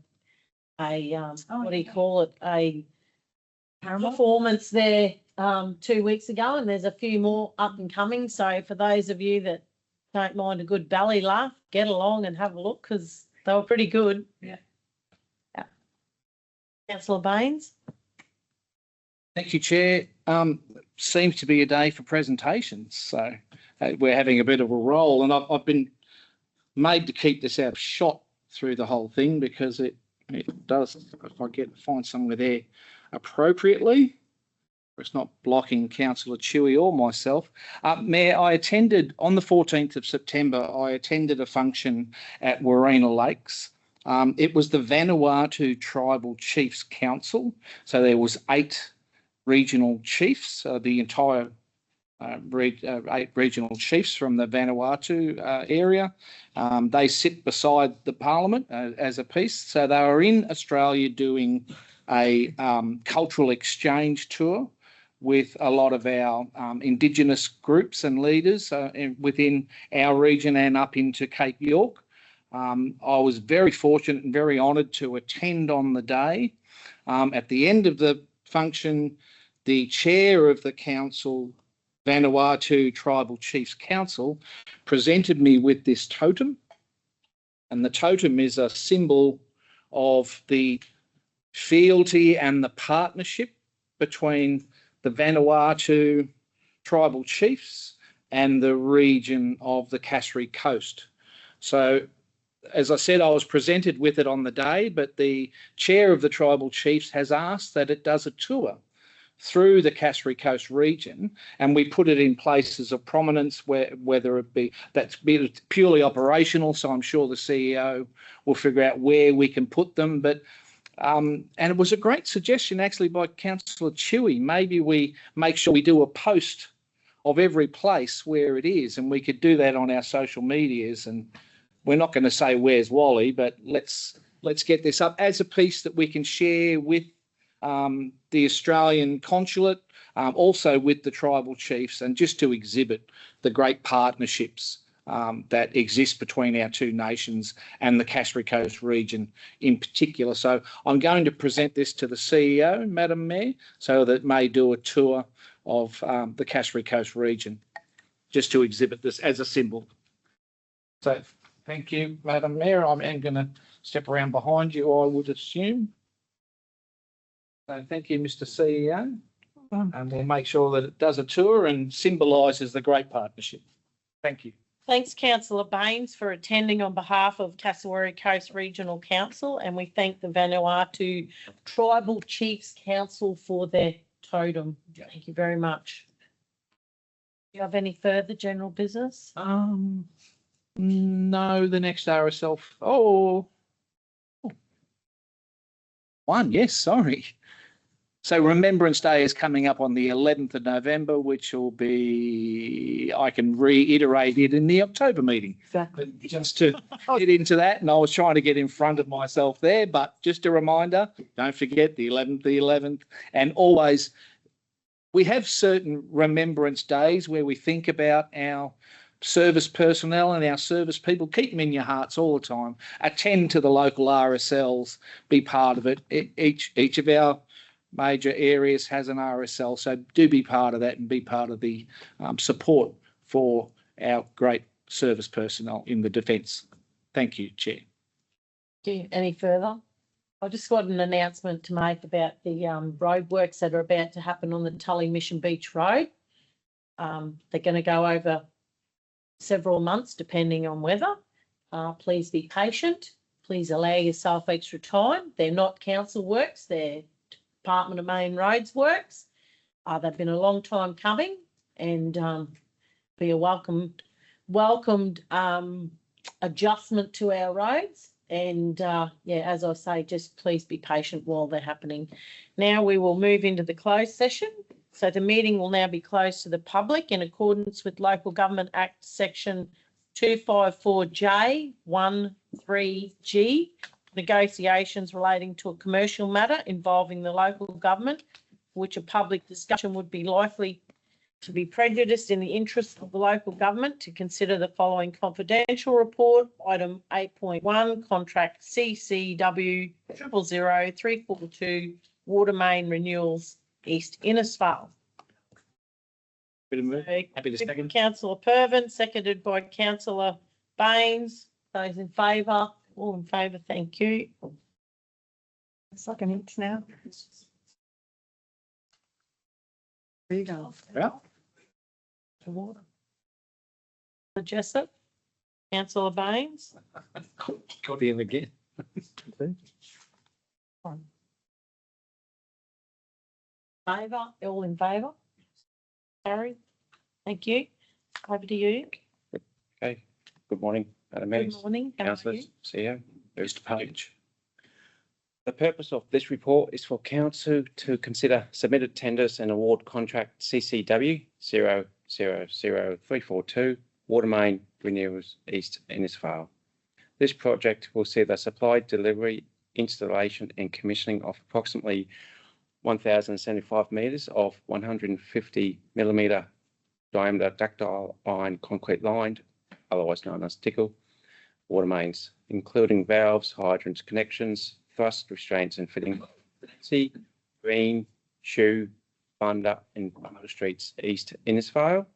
what do you call it? A performance there 2 weeks ago, and there's a few more up and coming. So for those of you that don't mind a good belly laugh, get along and have a look, because they were pretty good. Yeah. Councillor Baines. Thank you, Chair. Seems to be a day for presentations, so we're having a bit of a roll, and I've been made to keep this out of shot through the whole thing, because it does, if I find somewhere there appropriately, it's not blocking Councillor Chewy or myself. Mayor, I attended on the 14th of September, I attended a function at Warina Lakes. It was the Vanuatu Tribal Chiefs Council. So there was 8 regional chiefs, the entire 8 regional chiefs from the Vanuatu area. They sit beside the Parliament as a piece. So they were in Australia doing a cultural exchange tour with a lot of our Indigenous groups and leaders within our region and up into Cape York. I was very fortunate and very honoured to attend on the day. At the end of the function, the chair of the council, Vanuatu Tribal Chiefs Council, presented me with this totem. And the totem is a symbol of the fealty and the partnership between the Vanuatu Tribal Chiefs and the region of the Cassary Coast. So, as I said, I was presented with it on the day, but the chair of the Tribal Chiefs has asked that it does a tour through the Cassary Coast region, and we put it in places of prominence, whether it be that's purely operational. So I'm sure the CEO will figure out where we can put them. But and it was a great suggestion actually by Councillor Chewy. Maybe we make sure we do a post of every place where it is, and we could do that on our social medias. And we're not going to say where's Wally, but let's get this up as a piece that we can share with the Australian consulate, also with the tribal chiefs, and just to exhibit the great partnerships that exist between our two nations and the Cassary Coast region in particular. So I'm going to present this to the CEO, Madam Mayor, so that may do a tour of the Cassary Coast region, just to exhibit this as a symbol. So thank you, Madam Mayor. I'm going to step around behind you, I would assume. So thank you, Mr. CEO. And we'll make sure that it does a tour and symbolises the great partnership. Thank you. Thanks, Councillor Baines, for attending on behalf of Cassowary Coast Regional Council, and we thank the Vanuatu Tribal Chiefs Council for their totem. Thank you very much. Do you have any further general business? No, the next RSL. Oh, one. Yes, sorry. So Remembrance Day is coming up on the 11th of November, which will be, I can reiterate it in the October meeting. Exactly. But just to get into that, and I was trying to get in front of myself there, but just a reminder, don't forget the 11th, and always, we have certain Remembrance Days where we think about our service personnel and our service people. Keep them in your hearts all the time. Attend to the local RSLs, be part of it. Each of our major areas has an RSL, so do be part of that and be part of the support for our great service personnel in the defence. Thank you, Chair. Any further? I just got an announcement to make about the road works that are about to happen on the Tully Mission Beach Road. They're going to go over several months depending on weather. Please be patient. Please allow yourself extra time. They're not council works, they're Department of Main Roads works. They've been a long time coming, and be a welcomed adjustment to our roads. And yeah, as I say, just please be patient while they're happening. Now we will move into the closed session. So the meeting will now be closed to the public in accordance with Local Government Act Section 254J13G. Negotiations relating to a commercial matter involving the local government, for which a public discussion would be likely to be prejudiced in the interest of the local government, to consider the following confidential report, item 8.1, contract CCW 0000342 water main renewals, East Innisfail. Happy to second. Councillor Pervin, seconded by Councillor Baines. Those in favour? All in favour, thank you. It's like an inch now. There you go. Yeah. Jessup, Councillor Baines. Got in again. Favour, all in favour? Carried. Thank you. Over to you. Okay, good morning, Madam Mayor. Good morning. How are you? Councillors, CEO, Mr. Page. The purpose of this report is for council to consider submitted tenders and award contract CCW 000342 water main renewals East Innisfail. This project will see the supply, delivery, installation and commissioning of approximately 1,075 metres of 150 millimetre diameter ductile iron concrete lined, otherwise known as TICKLE, water mains, including valves, hydrants, connections, thrust restraints and fitting, Green, Shoe, Bunda and Bunda Streets, East Innisfail.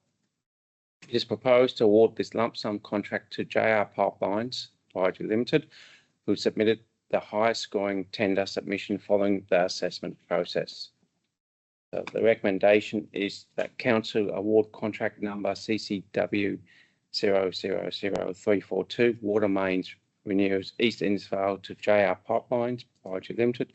It is proposed to award this lump sum contract to JR Pipelines Pty Limited, who submitted the highest scoring tender submission following the assessment process. So the recommendation is that council award contract number CCW 000342 water mains renewals East Innisfail to JR Pipelines Pty Limited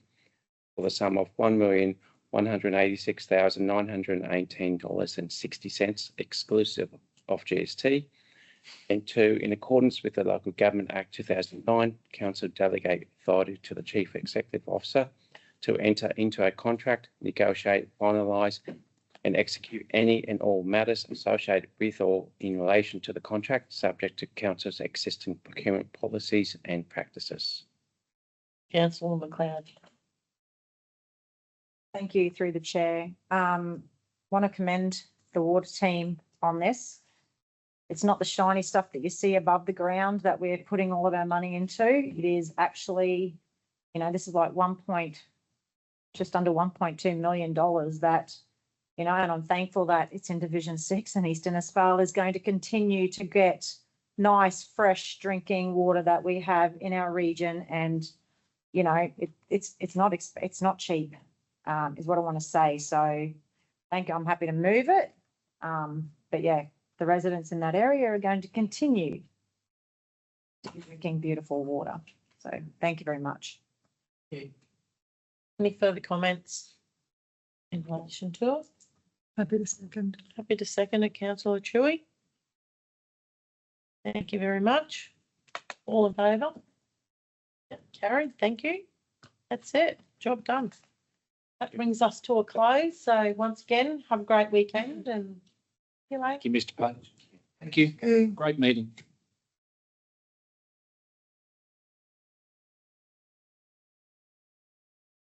for the sum of $1,186,918.60 exclusive of GST. And two, in accordance with the Local Government Act 2009, Council delegate authority to the Chief Executive Officer to enter into a contract, negotiate, finalise and execute any and all matters associated with or in relation to the contract, subject to Council's existing procurement policies and practices. Councillor McLeod. Thank you through the chair. Want to commend the water team on this. It's not the shiny stuff that you see above the ground that we're putting all of our money into. It is actually, you know, this is like just under $1.2 million that, you know, and I'm thankful that it's in Division 6 and East Innisfail is going to continue to get nice, fresh drinking water that we have in our region. And, you know, it's not cheap, is what I want to say. So I'm happy to move it. But yeah, the residents in that area are going to continue to be drinking beautiful water. So thank you very much. Any further comments in relation to it? Happy to second. Happy to second it, councillor Chewy. Thank you very much. All in favour? Yeah, carried, thank you. That's it, job done. That brings us to a close. So once again, have a great weekend and see you later. Thank you, Mr. Page. Thank you. Okay. Great meeting.